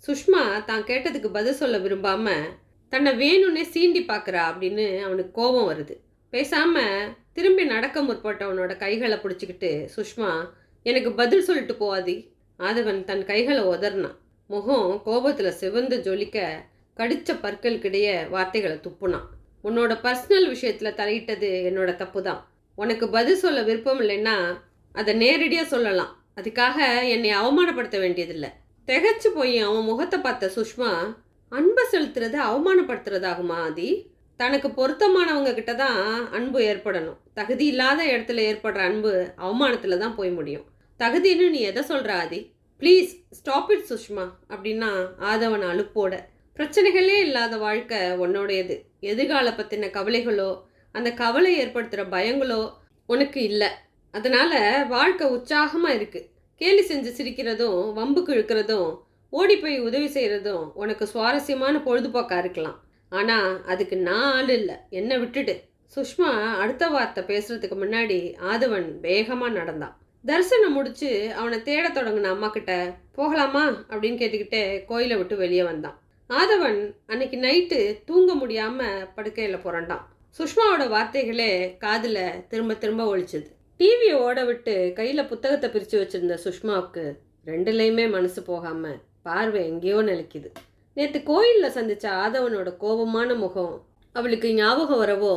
சுஷ்மா தான் கேட்டதுக்கு பதில் சொல்ல விரும்பாம தன்னை வேணும்னே சீண்டி பார்க்குறா அப்படின்னு அவனுக்கு கோபம் வருது. பேசாம திரும்பி நடக்க முற்பட்டவனோட கைகளை பிடிச்சிக்கிட்டு சுஷ்மா, எனக்கு பதில் சொல்லிட்டு போவாதி. ஆதவன் தன் கைகளை உதறினான். முகம் கோபத்தில் சிவந்து ஜொலிக்க கடிச்ச பற்களுக்கிடையே வார்த்தைகளை துப்புனான். உன்னோட பர்சனல் விஷயத்தில் தலையிட்டது என்னோட தப்பு தான். உனக்கு பதில் சொல்ல விருப்பம் இல்லைன்னா அதை நேரடியாக சொல்லலாம். அதுக்காக என்னை அவமானப்படுத்த வேண்டியதில்லை. திகச்சு போய் அவன் முகத்தை பார்த்த சுஷ்மா, அன்பை செலுத்துறது அவமானப்படுத்துறதாகுமா ஆதி? தனக்கு பொருத்தமானவங்க கிட்ட தான் அன்பு ஏற்படணும். தகுதி இல்லாத இடத்துல ஏற்படுற அன்பு அவமானத்தில் தான் போய் முடியும். தகுதின்னு நீ எதை சொல்கிற ஆதி? ப்ளீஸ் ஸ்டாப் இட் சுஷ்மா அப்படின்னா ஆதவன் அலுப்போட. பிரச்சனைகளே இல்லாத வாழ்க்கை உன்னோடையது. எதிர்கால பற்றின கவலைகளோ அந்த கவலை ஏற்படுத்துகிற பயங்களோ உனக்கு இல்லை. அதனால் வாழ்க்கை உற்சாகமாக இருக்குது. கேலி செஞ்சு சிரிக்கிறதும் வம்புக்கு இழுக்கிறதும் ஓடி போய் உதவி செய்கிறதும் உனக்கு சுவாரஸ்யமான பொழுதுபோக்காக இருக்கலாம். ஆனால் அதுக்கு நான் ஆள் இல்லை, என்னை விட்டுடு. சுஷ்மா அடுத்த வார்த்தை பேசுகிறதுக்கு முன்னாடி ஆதவன் வேகமாக நடந்தான். தரிசனம் முடித்து அவனை தேட தொடங்கின அம்மா கிட்ட போகலாமா அப்படின்னு கேட்டுக்கிட்டே கோயிலை விட்டு வெளியே வந்தான். ஆதவன் அன்னைக்கு நைட்டு தூங்க முடியாமல் படுக்கையில் புரண்டான். சுஷ்மாவோட வார்த்தைகளே காதில் திரும்ப திரும்ப ஒழிச்சுது. டிவியை ஓட விட்டு கையில் புத்தகத்தை பிரித்து வச்சுருந்த சுஷ்மாவுக்கு ரெண்டுலேயுமே மனசு போகாமல் பார்வை எங்கேயோ நிலைக்குது. நேற்று கோயிலில் சந்தித்த ஆதவனோட கோபமான முகம் அவளுக்கு ஞாபகம் வரவோ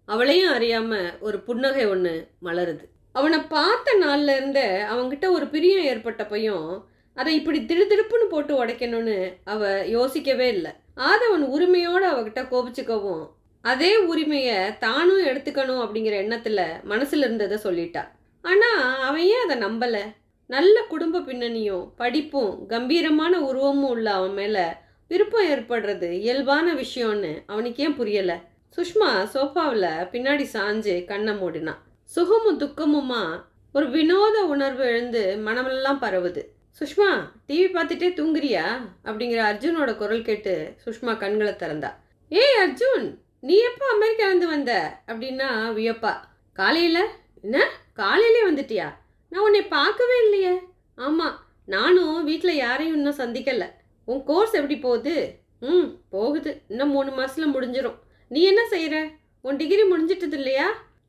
அவளையும் அறியாமல் ஒரு புன்னகை ஒன்று மலருது. அவனை பார்த்த நாளில் இருந்த அவங்கிட்ட ஒரு பிரியம் ஏற்பட்டப்பையும் அதை இப்படி திடுதிடுப்புன்னு போட்டு உடைக்கணும்னு அவ யோசிக்கவே இல்லை. ஆதவன் உரிமையோடு அவகிட்ட கோபிச்சுக்கவும் அதே உரிமையை தானும் எடுத்துக்கணும் அப்படிங்கிற எண்ணத்தில் மனசில் இருந்ததை சொல்லிட்டா. ஆனால் அவன் ஏன் அதை நம்பலை? நல்ல குடும்ப பின்னணியும் படிப்பும் கம்பீரமான உருவமும் உள்ள அவன் மேலே விருப்பம் ஏற்படுறது இயல்பான விஷயம்னு அவனுக்கு ஏன் புரியலை? சுஷ்மா சோஃபாவில் பின்னாடி சாஞ்சு கண்ணை மூடினான். சுகமும் துக்கமுமா ஒரு வினோத உணர்வு எழுந்து மனமெல்லாம் பரவுது. சுஷ்மா, டிவி பார்த்துட்டே தூங்குறியா அப்படிங்கிற அர்ஜுனோட குரல் கேட்டு சுஷ்மா கண்களை திறந்தா. ஏய் அர்ஜுன், நீ எப்போ அமெரிக்காலேருந்து வந்த அப்படின்னா வியப்பா. காலையில்? என்ன காலையிலே வந்துட்டியா? நான் உன்னை பார்க்கவே இல்லையே. ஆமாம், நானும் வீட்டில் யாரையும் இன்னும் சந்திக்கலை. உன் கோர்ஸ் எப்படி போகுது? போகுது, இன்னும் 3 மாதத்தில் முடிஞ்சிடும். நீ என்ன செய்கிற? உன் டிகிரி முடிஞ்சிட்டது இல்லையா?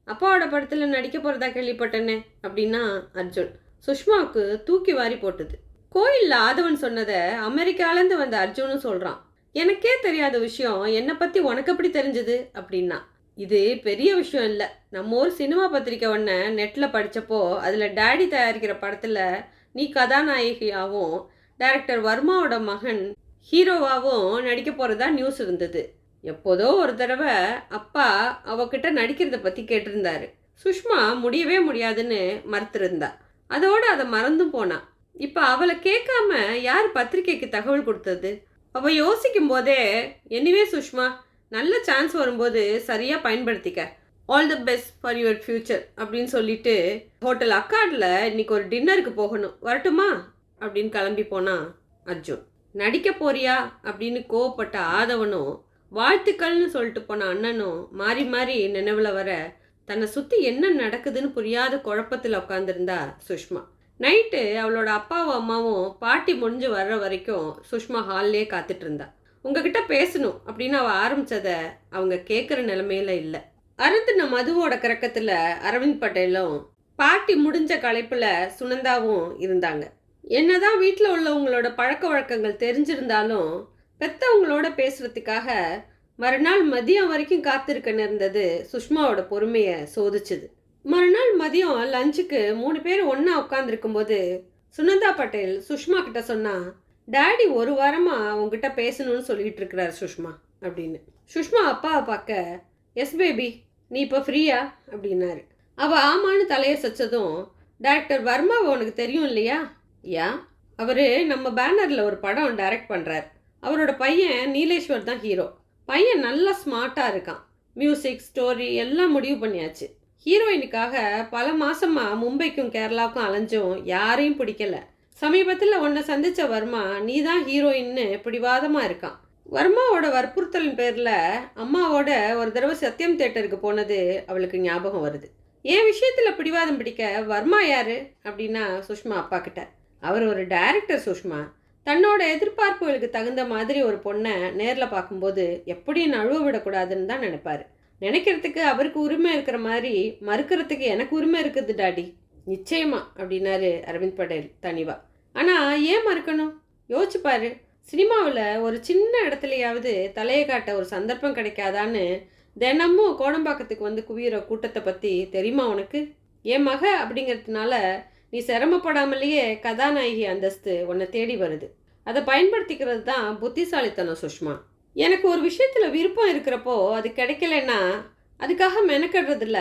அப்பாவோட படத்தில் நடிக்க போகிறதா கேள்விப்பட்டேனே அப்படின்னா அர்ஜுன். சுஷ்மாவுக்கு தூக்கி வாரி போட்டுது. கோயிலில் ஆதவன் சொன்னதை அமெரிக்காலேருந்து வந்த அர்ஜுனும் சொல்கிறான். எனக்கே தெரியாத விஷயம் என்னை பற்றி உனக்கு எப்படி தெரிஞ்சது அப்படின்னா. இது பெரிய விஷயம் இல்லை. நம்ம ஒரு சினிமா பத்திரிக்கை ஒன்று நெட்டில் படித்தப்போ அதில் டேடி தயாரிக்கிற படத்தில் நீ கதாநாயகியாகவும் டைரக்டர் வர்மாவோட மகன் ஹீரோவாகவும் நடிக்க போகிறதா நியூஸ் இருந்தது. எப்போதோ ஒரு தடவை அப்பா அவகிட்ட நடிக்கிறத பற்றி கேட்டிருந்தாரு. சுஷ்மா முடியவே முடியாதுன்னு மறுத்திருந்தா. அதோடு அதை மறந்தும் போனான். இப்போ அவளை கேட்காம யார் பத்திரிக்கைக்கு தகவல் கொடுத்தது? அவள் யோசிக்கும் போதே, எனிவே சுஷ்மா, நல்ல சான்ஸ் வரும்போது சரியாக பயன்படுத்திக்க, all the best for your future அப்படின்னு சொல்லிட்டு ஹோட்டல் அக்கார்டில் இன்னைக்கு ஒரு டின்னருக்கு போகணும், வரட்டுமா அப்படின்னு கிளம்பி போனான் அர்ஜுன். நடிக்க போறியா அப்படின்னு கோவப்பட்ட ஆதவனும் வாழ்த்துக்கள்னு சொல்லிட்டு போன அண்ணனும் மாறி மாறி நினைவில் வர தன்னை சுற்றி என்ன நடக்குதுன்னு புரியாத குழப்பத்தில் உட்காந்துருந்தா சுஷ்மா. நைட்டு அவளோட அப்பாவும் அம்மாவும் பாட்டி முடிஞ்சு வர்ற வரைக்கும் சுஷ்மா ஹால்லே காத்துட்டு இருந்தா. உங்ககிட்ட பேசணும் அப்படின்னு அவள் ஆரம்பித்ததை அவங்க கேட்குற நிலைமையில இல்லை. அருந்தின மதுவோட கிறக்கத்தில் அரவிந்த் பட்டேலும் பாட்டி முடிஞ்ச களைப்பில் சுனந்தாவும் இருந்தாங்க. என்னதான் வீட்டில் உள்ளவங்களோட பழக்க வழக்கங்கள் தெரிஞ்சிருந்தாலும் பெற்றவங்களோட பேசுறதுக்காக மறுநாள் மதியம் வரைக்கும் காத்திருக்க நேர்ந்தது சுஷ்மாவோட பொறுமையை சோதிச்சுது. மறுநாள் மதியம் லஞ்சுக்கு 3 பேர் ஒன்றா உட்காந்துருக்கும்போது சுனந்தா பட்டேல் சுஷ்மா கிட்ட சொன்னா, டேடி ஒரு வாரமாக அவங்ககிட்ட பேசணும்னு சொல்லிட்டு இருக்கிறார் சுஷ்மா அப்படின்னு. சுஷ்மா அப்பாவை பார்க்க, எஸ் பேபி, நீ இப்போ ஃப்ரீயா அப்படின்னாரு. அவள் ஆமான்னு தலையை சச்சதும், டைரக்டர் வர்மாவை உனக்கு தெரியும் இல்லையா? யா, அவர் நம்ம பேனரில் ஒரு படம் டைரக்ட் பண்ணுறார். அவரோட பையன் நீலேஸ்வர் தான் ஹீரோ. பையன் நல்லா ஸ்மார்ட்டாக இருக்கான். மியூசிக், ஸ்டோரி எல்லாம் முடிவு பண்ணியாச்சு. ஹீரோயினுக்காக பல மாதமாக மும்பைக்கும் கேரளாவுக்கும் அலைஞ்சும் யாரையும் பிடிக்கல. சமீபத்தில் உன்னை சந்தித்த வர்மா நீ தான் ஹீரோயின்னு பிடிவாதமாக இருக்கான். வர்மாவோட வற்புறுத்தலின் பேரில் அம்மாவோட ஒரு தடவை சத்யம் தியேட்டருக்கு போனது அவளுக்கு ஞாபகம் வருது. என் விஷயத்தில் பிடிவாதம் பிடிக்க வர்மா யார் அப்படின்னா சுஷ்மா அப்பா கிட்ட. அவர் ஒரு டைரக்டர் சுஷ்மா, தன்னோட எதிர்பார்ப்புகளுக்கு தகுந்த மாதிரி ஒரு பொண்ணை நேரில் பார்க்கும்போது எப்படியும் நழுவ விடக்கூடாதுன்னு தான் நினைப்பாரு. நினைக்கிறதுக்கு அவருக்கு உரிமை இருக்கிற மாதிரி மறுக்கிறதுக்கு எனக்கு உரிமை இருக்குது டாடி. நிச்சயமா அப்படின்னாரு அரவிந்த் பட்டேல் தனிவா. ஆனால் ஏன் மறுக்கணும்? யோசிச்சு பாரு. சினிமாவில் ஒரு சின்ன இடத்துலையாவது தலையை காட்ட ஒரு சந்தர்ப்பம் கிடைக்காதான்னு தினமும் கோடம்பாக்கத்துக்கு வந்து குவியிற கூட்டத்தை பற்றி தெரியுமா உனக்கு? என் மக அப்படிங்கிறதுனால நீ சிரமப்படாமலேயே கதாநாயகி அந்தஸ்து உன்னை தேடி வருது. அதை பயன்படுத்திக்கிறது தான் புத்திசாலித்தனம் சுஷ்மா. எனக்கு ஒரு விஷயத்தில் விருப்பம் இருக்கிறப்போ அது கிடைக்கலன்னா அதுக்காக மெனக்கடுறதுல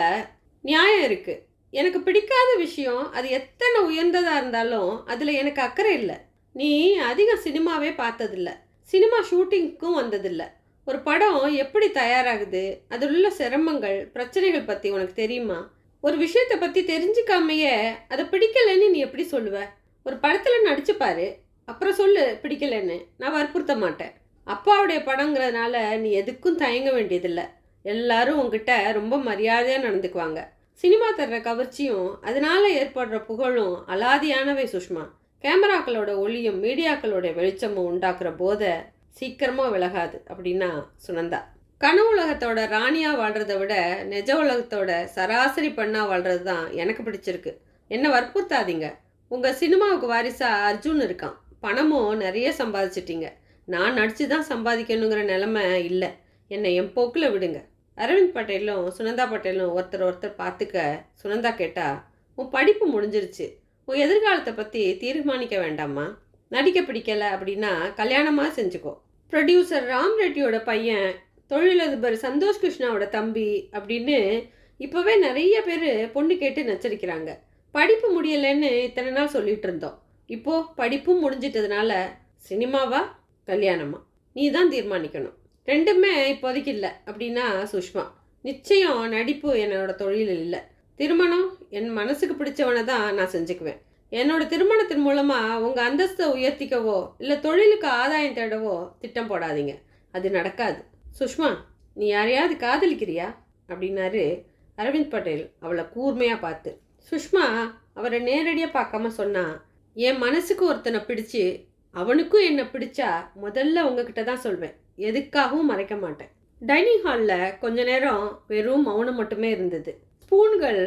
நியாயம் இருக்குது. எனக்கு பிடிக்காத விஷயம் அது எத்தனை உயர்ந்ததாக இருந்தாலும் அதில் எனக்கு அக்கறை இல்லை. நீ அதிகம் சினிமாவே பார்த்ததில்ல, சினிமா ஷூட்டிங்க்கும் வந்ததில்லை. ஒரு படம் எப்படி தயாராகுது, அதில் உள்ள சிரமங்கள் பிரச்சனைகள் பற்றி உனக்கு தெரியுமா? ஒரு விஷயத்தை பற்றி தெரிஞ்சுக்காமையே அதை பிடிக்கலைன்னு நீ எப்படி சொல்லுவ? ஒரு படத்தில் நடிச்சு பாரு, அப்புறம் சொல்லு பிடிக்கலைன்னு. நான் வற்புறுத்த மாட்டேன். அப்பாவுடைய படங்கிறதுனால நீ எதுக்கும் தயங்க வேண்டியதில்லை. எல்லாரும் உங்ககிட்ட ரொம்ப மரியாதையாக நடந்துக்குவாங்க. சினிமா தர்ற கவர்ச்சியும் அதனால ஏற்படுற புகழும் அலாதியானவை சுஷ்மா. கேமராக்களோட ஒளியும் மீடியாக்களோட வெளிச்சமும் உண்டாக்குற போதை சீக்கிரமாக விலகாது அப்படின்னா சுனந்தா. கனவு உலகத்தோட ராணியாக வாழ்கிறத விட நிஜ உலகத்தோட சராசரி பெண்ணாக வாழ்கிறது தான் எனக்கு பிடிச்சிருக்கு. என்ன வற்புறுத்தாதீங்க. உங்கள் சினிமாவுக்கு வாரிசாக அர்ஜுன் இருக்கான். பணமும் நிறைய சம்பாதிச்சிட்டிங்க. நான் நடித்து தான் சம்பாதிக்கணுங்கிற நிலைமை இல்லை. என்னை என் போக்கில் விடுங்க. அரவிந்த் பட்டேலும் சுனந்தா பட்டேலும் ஒருத்தர் பார்த்துக்க சுனந்தா கேட்டா, உன் படிப்பு முடிஞ்சிருச்சு, உன் எதிர்காலத்தை பற்றி தீர்மானிக்க வேண்டாமா? நடிக்க பிடிக்கலை அப்படின்னா கல்யாணமாக செஞ்சுக்கோ. ப்ரொடியூசர் ராம் ரெட்டியோட பையன், தொழிலதிபர் சந்தோஷ் கிருஷ்ணாவோட தம்பி அப்படின்னு இப்போவே நிறைய பேர் பொண்ணு கேட்டு நச்சரிக்கிறாங்க. படிப்பு முடியலைன்னு இத்தனை நாள் சொல்லிட்டு இருந்தோம். இப்போது படிப்பும் முடிஞ்சிட்டதுனால சினிமாவா கல்யாணமா நீ தான் தீர்மானிக்கணும். ரெண்டுமே இப்போதைக்கு இல்லை அப்படின்னா சுஷ்மா. நிச்சயம் நடிப்பு என்னோட தொழில் இல்லை. திருமணம் என் மனசுக்கு பிடிச்சவனை தான் நான் செஞ்சுக்குவேன். என்னோட திருமணத்தின் மூலமாக உங்கள் அந்தஸ்தை உயர்த்திக்கவோ இல்லை தொழிலுக்கு ஆதாயம் தேடவோ திட்டம் போடாதீங்க. அது நடக்காது. சுஷ்மா, நீ யாரையாவது காதலிக்கிறியா அப்படின்னாரு அரவிந்த் பட்டேல் அவளை கூர்மையாக பார்த்து. சுஷ்மா அவரை நேரடியாக பார்க்காம சொன்னா, என் மனசுக்கு ஒருத்தனை பிடிச்சி அவனுக்கும் என்னை பிடிச்சா முதல்ல உங்ககிட்ட தான் சொல்வேன். எதுக்காகவும் மறைக்க மாட்டேன். டைனிங் ஹாலில் கொஞ்ச நேரம் வெறும் மௌனம் மட்டுமே இருந்தது. ஸ்பூன்கள்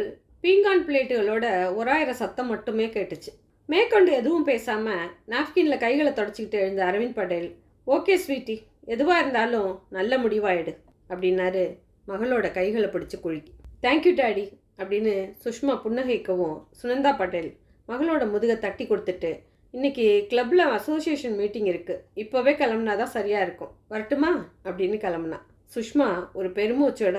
பீங்கான் பிளேட்டுகளோட ஒராயிர சத்தம் மட்டுமே கேட்டுச்சு. மேற்கொண்டு எதுவும் பேசாமல் நாப்கின்ல கைகளை தொடச்சிக்கிட்டு எழுந்த அரவிந்த் பட்டேல், ஓகே ஸ்வீட்டி, எதுவாக இருந்தாலும் நல்ல முடிவாயிடு அப்படின்னாரு மகளோட கைகளை பிடிச்சி குலுக்கி. தேங்க்யூ டாடி அப்படின்னு சுஷ்மா புன்னகைக்கவும் சுனந்தா பட்டேல் மகளோட முதுகை தட்டி கொடுத்துட்டு, இன்னைக்கு கிளப்பில் அசோசியேஷன் மீட்டிங் இருக்குது, இப்போவே கிளம்புனா தான் சரியாக இருக்கும், வரட்டுமா அப்படின்னு கிளம்புனா. சுஷ்மா ஒரு பெருமூச்சோட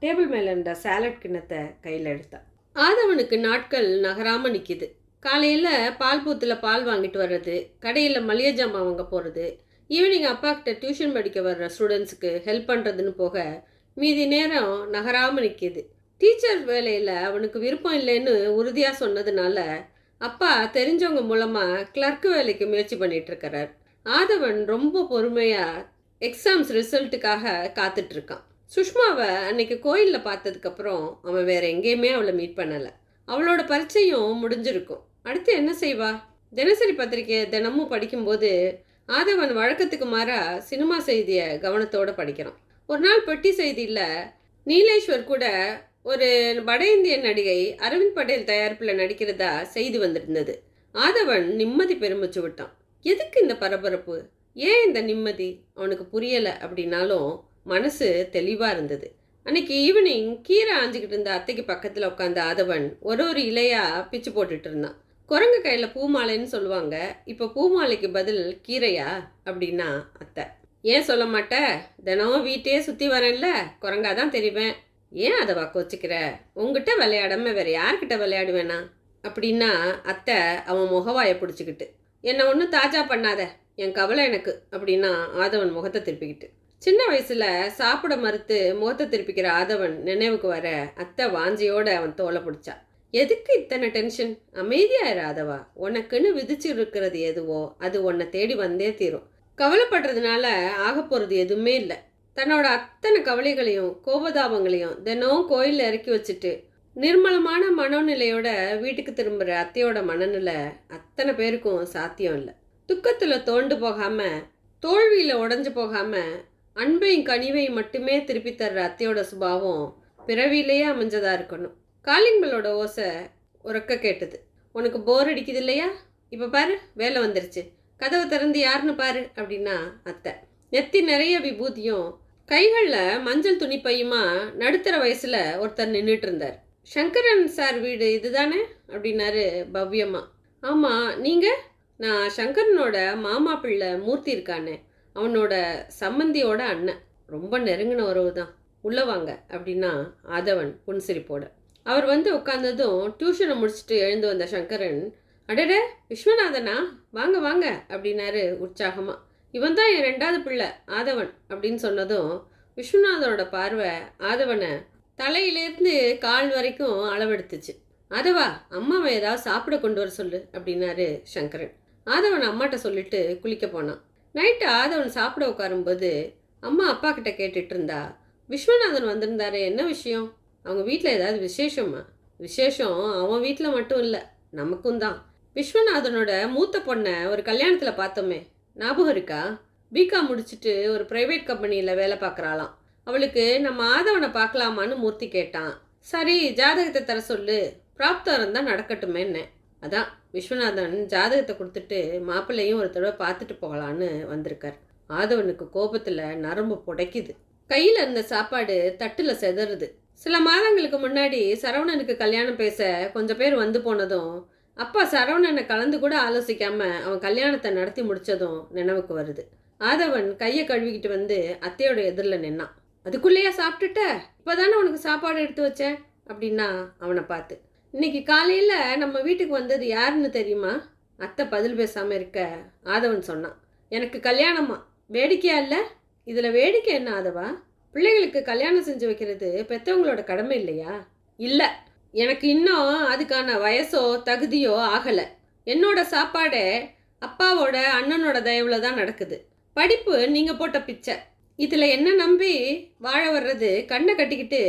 டேபிள் மேலே இருந்த சாலட் கிண்ணத்தை கையில் எடுத்தா. ஆதவனுக்கு நாட்கள் நகராமல் நிற்கிது. காலையில் பால் பூத்தில் பால் வாங்கிட்டு வர்றது, கடையில் மளிகை ஜாமான் வாங்க போகிறது, ஈவினிங் அப்பா கிட்ட டியூஷன் படிக்க வர்ற ஸ்டூடெண்ட்ஸுக்கு ஹெல்ப் பண்ணுறதுன்னு போக மீதி நேரம் நகராமல் நிற்கிது. டீச்சர் வேலையில் அவனுக்கு விருப்பம் இல்லைன்னு உறுதியாக சொன்னதுனால அப்பா தெரிஞ்சவங்க மூலமாக கிளர்க்கு வேலைக்கு முயற்சி பண்ணிகிட்ருக்கிறார். ஆதவன் ரொம்ப பொறுமையாக எக்ஸாம்ஸ் ரிசல்ட்டுக்காக காத்துட்ருக்கான். சுஷ்மாவை அன்னைக்கு கோயிலில் பார்த்ததுக்கப்புறம் அவன் வேறு எங்கேயுமே அவளை மீட் பண்ணலை. அவளோட பரீட்சையும் முடிஞ்சிருக்கும். அடுத்து என்ன செய்வா? தினசரி பத்திரிக்கையை தினமும் படிக்கும்போது ஆதவன் வழக்கத்துக்கு மாறாக சினிமா செய்தியை கவனத்தோடு படிக்கிறான். ஒரு நாள் பெட்டி செய்தியில் நீலேஸ்வர் கூட ஒரு வட இந்திய நடிகை அரவிந்த் பட்டேல் தயாரிப்பில் நடிக்கிறதா செய்தி வந்துருந்தது. ஆதவன் நிம்மதி பெருமிச்சு விட்டான். எதுக்கு இந்த பரபரப்பு, ஏன் இந்த நிம்மதி அவனுக்கு புரியலை. அப்படின்னாலும் மனசு தெளிவாக இருந்தது. அன்னைக்கு ஈவினிங் கீரை ஆஞ்சிக்கிட்டு இருந்த அத்தைக்கு பக்கத்தில் உட்காந்த ஆதவன் ஒரு இலையாக பிச்சு போட்டுட்டு இருந்தான். குரங்கு கையில் பூமாலைன்னு சொல்லுவாங்க, இப்போ பூமாலைக்கு பதில் கீரையா அப்படின்னா அத்தை. ஏன் சொல்ல மாட்ட, தினம் வீட்டையே சுற்றி வரேன்ல, குரங்காதான் தெரிவேன், ஏன் அதை வாக்க வச்சுக்கிற, உங்ககிட்ட விளையாடாம வேற யார்கிட்ட விளையாடுவேனா அப்படின்னா அத்தை அவன் முகவாயை பிடிச்சிக்கிட்டு. என்னை ஒன்றும் தாஜா பண்ணாத, என் கவலை எனக்கு அப்படின்னா ஆதவன் முகத்தை திருப்பிக்கிட்டு. சின்ன வயசில் சாப்பிட மறுத்து முகத்தை திருப்பிக்கிற ஆதவன் நினைவுக்கு வர அத்தை வாஞ்சியோடு அவன் தோலை பிடிச்சா. எதுக்கு இத்தனை டென்ஷன், அமைதியாயிரு ஆதவா, உனக்குன்னு விதிச்சு இருக்கிறது எதுவோ அது உன்னை தேடி வந்தே தீரும். கவலைப்படுறதுனால ஆக போகிறது எதுவுமே இல்லை. தன்னோட அத்தனை கவலைகளையும் கோபதாபங்களையும் தினம் கோயிலில் இறக்கி வச்சுட்டு நிர்மலமான மனநிலையோட வீட்டுக்கு திரும்புகிற அத்தையோட மனநிலை அத்தனை பேருக்கும் சாத்தியம் இல்லை. துக்கத்தில் தோண்டு போகாம, தோல்வியில் உடஞ்சு போகாம, அன்பையும் கனிவையும் மட்டுமே திருப்பி தர்ற அத்தையோட சுபாவம் பிறவியிலேயே அமைஞ்சதா இருக்கணும். காலிங் பெல்லோட ஓசை உறக்க கேட்டது. உனக்கு போர் அடிக்குது இல்லையா? இப்போ பாரு, வேலை வந்துருச்சு, கதவை திறந்து யாருன்னு பாரு அப்படின்னா அத்தை. நெத்தி நிறைய விபூதியும் கைகளில் மஞ்சள் துணி பையுமா நடுத்தர வயசில் ஒருத்தர் நின்றுட்டு இருந்தார். சங்கரன் சார் வீடு இதுதானே அப்படின்னாரு பவ்யமா. ஆமாம், நீங்கள்? நான் சங்கரனோட மாமா பிள்ளை மூர்த்தி இருக்கானே, அவனோட சம்மந்தியோட அண்ணன். ரொம்ப நெருங்கின உறவு தான். உள்ளே வாங்க அப்படின்னா ஆதவன் புன்சிரிப்போட. அவர் வந்து உட்காந்ததும் டியூஷனை முடிச்சுட்டு எழுந்து வந்த சங்கரன், அடட விஸ்வநாதனா, வாங்க வாங்க அப்படின்னாரு உற்சாகமாக. இவன் தான் என் 2வது பிள்ளை ஆதவன் அப்படின்னு சொன்னதும் விஸ்வநாதனோட பார்வை ஆதவனை தலையிலேருந்து கால் வரைக்கும் அளவெடுத்துச்சு. ஆதவா, அம்மாவை ஏதாவது சாப்பிட கொண்டு வர சொல்லு அப்படின்னாரு சங்கரன். ஆதவன் அம்மாட்ட சொல்லிட்டு குளிக்க போனான். நைட்டு ஆதவன் சாப்பிட உட்காரும்போது அம்மா அப்பா கிட்ட கேட்டுட்டு இருந்தா, விஸ்வநாதன் வந்திருந்தாரு, என்ன விஷயம்? அவங்க வீட்டில் ஏதாவது விசேஷமா? விசேஷம் அவன் வீட்டில் மட்டும் இல்லை, நமக்கும் தான். விஸ்வநாதனோட மூத்த பொண்ணை ஒரு கல்யாணத்தில் பார்த்தோமே, ஞாபகம் இருக்கா? பிகாம் முடிச்சுட்டு ஒரு ப்ரைவேட் கம்பெனியில் வேலை பார்க்குறாளாம். அவளுக்கு நம்ம ஆதவனை பார்க்கலாமான்னு மூர்த்தி கேட்டான். சரி, ஜாதகத்தை தர சொல்லு, பிராப்தரம் தான் நடக்கட்டுமேன்னு. அதான் விஸ்வநாதன் ஜாதகத்தை கொடுத்துட்டு மாப்பிள்ளையும் ஒரு தடவை பார்த்துட்டு போகலான்னு வந்திருக்கார். ஆதவனுக்கு கோபத்தில் நரம்பு புடைக்குது. கையில் இருந்த சாப்பாடு தட்டில் செதறுது. சில மாதங்களுக்கு முன்னாடி சரவணனுக்கு கல்யாணம் பேச கொஞ்சம் பேர் வந்து போனதும் அப்பா சரவணனை கலந்து கூட ஆலோசிக்காம அவன் கல்யாணத்தை நடத்தி முடிச்சதும் நினைவுக்கு வருது. ஆதவன் கையை கழுவிக்கிட்டு வந்து அத்தையோட எதிரில் நின்னான். அதுக்குள்ளேயா சாப்பிட்டுட்ட? இப்போதானே உனக்கு சாப்பாடு எடுத்து வச்சேன் அப்படின்னா அவனை பார்த்து. இன்னைக்கு காலையில் நம்ம வீட்டுக்கு வந்தது யாருன்னு தெரியுமா? அத்தை பதில் பேசாமல் இருக்க ஆதவன் சொன்னான், எனக்கு கல்யாணமா. வேடிக்கையா இல்லை? இதில் வேடிக்கை என்ன ஆதவா? பிள்ளைகளுக்கு கல்யாணம் செஞ்சு வைக்கிறது பெற்றவங்களோட கடமை இல்லையா? இல்லை, எனக்கு இன்னும் அதுக்கான வயசோ தகுதியோ ஆகலை. என்னோட சாப்பாடே அப்பாவோட அண்ணனோட தயவில் தான் நடக்குது. படிப்பு நீங்கள் போட்ட பிச்சை. இதில் என்ன நம்பி வாழ வர்றது கண்ணை கட்டிக்கிட்டு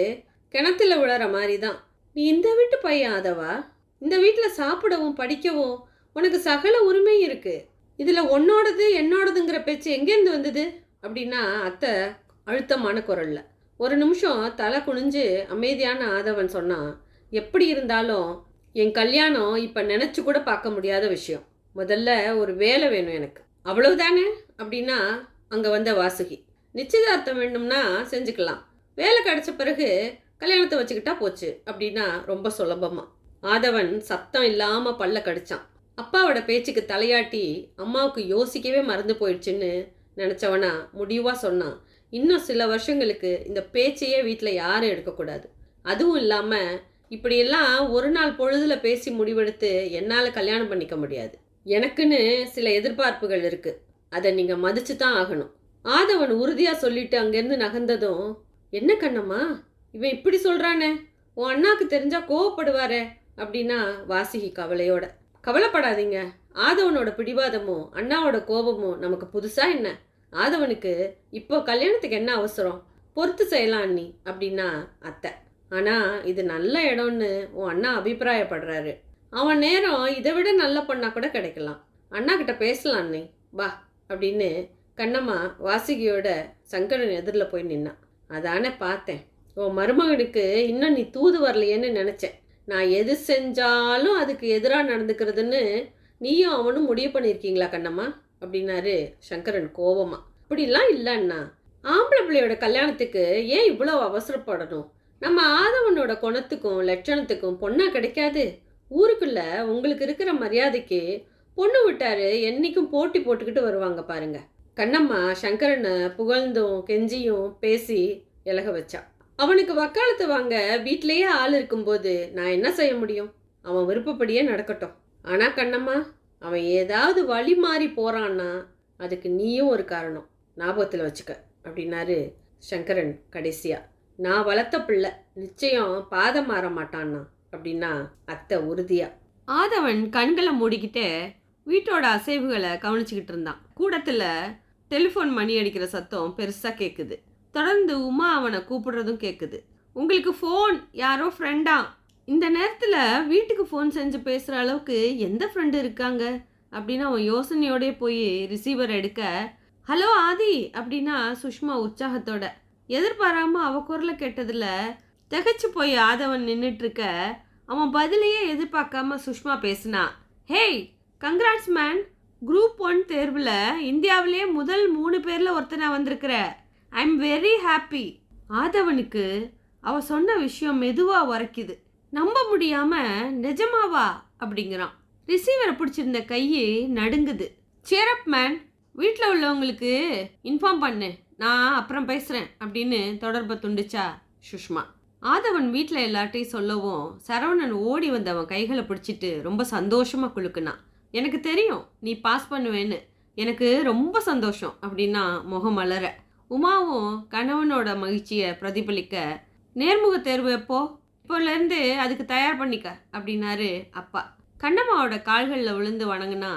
கிணத்துல விழற மாதிரி தான். நீ இந்த வீட்டு பையன் ஆதவா. இந்த வீட்டில் சாப்பிடவும் படிக்கவும் உனக்கு சகல உரிமை இருக்குது. இதில் உன்னோடது என்னோடதுங்கிற பேச்சு எங்கேருந்து வந்தது அப்படின்னா அத்தை அழுத்தமான குரல்ல. ஒரு நிமிஷம் தலை குனிஞ்சு அமைதியான ஆதவன் சொன்னான், எப்படி இருந்தாலும் என் கல்யாணம் இப்போ நினச்சி கூட பார்க்க முடியாத விஷயம். முதல்ல ஒரு வேலை வேணும் எனக்கு, அவ்வளவுதானே அப்படின்னா அங்கே வந்த வாசுகி. நிச்சயதார்த்தம் வேணும்னா செஞ்சுக்கலாம், வேலை கிடைச்ச பிறகு கல்யாணத்தை வச்சுக்கிட்டா போச்சு அப்படின்னா ரொம்ப சுலபமாக. ஆதவன் சத்தம் இல்லாமல் பல்ல கடிச்சான். அப்பாவோட பேச்சுக்கு தலையாட்டி அம்மாவுக்கு யோசிக்கவே மறந்து போயிடுச்சுன்னு நினச்சவனா முடிவாக சொன்னான், இன்னும் சில வருஷங்களுக்கு இந்த பேச்சையே வீட்டில் யாரும் எடுக்கக்கூடாது. அதுவும் இல்லாமல் இப்படியெல்லாம் ஒரு நாள் பொழுதில் பேசி முடிவெடுத்து என்னால் கல்யாணம் பண்ணிக்க முடியாது. எனக்குன்னு சில எதிர்பார்ப்புகள் இருக்குது, அதை நீங்கள் மதித்து தான் ஆகணும். ஆதவன் உறுதியாக சொல்லிட்டு அங்கேருந்து நகர்ந்ததும், என்ன கண்ணம்மா இவன் இப்படி சொல்கிறானே, உன் அண்ணாக்கு தெரிஞ்சால் கோவப்படுவாரே அப்படின்னா வாசுகி கவலையோட. கவலைப்படாதீங்க, ஆதவனோட பிடிவாதமும் அண்ணாவோட கோபமும் நமக்கு புதுசா என்ன? ஆதவனுக்கு இப்போ கல்யாணத்துக்கு என்ன அவசரம், பொறுத்து செய்யலாம் அண்ணி அப்படின்னா அத்தை. ஆனால் இது நல்ல இடம்னு உன் அண்ணா அபிப்பிராயப்படுறாரு. அவன் நேரம் இதை விட நல்ல பொண்ணா கூட கிடைக்கலாம். அண்ணா கிட்ட பேசலாம் அண்ணி, வா அப்படின்னு கண்ணம்மா வாசுகியோட சங்கரன் எதிரில் போய் நின்னான். அதானே பார்த்தேன், உன் மருமகனுக்கு இன்னும் நீ தூது வரலையேன்னு நினச்சேன். நான் எது செஞ்சாலும் அதுக்கு எதிராக நடந்துக்கிறதுன்னு நீயும் அவனும் முடிவு பண்ணியிருக்கீங்களா கண்ணம்மா அப்படின்னாரு சங்கரன் கோபமா. அப்படிலாம் இல்லைன்னா ஆம்பளை பிள்ளையோட கல்யாணத்துக்கு ஏன் இவ்வளோ அவசரப்படணும்? நம்ம ஆதவனோட குணத்துக்கும் லட்சணத்துக்கும் பொண்ணா கிடைக்காது. ஊருக்குள்ள உங்களுக்கு இருக்கிற மரியாதைக்கு பொண்ணு விட்டாரு என்னைக்கும் போட்டி போட்டுக்கிட்டு வருவாங்க பாருங்க. கண்ணம்மா சங்கரனை புகழ்ந்தும் கெஞ்சியும் பேசி இலக வச்சா. அவனுக்கு வக்காலத்து வாங்க வீட்டிலேயே ஆள் இருக்கும்போது நான் என்ன செய்ய முடியும்? அவன் விருப்பப்படியே நடக்கட்டும். ஆனால் கண்ணம்மா, அவன் ஏதாவது வழி மாறி போகிறான்னா அதுக்கு நீயும் ஒரு காரணம், ஞாபகத்தில் வச்சுக்க அப்படின்னாரு சங்கரன் கடைசியா. நான் வளர்த்த பிள்ளை நிச்சயம் பாதம் மாற மாட்டான்னா அப்படின்னா அத்தை உறுதியா. ஆதவன் கண்களை மூடிக்கிட்டே வீட்டோட அசைவுகளை கவனிச்சுக்கிட்டு இருந்தான். கூடத்தில் டெலிஃபோன் மணி அடிக்கிற சத்தம் பெருசாக கேட்குது. தொடர்ந்து உமா அவனை கூப்பிடுறதும் கேட்குது. உங்களுக்கு ஃபோன், யாரோ ஃப்ரெண்டா? இந்த நேரத்தில் வீட்டுக்கு ஃபோன் செஞ்சு பேசுகிற அளவுக்கு எந்த ஃப்ரெண்டு இருக்காங்க அப்படின்னு அவன் யோசனையோடே போய் ரிசீவர் எடுக்க, ஹலோ ஆதி அப்படின்னா சுஷ்மா உற்சாகத்தோட. எதிர்பாராம அவ குரலை கேட்டதில் திகைச்சு போய் ஆதவன் நின்றுட்டு இருக்க, அவன் பதிலையே எதிர்பார்க்காம சுஷ்மா பேசினா, ஹேய் கங்க்ராட்ஸ் மேன், குரூப் 1 தேர்வில் இந்தியாவிலேயே முதல் 3 பேரில் ஒருத்தனா வந்திருக்கிற. I am very happy. ஆதவனுக்கு அவ சொன்ன விஷயம் மெதுவாக உரைக்குது. நம்ப முடியாம நிஜமாவா அப்படிங்கிறான். ரிசீவரை பிடிச்சிருந்த கையை நடுங்குது. சேரப் மேன், வீட்டில் உள்ளவங்களுக்கு இன்ஃபார்ம் பண்ணு, நான் அப்புறம் பேசுகிறேன் அப்படின்னு தொடர்பை துண்டிச்சா சுஷ்மா. ஆதவன் வீட்டில் எல்லார்ட்டையும் சொல்லவும் சரவணன் ஓடி வந்து அவன் கைகளை பிடிச்சிட்டு ரொம்ப சந்தோஷமாக குலுக்குனான். எனக்கு தெரியும் நீ பாஸ் பண்ணுவேன்னு, எனக்கு ரொம்ப சந்தோஷம் அப்படின்னா முகம் மலர. உமாவும் கணவனோட மகிழ்ச்சியை பிரதிபலிக்க, நேர்முக தேர்வு எப்போ, இப்போலேருந்து அதுக்கு தயார் பண்ணிக்க அப்படின்னாரு அப்பா. கண்ணம்மாவோட கால்களில் விழுந்து வணங்குனா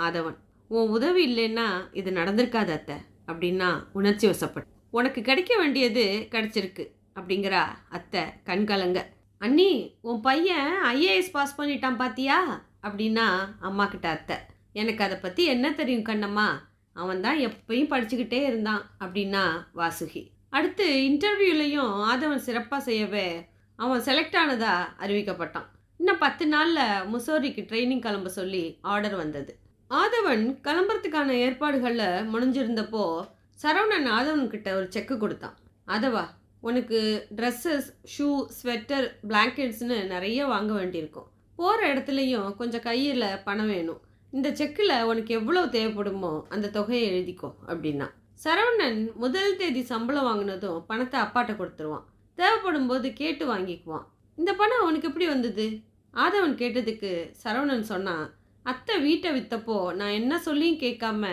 ஆதவன். உன் உதவி இல்லைன்னா இது நடந்திருக்காது அத்தை அப்படின்னா உணர்ச்சி வசப்பட்டு. உனக்கு கிடைக்க வேண்டியது கிடைச்சிருக்கு அப்படிங்கிறா அத்தை கண்கலங்க. அண்ணி, உன் பையன் ஐஏஎஸ் பாஸ் பண்ணிட்டான் பாத்தியா அப்படின்னா அம்மா கிட்ட அத்தை. எனக்கு அதை பற்றி என்ன தெரியும் கண்ணம்மா, அவன் தான் எப்பயும் படிச்சுக்கிட்டே இருந்தான் அப்படின்னா வாசுகி. அடுத்து இன்டர்வியூலையும் ஆதவன் சிறப்பாக செய்யவே அவன் செலக்ட் ஆனதா அறிவிக்கப்பட்டான். இன்னும் 10 நாளில் முசோரிக்கு ட்ரைனிங் கிளம்ப சொல்லி ஆர்டர் வந்தது. ஆதவன் கிளம்புறதுக்கான ஏற்பாடுகளில் முடிஞ்சிருந்தப்போ சரவணன் ஆதவன்கிட்ட ஒரு செக்கு கொடுத்தான். ஆதவா, உனக்கு ட்ரெஸ்ஸஸ், ஷூ, ஸ்வெட்டர், பிளாங்கெட்ஸ்னு நிறைய வாங்க வேண்டியிருக்கும். போகிற இடத்துலையும் கொஞ்சம் கையில் பணம் வேணும். இந்த செக்கில் உனக்கு எவ்வளோ தேவைப்படுமோ அந்த தொகையை எழுதிக்கோ அப்படின்னா. சரவணன் முதல் தேதி சம்பளம் வாங்கினதும் பணத்தை அப்பாட்ட கொடுத்துருவான். தேவைப்படும் போது கேட்டு வாங்கிக்குவான். இந்த பணம் அவனுக்கு எப்படி வந்தது? ஆதவன் கேட்டதுக்கு சரவணன் சொன்னான், அத்தை வீட்டை விற்றப்போ நான் என்ன சொல்லியும் கேட்காம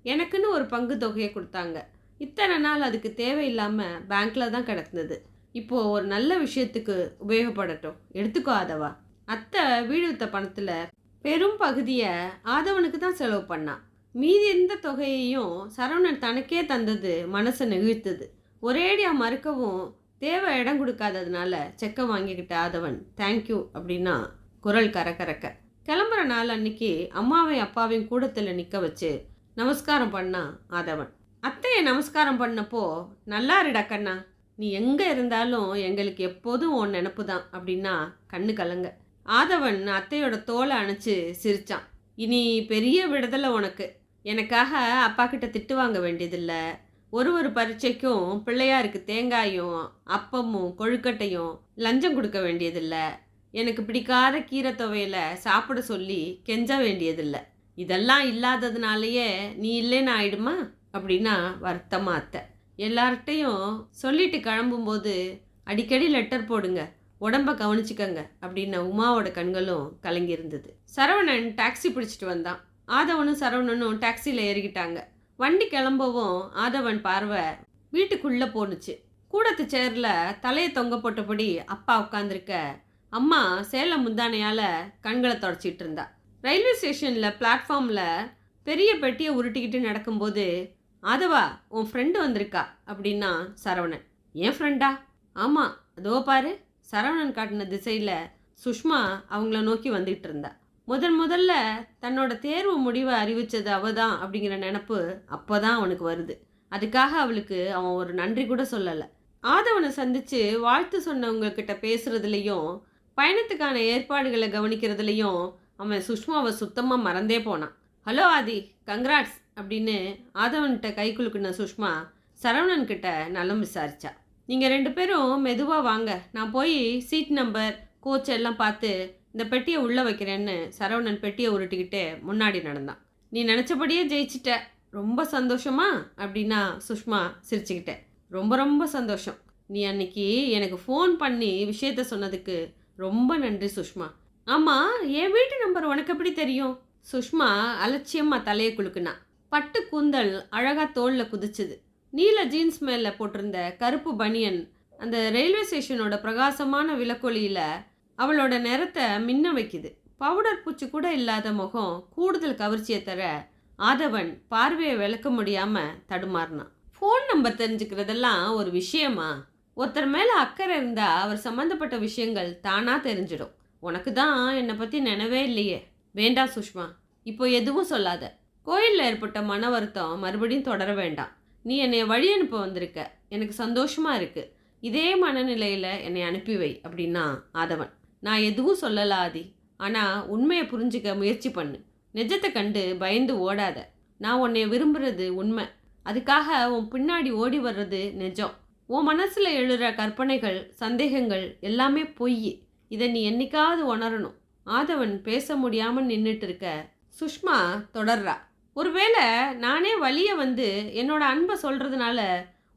எனக்குன்னு ஒரு பங்கு தொகையை கொடுத்தாங்க. இத்தனை நாள் அதுக்கு தேவையில்லாமல் பேங்க்கில் தான் கிடந்தது. இப்போது ஒரு நல்ல விஷயத்துக்கு உபயோகப்படட்டும், எடுத்துக்கோ ஆதவா. அத்தை வீடு விற்ற பணத்தில் பெரும் பகுதியை ஆதவனுக்கு தான் செலவு பண்ணான். மீதி இருந்த தொகையையும் சரவணன் தனக்கே தந்தது மனசை நெகிழ்த்தது. ஒரேடியாக மறுக்கவும் தேவை இடம் கொடுக்காததுனால செக்கை வாங்கிக்கிட்ட ஆதவன் தேங்க்யூ அப்படின்னா குரல் கரக்க. கிளம்புற நாள் அன்னைக்கு அம்மாவையும் அப்பாவையும் கூடத்தில் நிற்க வச்சு நமஸ்காரம் பண்ணா ஆதவன். அத்தையை நமஸ்காரம் பண்ணப்போ, நல்லா இருடா கண்ணா, நீ எங்கே இருந்தாலும் எங்களுக்கு எப்போதும் உன் நினப்பு தான் அப்படின்னா கண்ணு கலங்க. ஆதவன் அத்தையோட தோலை அணைச்சு சிரிச்சான். இனி பெரிய விடுதலை உனக்கு. எனக்காக அப்பா கிட்ட திட்டு வாங்க வேண்டியதில்லை. ஒரு பரீட்சைக்கும் பிள்ளையாருக்கு தேங்காயும் அப்பமும் கொழுக்கட்டையும் லஞ்சம் கொடுக்க வேண்டியதில்லை. எனக்கு பிடிக்காத கீரை துவையில சாப்பிட சொல்லி கெஞ்ச வேண்டியதில்லை. இதெல்லாம் இல்லாததுனாலேயே நீ இல்லைன்னு ஆயிடுமா அப்படின்னா வருத்தமா அத்தை. எல்லார்கிட்டையும் சொல்லிட்டு கிளம்பும்போது அடிக்கடி லெட்டர் போடுங்க, உடம்ப கவனிச்சுக்கங்க அப்படின்ன உமாவோட கண்களும் கலங்கியிருந்தது. சரவணன் டாக்ஸி பிடிச்சிட்டு வந்தான். ஆதவனும் சரவணனும் டாக்ஸியில் ஏறிக்கிட்டாங்க. வண்டி கிளம்பவும் ஆதவன் பார்வை வீட்டுக்குள்ளே போணுச்சு. கூடத்து சேரில் தலையை தொங்க போட்டபடி அப்பா உட்காந்துருக்க, அம்மா சேலம் முந்தானையால் கண்களை தொடச்சிட்டு இருந்தா. ரயில்வே ஸ்டேஷனில் பிளாட்ஃபார்மில் பெரிய பெட்டியை உருட்டிக்கிட்டு நடக்கும்போது, ஆதவா உன் ஃப்ரெண்டு வந்திருக்கா அப்படின்னா சரவணன். ஏன் ஃப்ரெண்டா? ஆமாம், அதோ பாரு. சரவணன் காட்டின திசையில் சுஷ்மா அவங்கள நோக்கி வந்துகிட்டு இருந்தா. முதல்ல தன்னோட தேர்வு முடிவை அறிவித்தது அவ தான் அப்படிங்கிற நினப்பு அப்போ தான் அவனுக்கு வருது. அதுக்காக அவளுக்கு அவன் ஒரு நன்றி கூட சொல்லலை. ஆதவனை சந்தித்து வாழ்த்து சொன்னவங்கக்கிட்ட பேசுகிறதுலையும் பயணத்துக்கான ஏற்பாடுகளை கவனிக்கிறதுலையும் அவன் சுஷ்மாவை சுத்தமாக மறந்தே போனான். ஹலோ ஆதி, கங்க்ராட்ஸ் அப்படின்னு ஆதவன்கிட்ட கை குலுக்குன சுஷ்மா சரவணன்கிட்ட நலம் விசாரிச்சா. நீங்கள் 2 பேரும் மெதுவாக வாங்க, நான் போய் சீட் நம்பர், கோச் எல்லாம் பார்த்து இந்த பெட்டியை உள்ளே வைக்கிறேன்னு சரவணன் பெட்டியை உருட்டிக்கிட்டே முன்னாடி நடந்தான். நீ நினச்சபடியே ஜெயிச்சிட்ட, ரொம்ப சந்தோஷமா அப்படின்னா சுஷ்மா சிரிச்சுக்கிட்டேன். ரொம்ப சந்தோஷம். நீ அன்னைக்கு எனக்கு ஃபோன் பண்ணி விஷயத்த சொன்னதுக்கு ரொம்ப நன்றி சுஷ்மா. ஆமாம், என் வீட்டு நம்பர் உனக்கு எப்படி தெரியும்? சுஷ்மா அலட்சியமாக தலையை குலுக்குனா. பட்டு கூந்தல் அழகாக தோளில் குதிச்சுது. நீல ஜீன்ஸ் மேலே போட்டிருந்த கருப்பு பனியன் அந்த ரயில்வே ஸ்டேஷனோட பிரகாசமான விளக்கொலியில் அவளோட நிறத்தை மின்ன வைக்குது. பவுடர் பூச்சி கூட இல்லாத முகம் கூடுதல் கவர்ச்சியை தர ஆதவன் பார்வையை விளக்க முடியாமல் தடுமாறினான். ஃபோன் நம்பர் தெரிஞ்சுக்கிறதெல்லாம் ஒரு விஷயமா? ஒருத்தர் மேலே அக்கறை இருந்தால் அவர் சம்மந்தப்பட்ட விஷயங்கள் தானாக தெரிஞ்சிடும். உனக்கு தான் என்னை பற்றி நினைவே இல்லையே. வேண்டாம் சுஷ்மா, இப்போ எதுவும் சொல்லாத. கோயில்ல ஏற்பட்ட மன வருத்தம் மறுபடியும் தொடர வேண்டாம். நீ என்னைய வழி அனுப்ப வந்திருக்க. எனக்கு சந்தோஷமா இருக்கு. இதே மனநிலையில என்னை அனுப்பி வை அப்படின்னா ஆதவன். நான் எதுவும் சொல்லல ஆதி. ஆனா உண்மையை புரிஞ்சுக்க முயற்சி பண்ணு. நிஜத்தை கண்டு பயந்து ஓடாத. நான் உன்னைய விரும்புறது உண்மை. அதுக்காக உன் பின்னாடி ஓடி வர்றது நிஜம். உன் மனசுல எழுற கற்பனைகள், சந்தேகங்கள் எல்லாமே பொய். இதை நீ என்னைக்காவது உணரணும். ஆதவன் பேச முடியாம நின்னுட்டு இருக்க. சுஷ்மா தொடர்றா. ஒருவேளை நானே வழிய வந்து என்னோட அன்பை சொல்றதுனால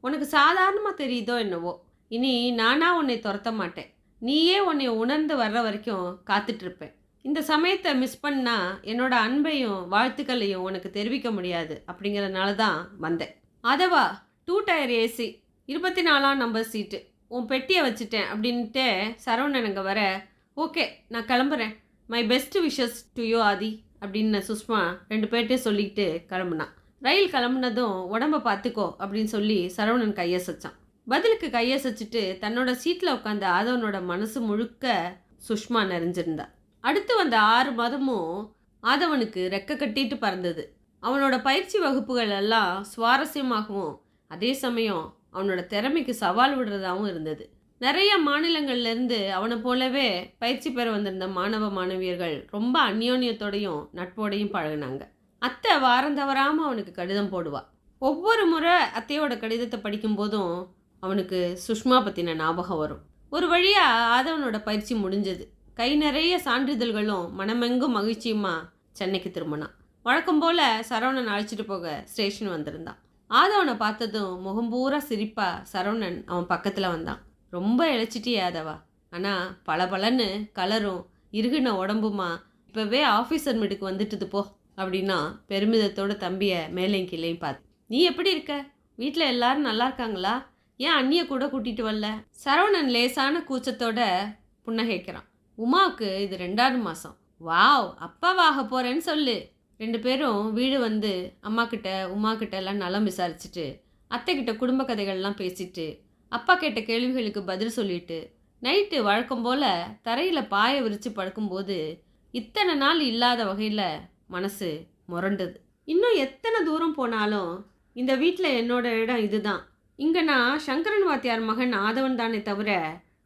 உனக்கு சாதாரணமாக தெரியுதோ என்னவோ. இனி நானா உன்னை துரத்த மாட்டேன். நீயே உன்னை உணர்ந்து வர்ற வரைக்கும் காத்துட்ருப்பேன். இந்த சமயத்தை மிஸ் பண்ணா என்னோட அன்பையும் வாழ்த்துக்களையும் உனக்கு தெரிவிக்க முடியாது அப்படிங்கிறதுனால தான் வந்தேன். அதவா 2 டயர் ஏசி 24ஆம் நம்பர் சீட்டு உன் பெட்டியை வச்சுட்டேன் அப்படின்ட்டு சரவணன் அங்கே வர, ஓகே நான் கிளம்புறேன். My best wishes to you Aadhi அப்படின்னு சுஷ்மா 2 பேர்ட்டையும் சொல்லிக்கிட்டு கிளம்புனான். ரயில் கிளம்புனதும் உடம்ப பார்த்துக்கோ அப்படின்னு சொல்லி சரவணன் கையசைச்சான். பதிலுக்கு கையசைச்சிட்டு தன்னோட சீட்டில் உட்காந்த ஆதவனோட மனசு முழுக்க சுஷ்மா நிறைஞ்சிருந்தா. அடுத்து வந்த 6 மாதமும் ஆதவனுக்கு ரெக்க கட்டிட்டு பறந்தது. அவனோட பயிற்சி வகுப்புகள் எல்லாம் சுவாரஸ்யமாகவும் அதே சமயம் அவனோட திறமைக்கு சவால் விடுறதாகவும் இருந்தது. நிறைய மாநிலங்கள்லேருந்து அவனை போலவே பயிற்சி பெற வந்திருந்த மாணவ மாணவியர்கள் ரொம்ப அந்யோன்யத்தோடையும் நட்போடையும் பழகினாங்க. அத்தை வாரம் தவறாமல் அவனுக்கு கடிதம் போடுவா. ஒவ்வொரு முறை அத்தையோட கடிதத்தை படிக்கும்போதும் அவனுக்கு சுஷ்மா பற்றின ஞாபகம் வரும். ஒரு வழியாக ஆதவனோட பயிற்சி முடிஞ்சது. கை நிறைய சான்றிதழ்களும் மனமெங்கும் மகிழ்ச்சியுமா சென்னைக்கு திரும்பினான். வழக்கம் போல் சரவணன் அழைச்சிட்டு போக ஸ்டேஷன் வந்திருந்தான். ஆதவனை பார்த்ததும் முகம்பூரா சிரிப்பா சரவணன் அவன் பக்கத்தில் வந்தான். ரொம்ப இழைச்சிட்டியே ஆதவா, ஆனால் பளபளன்னு கலரும் இறுகின உடம்புமா இப்போவே ஆஃபீஸர் மீட்டுக்கு வந்துட்டுது போ அப்படின்னா பெருமிதத்தோட தம்பியை மேலையும் கீழையும் பார்த்து. நீ எப்படி இருக்க? வீட்டில் எல்லாரும் நல்லா இருக்காங்களா? ஏன் அண்ணியை கூட கூட்டிகிட்டு வரல? சரவணன் லேசான கூச்சத்தோட புன்னகைக்கிறான். உமாவுக்கு இது 2வது மாதம். வாவ், அப்பாவாக போகிறேன்னு சொல்லு. 2 பேரும் வீடு வந்து அம்மா கிட்ட உமா கிட்ட எல்லாம் நலம் விசாரிச்சுட்டு அத்தைக்கிட்ட குடும்ப கதைகள்லாம் பேசிட்டு அப்பா கேட்ட கேள்விகளுக்கு பதில் சொல்லிட்டு நைட்டு வழக்கம் போல் தரையில் பாய விரித்து படுக்கும்போது இத்தனை நாள் இல்லாத வகையில் மனசு முரண்டது. இன்னும் எத்தனை தூரம் போனாலும் இந்த வீட்டில் என்னோட இடம் இதுதான். இங்கே நான் சங்கரன் வாத்தியார் மகன் ஆதவன் தானே தவிர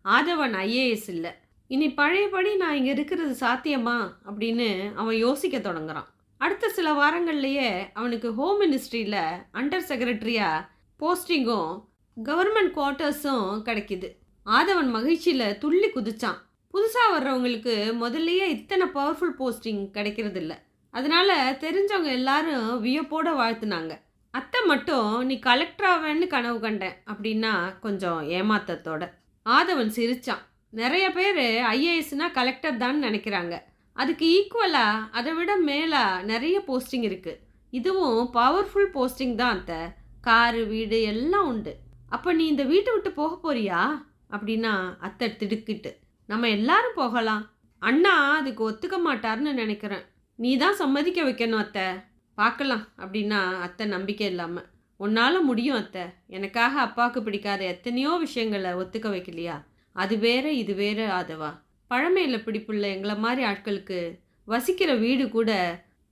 ஆதவன் ஐஏஎஸ் இல்லை. இனி பழையபடி நான் இங்கே இருக்கிறது சாத்தியமா அப்படின்னு அவன் யோசிக்க தொடங்குறான். அடுத்த சில வாரங்கள்லேயே அவனுக்கு ஹோம் மினிஸ்ட்ரியில் அண்டர் செக்ரட்டரியாக போஸ்டிங்கும் கவர்மெண்ட் குவார்ட்டர்ஸும் கிடைக்கிது. ஆதவன் மகிழ்ச்சியில் துள்ளி குதிச்சான். புதுசாக வர்றவங்களுக்கு முதல்லையே இத்தனை பவர்ஃபுல் போஸ்டிங் கிடைக்கிறது இல்லை. அதனால் தெரிஞ்சவங்க எல்லாரும் வியப்போடு வாழ்த்துனாங்க. அத்தை மட்டும் நீ கலெக்டராவேன்னு கனவு கண்டேன் அப்படின்னா கொஞ்சம் ஏமாத்தத்தோட. ஆதவன் சிரிச்சான். நிறைய பேர் ஐஏஎஸ்னால் கலெக்டர் தான் நினைக்கிறாங்க. அதுக்கு ஈக்குவலாக அதை விட மேலாக நிறைய போஸ்டிங் இருக்குது. இதுவும் பவர்ஃபுல் போஸ்டிங் தான் அத்தை. காரு வீடு எல்லாம் உண்டு. அப்போ நீ இந்த வீட்டை விட்டு போக போறியா அப்படின்னா அத்தை திடுக்கிட்டு. நம்ம எல்லாரும் போகலாம். அண்ணா அதுக்கு ஒத்துக்க மாட்டார்னு நினைக்கிறேன். நீ தான் சம்மதிக்க வைக்கணும் அத்தை. பார்க்கலாம் அப்படின்னா அத்தை நம்பிக்கை இல்லாமல். உன்னால் முடியும் அத்தை. எனக்காக அப்பாவுக்கு பிடிக்காத எத்தனையோ விஷயங்களை ஒத்துக்க வைக்கலையா? அது வேற இது வேற ஆதவா. பழமையில் பிடிப்புள்ள எங்களை மாதிரி ஆட்களுக்கு வசிக்கிற வீடு கூட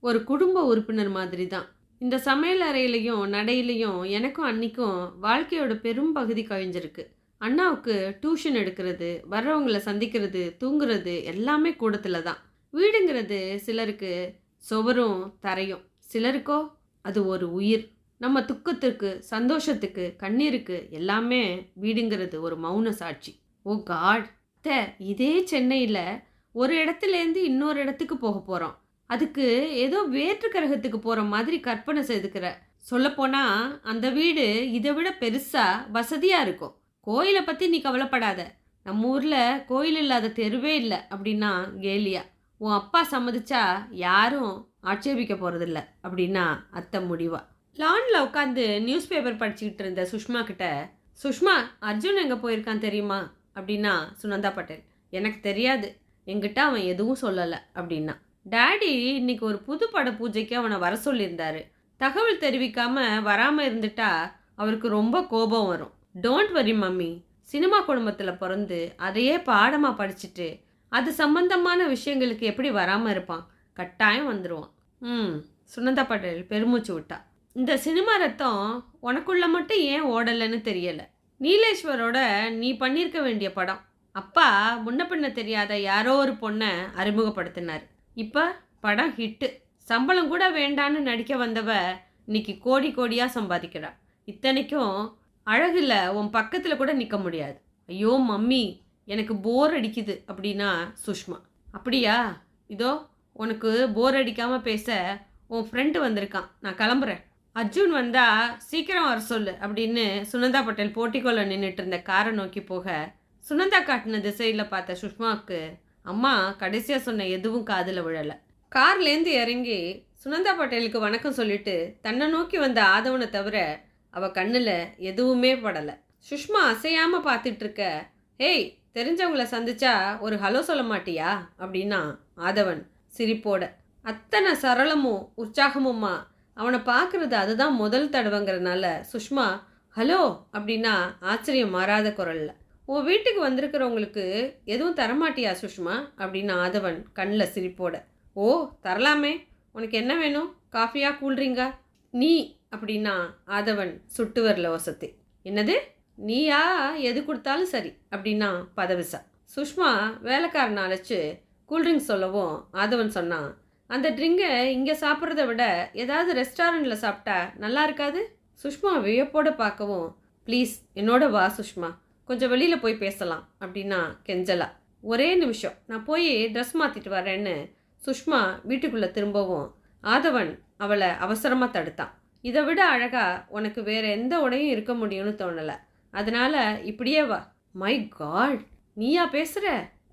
ஒரு குடும்ப உறுப்பினர் மாதிரி தான். இந்த சமையல் அறையிலையும் நடையிலையும் எனக்கும் அன்னிக்கும் வாழ்க்கையோட பெரும் பகுதி கழிஞ்சிருக்கு. அண்ணாவுக்கு டியூஷன் எடுக்கிறது, வர்றவங்களை சந்திக்கிறது, தூங்குறது எல்லாமே கூடத்தில் தான். வீடுங்கிறது சிலருக்கு சுவரும் தரையும், சிலருக்கோ அது ஒரு உயிர். நம்ம துக்கத்துக்கு, சந்தோஷத்துக்கு, கண்ணீருக்கு எல்லாமே வீடுங்கிறது ஒரு மௌன சாட்சி. ஓ காட், இதே சென்னையில் ஒரு இடத்துலேருந்து இன்னொரு இடத்துக்கு போக போகிறோம். அதுக்கு ஏதோ வேற்று கிரகத்துக்கு போகிற மாதிரி கற்பனை செய்துக்கிற. சொல்லப்போனால் அந்த வீடு இதை விட பெருசாக வசதியாக இருக்கும். கோயிலை பற்றி நீ கவலைப்படாத. நம்ம ஊரில் கோயில் இல்லாத தெருவே இல்லை அப்படின்னா கேலியா. உன் அப்பா சம்மதிச்சா யாரும் ஆட்சேபிக்க போகிறதில்ல அப்படின்னா அத்தை முடிவா. லானில் உட்காந்து நியூஸ் பேப்பர் படிச்சுக்கிட்டு இருந்த சுஷ்மா கிட்ட, சுஷ்மா அர்ஜுன் எங்கே போயிருக்கான் தெரியுமா அப்படின்னா சுனந்தா பட்டேல். எனக்கு தெரியாது, என்கிட்ட அவன் எதுவும் சொல்லலை அப்படின்னா. டேடி இன்னைக்கு ஒரு புது பட பூஜைக்கு அவனை வர சொல்லியிருந்தாரு. தகவல் தெரிவிக்காமல் வராமல் இருந்துட்டா அவருக்கு ரொம்ப கோபம் வரும். டோன்ட் வரி மம்மி, சினிமா குடும்பத்தில் பிறந்து அதையே பாடமாக படிச்சுட்டு அது சம்பந்தமான விஷயங்களுக்கு எப்படி வராமல் இருப்பான்? கட்டாயம் வந்துடுவான். ம். சுனந்தா பட்டேல் பெருமூச்சு விட்டா. இந்த சினிமா ரத்தம் உனக்குள்ள மட்டும் ஏன் ஓடலைன்னு தெரியல. நீலேஸ்வரோட நீ பண்ணியிருக்க வேண்டிய படம். அப்பா முன்ன பின்ன தெரியாத யாரோ ஒரு பொண்ணை அறிமுகப்படுத்தினார். இப்போ படம் ஹிட்டு. சம்பளம் கூட வேண்டான்னு நடிக்க வந்தவ இன்னைக்கு கோடி கோடியா சம்பாதிக்கிறா. இத்தனைக்கும் அழகுல உன் பக்கத்தில் கூட நிற்க முடியாது. ஐயோ மம்மி, எனக்கு போர் அடிக்குது அப்படின்னா சுஷ்மா. அப்படியா? இதோ உனக்கு போர் அடிக்காமல் பேச உன் ஃப்ரெண்டு வந்திருக்கான், நான் கிளம்புறேன். அர்ஜுன் வந்தா சீக்கிரம் வர சொல்லு அப்படின்னு சுனந்தா பட்டேல் போட்டிக்கோல நின்றுட்டு இருந்த காரை நோக்கி போக, சுனந்தா காட்டின திசையில் பார்த்த சுஷ்மாவுக்கு அம்மா கடைசியாக சொன்ன எதுவும் காதில் விழலை. கார்லேருந்து இறங்கி சுனந்தா பட்டேலுக்கு வணக்கம் சொல்லிட்டு தன்னை நோக்கி வந்த ஆதவனை தவிர அவள் கண்ணில் எதுவுமே படலை. சுஷ்மா அசையாமல் பார்த்துட்டு இருக்க, ஹேய், தெரிஞ்சவங்கள சந்திச்சா ஒரு ஹலோ சொல்ல மாட்டியா அப்படின்னா ஆதவன் சிரிப்போட. அத்தனை சரளமும் உற்சாகமுமா அவனை பார்க்குறது அதுதான் முதல் தடவைங்கிறனால சுஷ்மா ஹலோ அப்படின்னா ஆச்சரியம் மாறாத குரல்ல. உன் வீட்டுக்கு வந்திருக்கிறவங்களுக்கு எதுவும் தரமாட்டியா சுஷ்மா அப்படின்னு ஆதவன் கண்ணில் சிரிப்போட. ஓ, தரலாமே. உனக்கு என்ன வேணும்? காஃபியா, கூல்ட்ரிங்கா? நீ அப்படின்னா ஆதவன் சுட்டு வரல வசதி. என்னது நீயா? எது கொடுத்தாலும் சரி அப்படின்னா பதவிசா. சுஷ்மா வேலைக்காரனை அழைச்சி கூல்ட்ரிங்க்ஸ் சொல்லவும் ஆதவன் சொன்னான், அந்த ட்ரிங்கை இங்கே சாப்பிட்றத விட ஏதாவது ரெஸ்டாரண்ட்டில் சாப்பிட்டா நல்லா இருக்காது? சுஷ்மா வியப்போடு பார்க்கவும், ப்ளீஸ் என்னோட வா சுஷ்மா, கொஞ்சம் வெளியில் போய் பேசலாம் அப்படின்னா கெஞ்சலா. ஒரே நிமிஷம், நான் போய் ட்ரெஸ் மாற்றிட்டு வரேன்னு சுஷ்மா வீட்டுக்குள்ளே திரும்பவும் ஆதவன் அவளை அவசரமாக தடுத்தான். இதை விட அழகா உனக்கு வேறு எந்த உடையும் இருக்க முடியும்னு தோணலை, அதனால் இப்படியே வா. மை காட், நீயா பேசுகிற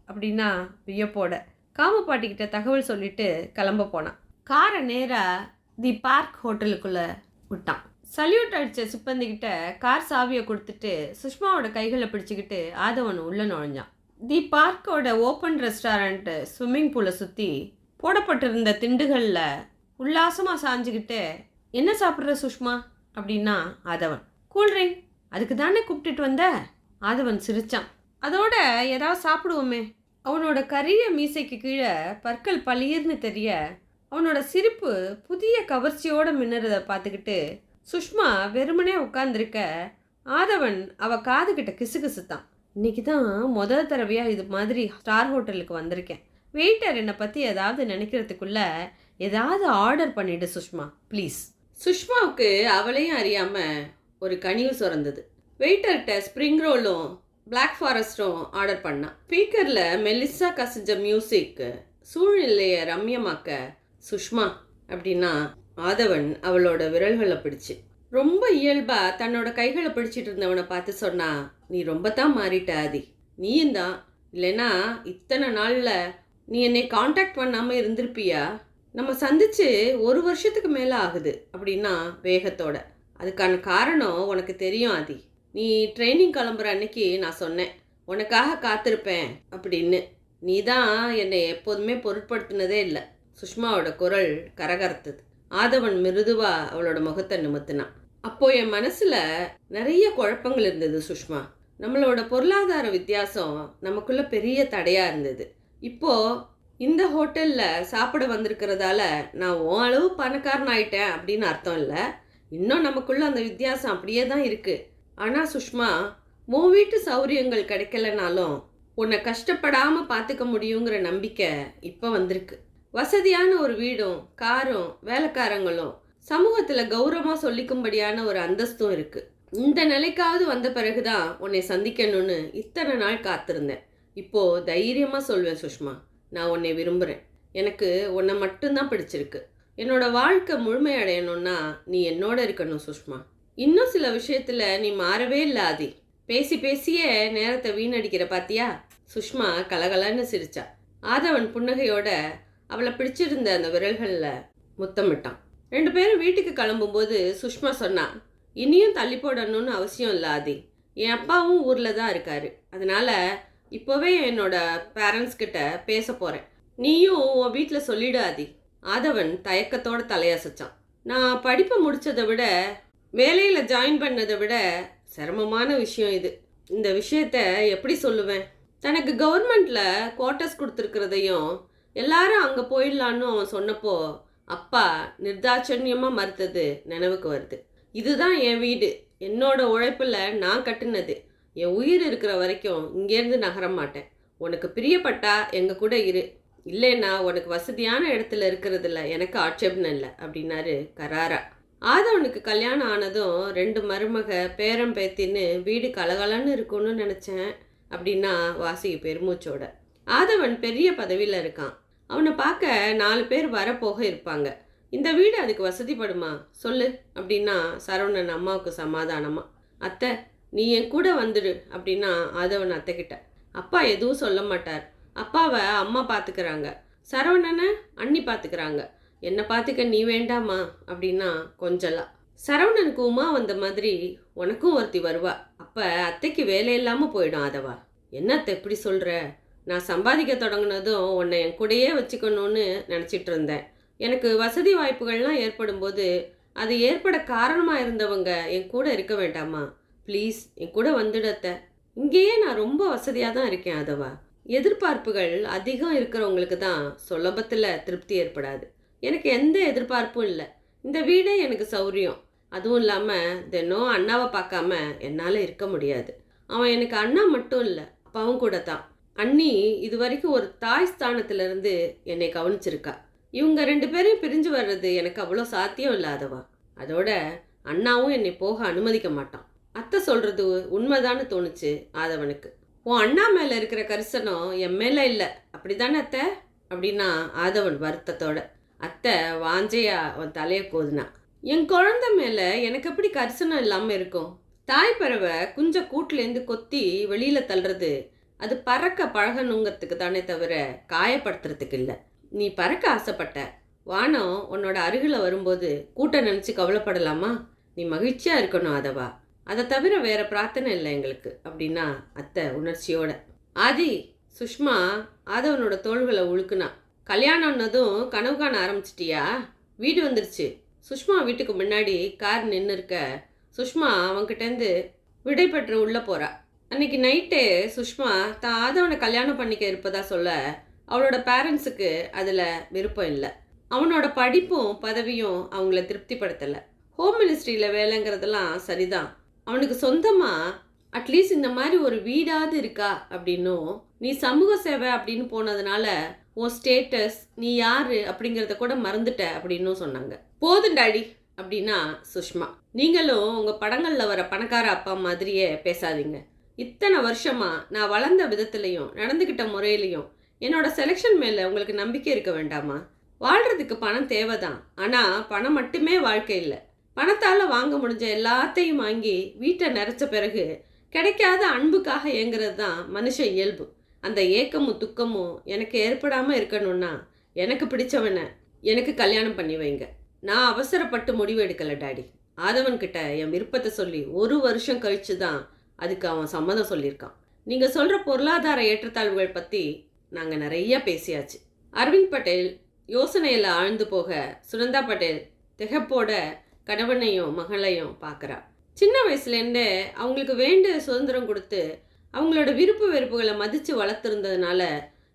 அப்படின்னா வியப்போட காமப்பாட்டிக்கிட்ட தகவல் சொல்லிட்டு கிளம்ப போனான். காரை நேராக தி பார்க் ஹோட்டலுக்குள்ளே விட்டான். சல்யூட் அடித்த சிப்பந்திக்கிட்ட கார் சாவியை கொடுத்துட்டு சுஷ்மாவோட கைகளை பிடிச்சிக்கிட்டு ஆதவன் உள்ளே நுழைஞ்சான். தி பார்க்கோட ஓப்பன் ரெஸ்டாரண்ட்டு ஸ்விம்மிங் பூலை சுற்றி போடப்பட்டிருந்த திண்டுகளில் உல்லாசமாக சாஞ்சிக்கிட்டு, என்ன சாப்பிட்ற சுஷ்மா அப்படின்னா ஆதவன். கூல்ட்ரிங்க், அதுக்கு தானே கூப்பிட்டுட்டு வந்த? ஆதவன் சிரிச்சான். அதோட ஏதாவது சாப்பிடுவோமே. அவனோட கரிய மீசைக்கு கீழே பற்கள் பளிர்னு தெரிய அவனோட சிரிப்பு புதிய கவர்ச்சியோடு மின்னுறதை பார்த்துக்கிட்டு சுஷ்மா வெறுமனே உட்காந்துருக்க ஆதவன் அவள் காதுகிட்ட கிசுகிசுத்தான். இன்னைக்கு தான் முதல் தடவையாக இது மாதிரி ஸ்டார் ஹோட்டலுக்கு வந்திருக்கேன். வெயிட்டர் என்னை பற்றி ஏதாவது நினைக்கிறதுக்குள்ள ஏதாவது ஆர்டர் பண்ணிவிடு சுஷ்மா ப்ளீஸ். சுஷ்மாவுக்கு அவளையும் அறியாமல் ஒரு கனிவு சுரந்தது. வெயிட்டர்கிட்ட ஸ்ப்ரிங் ரோலும் பிளாக் ஃபாரஸ்ட்டும் ஆர்டர் பண்ணான். ஸ்பீக்கரில் மெல்லிசா கசிஞ்ச மியூசிக் சூழ்நிலையை ரம்யமாக்க சுஷ்மா அப்படின்னா ஆதவன் அவளோட விரல்களை பிடிச்சு ரொம்ப இயல்பாக தன்னோட கைகளை பிடிச்சிட்டு இருந்தவனை பார்த்து சொன்னா, நீ ரொம்ப தான் மாறிட்ட ஆதி, நீயும் தான். இல்லைன்னா இத்தனை நாளில் நீ என்னை காண்டாக்ட் பண்ணாமல் இருந்திருப்பியா? நம்ம சந்திச்சு 1 வருஷத்துக்கு மேலே ஆகுது அப்படின்னா வேகத்தோட. அதுக்கான காரணம் உனக்கு தெரியும் ஆதி. நீ ட்ரைனிங் கிளம்புற அன்னைக்கு நான் சொன்னேன் உனக்காக காத்திருப்பேன் அப்படின்னு. நீ தான் என்னை எப்போதுமே பொருட்படுத்தினதே இல்லை. சுஷ்மாவோட குரல் கரகரத்தது. ஆதவன் மிருதுவா அவளோட முகத்தை நிமித்தினான். அப்போ என் மனசுல நிறைய குழப்பங்கள் இருந்தது சுஷ்மா. நம்மளோட பொருளாதார வித்தியாசம் நமக்குள்ள பெரிய தடையா இருந்தது. இப்போ இந்த ஹோட்டல்ல சாப்பிட வந்திருக்கிறதால நான் உன் அளவு பணக்காரன் ஆயிட்டேன் அப்படின்னு அர்த்தம் இல்லை. இன்னும் நமக்குள்ள அந்த வித்தியாசம் அப்படியே தான் இருக்கு. ஆனா சுஷ்மா, உன் வீட்டு சௌரியங்கள் கிடைக்கலனாலும் உன்னை கஷ்டப்படாம பார்த்துக்க முடியுங்கிற நம்பிக்கை இப்போ வந்திருக்கு. வசதியான ஒரு வீடும் காரும் வேலைக்காரங்களும் சமூகத்தில் கௌரவமாக சொல்லிக்கும்படியான ஒரு அந்தஸ்தும் இருக்குது. இந்த நிலைக்காவது வந்த பிறகுதான் உன்னை சந்திக்கணும்னு இத்தனை நாள் காத்திருந்தேன். இப்போது தைரியமாக சொல்வேன் சுஷ்மா, நான் உன்னை விரும்புகிறேன். எனக்கு உன்னை மட்டும்தான் பிடிச்சிருக்கு. என்னோட வாழ்க்கை முழுமையடையணும்னா நீ என்னோட இருக்கணும் சுஷ்மா. இன்னும் சில விஷயத்தில் நீ மாறவே இல்லை ஆதி. பேசி பேசியே நேரத்தை வீணடிக்கிற பாத்தியா? சுஷ்மா கலகலன்னு சிரிச்சா. ஆதவன் புன்னகையோட அவளை பிடிச்சிருந்த அந்த விரல்களில் முத்தமிட்டான். 2 பேரும் வீட்டுக்கு கிளம்பும்போது சுஷ்மா சொன்னா, இனியும் தள்ளி போடணும்னு அவசியம் இல்லை ஆதி. என் அப்பாவும் ஊரில் தான் இருக்காரு. அதனால் இப்போவே என்னோட பேரண்ட்ஸ் கிட்ட பேச போகிறேன். நீயும் உன் வீட்டில் சொல்லிடு ஆதி. ஆதவன் தயக்கத்தோடு தலையசைச்சான். நான் படிப்பை முடித்ததை விட வேலையில் ஜாயின் பண்ணதை விட சிரமமான விஷயம் இது. இந்த விஷயத்த எப்படி சொல்லுவேன்? தனக்கு கவர்மெண்ட்டில் குவார்ட்டர்ஸ் கொடுத்துருக்கிறதையும் எல்லாரும் அங்கே போயிடலான்னு அவன் சொன்னப்போ அப்பா நிர்தாட்சண்யமாக மறுத்தது நினைவுக்கு வருது. இதுதான் என் வீடு, என்னோட உழைப்பில் நான் கட்டுனது. என் உயிர் இருக்கிற வரைக்கும் இங்கேருந்து நகர மாட்டேன். உனக்கு பிரியப்பட்டா எங்கள் கூட இரு, இல்லைன்னா உனக்கு வசதியான இடத்துல இருக்கிறதுல எனக்கு ஆட்சேபனை இல்லை அப்படின்னாரு கராரா. ஆதவனுக்கு கல்யாணம் ஆனதும் 2 மருமக பேரம் பேத்தின்னு வீடு கலகலன்னு இருக்கும்னு நினச்சேன் அப்படின்னா வாசி பெருமூச்சோட. ஆதவன் பெரிய பதவியில் இருக்கான். அவனை பார்க்க 4 பேர் வரப்போக இருப்பாங்க. இந்த வீடு அதுக்கு வசதிப்படுமா சொல்லு அப்படின்னா சரவணன் அம்மாவுக்கு சமாதானமா. அத்தை, நீ என் கூட வந்துடு அப்படின்னா ஆதவன் அத்தைக்கிட்ட. அப்பா எதுவும் சொல்ல மாட்டார். அப்பாவை அம்மா பார்த்துக்கிறாங்க, சரவணனை அண்ணி பார்த்துக்கிறாங்க. என்னை பார்த்துக்க நீ வேண்டாமா அப்படின்னா கொஞ்சலா. சரவணனுக்கு உமா வந்த மாதிரி உனக்கும் ஒருத்தி வருவா. அப்போ அத்தைக்கு வேலை இல்லாமல் போயிடும். ஆதவா, என்னத்தை எப்படி சொல்கிற? நான் சம்பாதிக்க தொடங்கினதும் உன்னை என் கூடயே வச்சுக்கணும்னு நினச்சிட்டு இருந்தேன். எனக்கு வசதி வாய்ப்புகள்லாம் ஏற்படும் போது அது ஏற்பட காரணமாக இருந்தவங்க என் கூட இருக்க வேண்டாமா? ப்ளீஸ் என் கூட வந்துடத்த. இங்கேயே நான் ரொம்ப வசதியாக தான் இருக்கேன். ஆதவா, எதிர்பார்ப்புகள் அதிகம் இருக்கிறவங்களுக்கு தான் சுலபத்தில் திருப்தி ஏற்படாது. எனக்கு எந்த எதிர்பார்ப்பும் இல்லை. இந்த வீடே எனக்கு சௌரியம். அதுவும் இல்லாமல் தினம் அண்ணாவை பார்க்காம என்னால் இருக்க முடியாது. அவன் எனக்கு அண்ணா மட்டும் இல்லை, அப்பாவும் கூட தான். அண்ணி இது வரைக்கும் ஒரு தாய் ஸ்தானத்திலிருந்து என்னை கவனிச்சிருக்கா. இவங்க 2 பேரையும் பிரிஞ்சு வர்றது எனக்கு அவ்வளோ சாத்தியம் இல்லாதவா. அதோட அண்ணாவும் என்னை போக அனுமதிக்க மாட்டான். அத்தை சொல்கிறது உண்மைதான்னு தோணுச்சு ஆதவனுக்கு. உன் அண்ணா மேலே இருக்கிற கரிசனம் என் மேலே இல்லை, அப்படி தானே அத்தை அப்படின்னா ஆதவன் வருத்தத்தோட. அத்தை வாஞ்சையா அவன் தலையை கோதுனா. என் குழந்தை மேலே எனக்கு எப்படி கரிசனம் இல்லாமல் இருக்கும்? தாய் பறவை குஞ்ச கூட்டிலேருந்து கொத்தி வெளியில் தள்ளுறது அது பறக்க பழகணுங்கிறதுக்கு தானே தவிர காயப்படுத்துறதுக்கு இல்லை. நீ பறக்க ஆசைப்பட்ட. வானம் உன்னோட அருகில் வரும்போது கூட்ட நினச்சி கவலைப்படலாமா? நீ மகிழ்ச்சியாக இருக்கணும் ஆதவா. அதை தவிர வேற பிரார்த்தனை இல்லை எங்களுக்கு அப்படின்னா அத்தை உணர்ச்சியோட. ஆதி, சுஷ்மா ஆதவனோட தோள்களை உழுக்குனா. கல்யாணம்னதும் கனவு காண ஆரம்பிச்சிட்டியா? வீடு வந்துருச்சு. சுஷ்மா வீட்டுக்கு முன்னாடி கார் நின்று இருக்க. சுஷ்மா அவன்கிட்டேருந்து விடை பெற்று உள்ளே போகிறா. அன்னைக்கு நைட்டே சுஷ்மா தான் ஆதவனை கல்யாணம் பண்ணிக்க இருப்பதா சொல்ல அவளோட பேரண்ட்ஸுக்கு அதில் விருப்பம் இல்லை. அவனோட படிப்பும் பதவியும் அவங்கள திருப்திப்படுத்தலை. ஹோம் மினிஸ்ட்ரியில் வேலைங்கிறதெல்லாம் சரிதான். அவனுக்கு சொந்தமாக அட்லீஸ்ட் இந்த மாதிரி ஒரு வீடாவது இருக்கா அப்படின்னும், நீ சமூக சேவை அப்படின்னு போனதுனால உன் ஸ்டேட்டஸ், நீ யார் அப்படிங்கிறத கூட மறந்துட்ட அப்படின்னும் சொன்னாங்க. போதும் டாடி அப்படின்னா சுஷ்மா, நீங்களும் உங்கள் படங்களில் வர பணக்கார அப்பா மாதிரியே பேசாதீங்க. இத்தனை வருஷமாக நான் வளர்ந்த விதத்துலையும் நடந்துக்கிட்ட முறையிலையும் என்னோட செலெக்ஷன் மேலே உங்களுக்கு நம்பிக்கை இருக்க வேண்டாமா? வாழ்கிறதுக்கு பணம் தேவைதான், ஆனால் பணம் மட்டுமே வாழ்க்கை இல்லை. பணத்தால் வாங்க முடிஞ்ச எல்லாத்தையும் வாங்கி வீட்டை நிறைச்ச பிறகு கிடைக்காத அன்புக்காக ஏங்குறது தான் மனுஷ இயல்பு. அந்த ஏக்கமும் துக்கமும் எனக்கு ஏற்படாமல் இருக்கணும்னா எனக்கு பிடிச்சவனை எனக்கு கல்யாணம் பண்ணி வைங்க. நான் அவசரப்பட்டு முடிவு எடுக்கலை டாடி. ஆதவன்கிட்ட என் விருப்பத்தை சொல்லி 1 வருஷம் கழித்து தான் அதுக்கு அவன் சம்மதம் சொல்லியிருக்கான். நீங்கள் சொல்கிற பொருளாதார ஏற்றத்தாழ்வுகள் பற்றி நாங்கள் நிறையா பேசியாச்சு. அரவிந்த் பட்டேல் யோசனையில் ஆழ்ந்து போக சுனந்தா பட்டேல் திகப்போட கணவனையும் மகளையும் பார்க்குறா. சின்ன வயசுலேருந்தே அவங்களுக்கு வேண்டிய சுதந்திரம் கொடுத்து அவங்களோட விருப்பு வெறுப்புகளை மதித்து வளர்த்துருந்ததுனால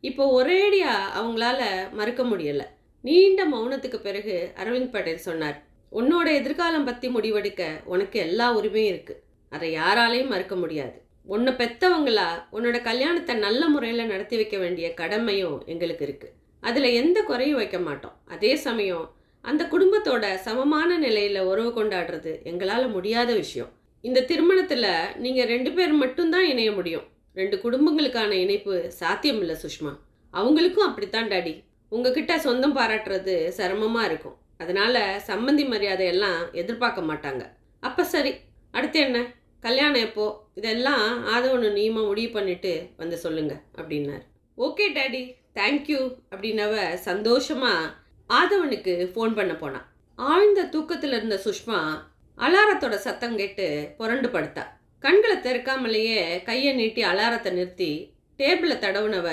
இப்போ ஒரேடியாக அவங்களால மறுக்க முடியலை. நீண்ட மௌனத்துக்கு பிறகு அரவிந்த் பட்டேல் சொன்னார், உன்னோட எதிர்காலம் பற்றி முடிவெடுக்க உனக்கு எல்லா உரிமையும் இருக்குது. அதை யாராலையும் மறுக்க முடியாது. உன்னை பெற்றவங்களா உன்னோட கல்யாணத்தை நல்ல முறையில் நடத்தி வைக்க வேண்டிய கடமையும் எங்களுக்கு இருக்குது. அதில் எந்த குறையும் வைக்க மாட்டோம். அதே சமயம் அந்த குடும்பத்தோட சமமான நிலையில் உறவு கொண்டாடுறது எங்களால் முடியாத விஷயம். இந்த திருமணத்தில் நீங்கள் 2 பேர் மட்டும்தான் இணைய முடியும். 2 குடும்பங்களுக்கான இணைப்பு சாத்தியம் இல்லை சுஷ்மா. அவங்களுக்கும் அப்படித்தான் டாடி. உங்ககிட்ட சொந்தம் பாராட்டுறது சிரமமாக இருக்கும். அதனால் சம்மந்தி மரியாதையெல்லாம் எதிர்பார்க்க மாட்டாங்க. அப்போ சரி, அடுத்து என்ன? கல்யாணம் எப்போ? இதெல்லாம் ஆதவனு நீமா முடிவு பண்ணிட்டு வந்து சொல்லுங்க அப்படின்னார். ஓகே டாடி, தேங்க்யூ அப்படின்னவ சந்தோஷமாக ஆதவனுக்கு ஃபோன் பண்ண போனான். ஆழ்ந்த தூக்கத்தில் இருந்த சுஷ்மா அலாரத்தோட சத்தம் கேட்டு புரண்டு படுத்தா. கண்களை திறக்காமலேயே கையை நீட்டி அலாரத்தை நிறுத்தி டேபிளை தடவுனவ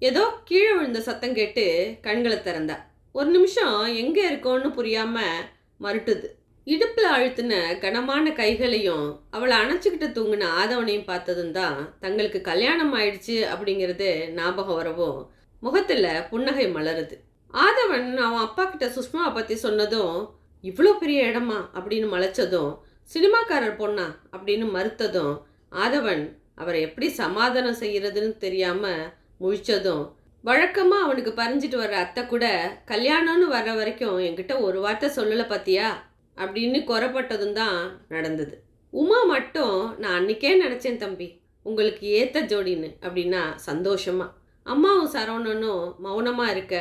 ஏதோ கீழே விழுந்த சத்தம் கேட்டு கண்களை திறந்தா. 1 நிமிஷம் எங்கே இருக்கோன்னு புரியாமல் மறுட்டுது. இடுப்பில் அழுத்தின கனமான கைகளையும் அவளை அணைச்சிக்கிட்டு தூங்கின ஆதவனையும் பார்த்ததும் தான் தங்களுக்கு கல்யாணம் ஆயிடுச்சு அப்படிங்கிறது ஞாபகம் வரவும் முகத்தில் புன்னகை மலருது. ஆதவன் அவன் அப்பா கிட்ட சுஷ்மாவை பற்றி சொன்னதும், இவ்வளோ பெரிய இடமா அப்படின்னு மலைச்சதும், சினிமாக்காரர் பொண்ணா அப்படின்னு மறுத்ததும், ஆதவன் அவரை எப்படி சமாதானம் செய்யறதுன்னு தெரியாமல் முழிச்சதும், வழக்கமாக அவனுக்கு பறிஞ்சிட்டு வர்ற அத்தை கூட கல்யாணம்னு வர்ற வரைக்கும் என்கிட்ட ஒரு வார்த்தை சொல்லலை பார்த்தியா அப்படின்னு குறப்பட்டதும் தான் நடந்தது. உமா மட்டும், நான் அன்னைக்கே நினச்சேன் தம்பி, உங்களுக்கு ஏற்ற ஜோடின்னு அப்படின்னா சந்தோஷமா. அம்மாவும் சரவணனும் மௌனமாக இருக்க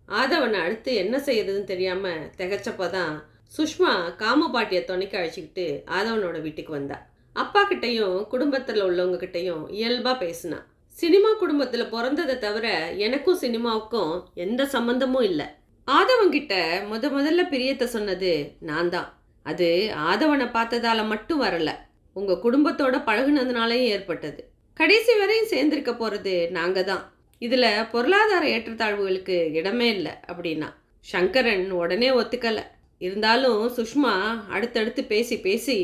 ஆதவனை அடுத்து என்ன செய்யறதுன்னு தெரியாமல் திகச்சப்பதான் சுஷ்மா காமபாட்டியை துணைக்கு அழைச்சிக்கிட்டு ஆதவனோட வீட்டுக்கு வந்தா. அப்பா கிட்டையும் குடும்பத்தில் உள்ளவங்க கிட்டையும் இயல்பாக பேசினா. சினிமா குடும்பத்தில் பிறந்ததை தவிர எனக்கும் சினிமாவுக்கும் எந்த சம்மந்தமும் இல்லை. ஆதவன்கிட்ட முதல்ல பிரியத்தை சொன்னது நான் தான். அது ஆதவனை பார்த்ததால மட்டும் வரல, உங்கள் குடும்பத்தோட பழகுனதுனாலையும் ஏற்பட்டது. கடைசி வரையும் சேர்ந்திருக்க போகிறது நாங்கள் தான். இதில் பொருளாதார ஏற்றத்தாழ்வுகளுக்கு இடமே இல்லை அப்படின்னா சங்கரன் உடனே ஒத்துக்கலை. இருந்தாலும் சுஷ்மா அடுத்தடுத்து பேசி பேசி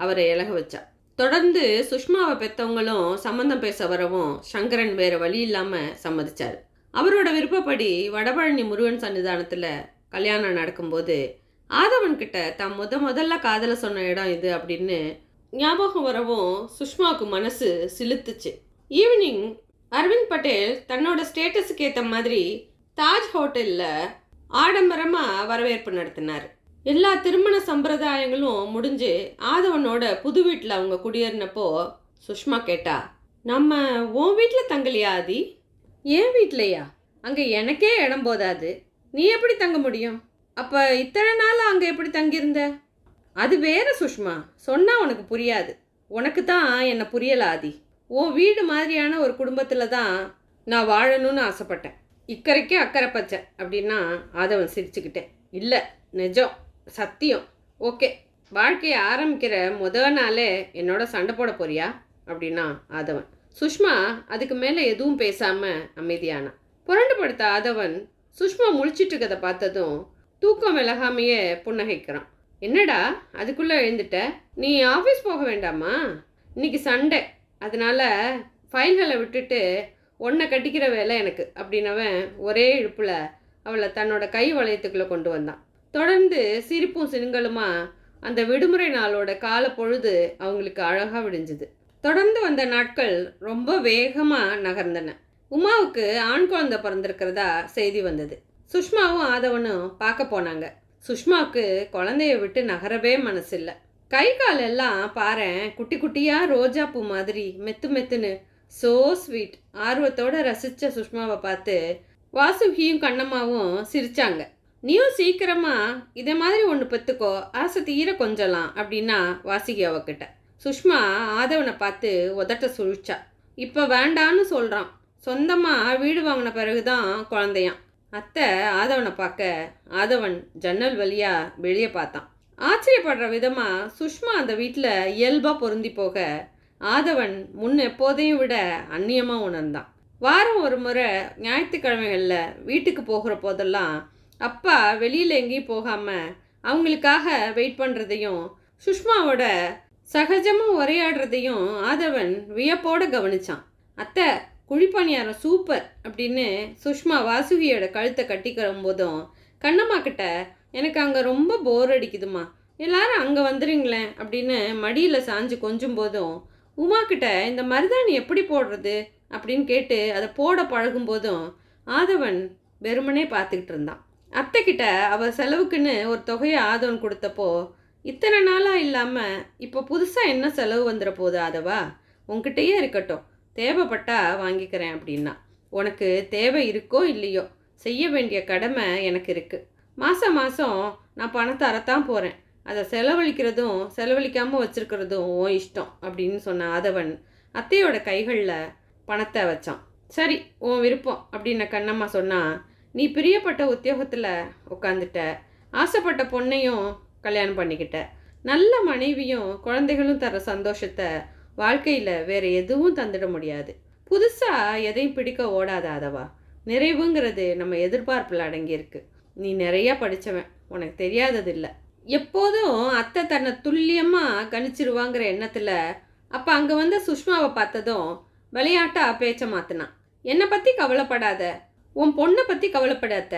அவரை இலக வச்சா. தொடர்ந்து சுஷ்மாவை பெற்றவங்களும் சம்மந்தம் பேச வரவும் சங்கரன் வேறு வழி இல்லாமல் சம்மதிச்சார். அவரோட விருப்பப்படி வடபழனி முருகன் சன்னிதானத்தில் கல்யாணம் நடக்கும்போது ஆதவன்கிட்ட தான் முதல்ல காதலை சொன்ன இடம் இது அப்படின்னு ஞாபகம் வரவும் சுஷ்மாவுக்கு மனசு சிலுத்துச்சு. ஈவினிங் அரவிந்த் பட்டேல் தன்னோட ஸ்டேட்டஸுக்கு ஏற்ற மாதிரி தாஜ் ஹோட்டலில் ஆடம்பரமாக வரவேற்பு நடத்தினார். எல்லா திருமண சம்பிரதாயங்களும் முடிஞ்சு ஆதவனோட புது வீட்டில் அவங்க குடியேறினப்போ சுஷ்மா கேட்டா, நம்ம உன் வீட்டில் தங்கலையா ஆதி? ஏன் வீட்லையா? அங்கே எனக்கே இடம் போதாது, நீ எப்படி தங்க முடியும்? அப்போ இத்தனை நாள் அங்கே எப்படி தங்கியிருந்த? அது வேற சுஷ்மா, சொன்னால் உனக்கு புரியாது. உனக்கு தான் என்னை புரியல ஆதி. உன் வீடு மாதிரியான ஒரு குடும்பத்தில் தான் நான் வாழணும்னு ஆசைப்பட்டேன். இக்கரைக்கு அக்கறை பச்சை அப்படின்னா ஆதவன் சிரிச்சுக்கிட்டேன். இல்லை, நிஜம், சத்தியம். ஓகே, வாழ்க்கையை ஆரம்பிக்கிற நாளே என்னோட சண்டை போட போறியா அப்படின்னா ஆதவன். சுஷ்மா அதுக்கு மேலே எதுவும் பேசாமல் அமைதியானா. புரண்டு படுத்த ஆதவன் சுஷ்மா முழிச்சிட்டு இருக்கதை பார்த்ததும் தூக்கம் விலகாமையே புன்னகைக்கிறான். என்னடா அதுக்குள்ளே எழுந்துட்ட? நீ ஆஃபீஸ் போக வேண்டாமா? இன்னைக்கு சண்டே, அதனால் ஃபைல்களை விட்டுட்டு ஒன்றை கட்டிக்கிற வேலை எனக்கு அப்படின்னவன் ஒரே இழுப்பில் அவளை தன்னோட கை வளையத்துக்குள்ளே கொண்டு வந்தான். தொடர்ந்து சிரிப்பும் சினுங்களுமா அந்த விடுமுறை நாளோட கால பொழுது அவங்களுக்கு அழகாக விடிஞ்சுது. தொடர்ந்து வந்த நாட்கள் ரொம்ப வேகமாக நகர்ந்தன. உமாவுக்கு ஆண் குழந்தை பிறந்திருக்கிறதா செய்தி வந்தது. சுஷ்மாவும் ஆதவனும் பார்க்க போனாங்க. சுஷ்மாவுக்கு குழந்தைய விட்டு நகரவே மனசில்லை. கை கால் எல்லாம் பாரேன், குட்டி குட்டியாக ரோஜா பூ மாதிரி மெத்து மெத்துன்னு, சோ ஸ்வீட். ஆர்வத்தோடு ரசித்த சுஷ்மாவை பார்த்து வாசுகியும் கண்ணம்மாவும் சிரித்தாங்க. நீயும் சீக்கிரமாக இதை மாதிரி ஒன்று பெற்றுக்கோ, ஆசை தீர கொஞ்சலாம் அப்படின்னா வாசுகி அவகிட்ட. சுஷ்மா ஆதவனை பார்த்து உதட்ட சுழிச்சா. இப்போ வேண்டான்னு சொல்கிறான், சொந்தமாக வீடு வாங்கின பிறகு தான் குழந்தையான். அத்தை ஆதவனை பார்க்க ஆதவன் ஜன்னல் வழியாக வெளியே பார்த்தான். ஆச்சரியப்படுற விதமாக சுஷ்மா அந்த வீட்டில் இயல்பாக பொருந்தி போக ஆதவன் முன் எப்போதையும் விட அந்நியமாக உணர்ந்தான். வாரம் ஒரு முறை ஞாயிற்றுக்கிழமைகளில் வீட்டுக்கு போகிற போதெல்லாம் அப்பா வெளியில் எங்கேயும் போகாமல் அவங்களுக்காக வெயிட் பண்ணுறதையும் சுஷ்மாவோட சகஜமாக உரையாடுறதையும் ஆதவன் வியப்போடு கவனித்தான். அத்தை குழிப்பணியாரம் சூப்பர் அப்படின்னு சுஷ்மா வாசுகியோட கழுத்தை கட்டிக்கிற போதும், கண்ணம்மா கிட்ட எனக்கு அங்கே ரொம்ப போர் அடிக்குதுமா, எல்லாரும் அங்கே வந்துடுங்களேன் அப்படின்னு மடியில் சாஞ்சு கொஞ்சம் போதும், உமா கிட்ட இந்த மருதாணி எப்படி போடுறது அப்படின்னு கேட்டு அதை போட பழகும் போதும் ஆதவன் வெறுமனே பார்த்துக்கிட்டு இருந்தான். அத்தை கிட்ட அவள் செலவுக்குன்னு ஒரு தொகையை ஆதவன் கொடுத்தப்போ, இத்தனை நாளாக இல்லாமல் இப்போ புதுசாக என்ன செலவு வந்துட போகுது ஆதவா, உன்கிட்டயே இருக்கட்டும், தேவைப்பட்டா வாங்கிக்கிறேன் அப்படின்னா. உனக்கு தேவை இருக்கோ இல்லையோ, செய்ய வேண்டிய கடமை எனக்கு இருக்குது. மாதம் நான் பணத்தை அறத்தான் போகிறேன், அதை செலவழிக்கிறதும் செலவழிக்காமல் வச்சுருக்கிறதும் ஓ இஷ்டம் அப்படின்னு சொன்ன ஆதவன் அத்தையோட கைகளில் பணத்தை வச்சான். சரி, உன் விருப்பம் அப்படின்னு கண்ணம்மா சொன்னால், நீ பிரியப்பட்ட உத்தியோகத்தில் உட்காந்துட்ட, ஆசைப்பட்ட பொண்ணையும் கல்யாணம் பண்ணிக்கிட்ட, நல்ல மனைவியும் குழந்தைகளும் தர சந்தோஷத்தை வாழ்க்கையில் வேறு எதுவும் தந்துட முடியாது. புதுசாக எதையும் பிடிக்க ஓடாத ஆதவா. நிறைவுங்கிறது நம்ம எதிர்பார்ப்பில் அடங்கியிருக்கு. நீ நிறையா படித்தவன், உனக்கு தெரியாததில்லை. எப்போதும் அத்தை தன்னை துல்லியமாக கணிச்சிருவாங்கிற எண்ணத்தில் அப்போ அங்கே வந்த சுஷ்மாவை பார்த்ததும் விளையாட்டாக பேச்ச மாற்றினான். என்னை பற்றி கவலைப்படாத, உன் பொண்ணை பற்றி கவலைப்படாத,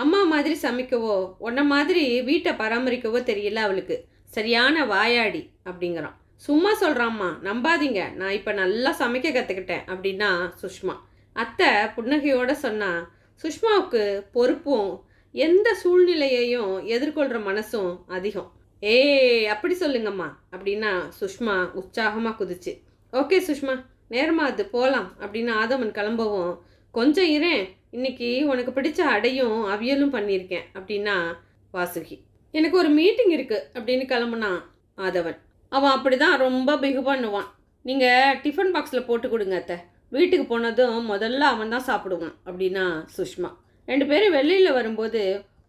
அம்மா மாதிரி சமைக்கவோ உன்ன மாதிரி வீட்டை பராமரிக்கவோ தெரியல அவளுக்கு. சரியான வாயாடி அப்படிங்கிறான். சும்மா சொல்கிறாம்மா, நம்பாதீங்க, நான் இப்போ நல்லா சமைக்க கற்றுக்கிட்டேன் அப்படின்னா சுஷ்மா. அத்தை புன்னகையோடு சொன்னா, சுஷ்மாவுக்கு பொறுப்பும் எந்த சூழ்நிலையையும் எதிர்கொள்கிற மனசும் அதிகம். அப்படி சொல்லுங்கம்மா அப்படின்னா சுஷ்மா உற்சாகமாக குதிச்சு, ஓகே சுஷ்மா, நேரமா அது போகலாம் அப்படின்னு ஆதவன் கிளம்பவும், கொஞ்சம் இரேன், இன்னைக்கு உனக்கு பிடிச்ச அடையும் அவியலும் பண்ணியிருக்கேன் அப்படின்னா வாசுகி. எனக்கு ஒரு மீட்டிங் இருக்குது அப்படின்னு கிளம்புனான் ஆதவன். அவன் அப்படி தான் ரொம்ப பிகு பண்ணுவான். நீங்கள் டிஃபன் பாக்ஸில் போட்டு கொடுங்க அத்தை, வீட்டுக்கு போனதும் முதல்ல அவன் தான் சாப்பிடுவான் அப்படின்னா சுஷ்மா. 2 பேரும் வெளியில் வரும்போது,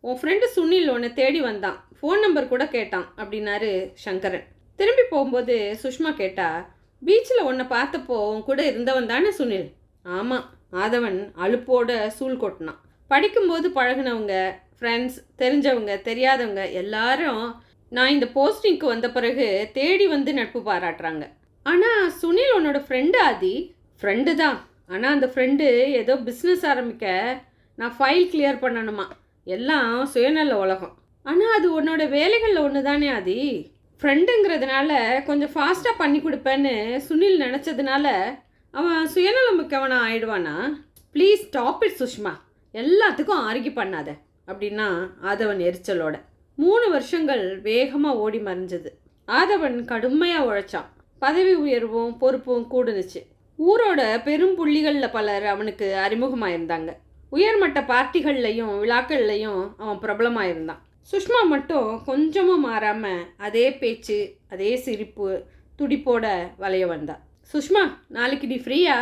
உன் ஃப்ரெண்டு சுனில் உன்னை தேடி வந்தான், ஃபோன் நம்பர் கூட கேட்டான் அப்படின்னாரு சங்கரன். திரும்பி போகும்போது சுஷ்மா கேட்டா, பீச்சில் உன்னை பார்த்தப்போ உன் கூட இருந்தவன் தானே சுனில்? ஆமாம், ஆதவன் அலுப்போட சூழ் கொட்டினான். படிக்கும்போது பழகினவங்க, ஃப்ரெண்ட்ஸ், தெரிஞ்சவங்க, தெரியாதவங்க எல்லாரும் நான் இந்த போஸ்டிங்க்கு வந்த பிறகு தேடி வந்து நட்பு பாராட்டுறாங்க. ஆனால் சுனில் உன்னோட ஃப்ரெண்டு ஆதி? ஃப்ரெண்டு தான், ஆனால் அந்த ஃப்ரெண்டு ஏதோ பிஸ்னஸ் ஆரம்பிக்க நான் ஃபைல் கிளியர் பண்ணணுமா, எல்லாம் சுயநல உலகம். ஆனால் அது உன்னோட வேலைகளில் ஒன்று தானே ஆதி? ஃப்ரெண்டுங்கிறதுனால கொஞ்சம் ஃபாஸ்ட்டாக பண்ணி கொடுப்பேன்னு சுனில் நினச்சதுனால அவன் சுயநலம் மிக்கவனா ஆயிடுவானா? ப்ளீஸ் ஸ்டாப் இட் சுஷ்மா, எல்லாத்துக்கும் ஆர்கியூ பண்ணாத அப்படின்னா ஆதவன் எரிச்சலோட. 3 வருஷங்கள் வேகமாக ஓடி மறைஞ்சது. ஆதவன் கடுமையாக உழைச்சான். பதவி உயர்வும் பொறுப்பும் கூடுனுச்சு. ஊரோட பெரும் புள்ளிகளில் பலர் அவனுக்கு அறிமுகமாக இருந்தாங்க. உயர்மட்ட பார்ட்டிகள்லையும் விழாக்கள்லையும் அவன் பிரபலமாக இருந்தான். சுஷ்மா மட்டும் கொஞ்சமும் மாறாமல் அதே பேச்சு, அதே சிரிப்பு, துடிப்போட வளைய வந்தான். சுஷ்மா, நாளைக்கு நீ ஃப்ரீயா?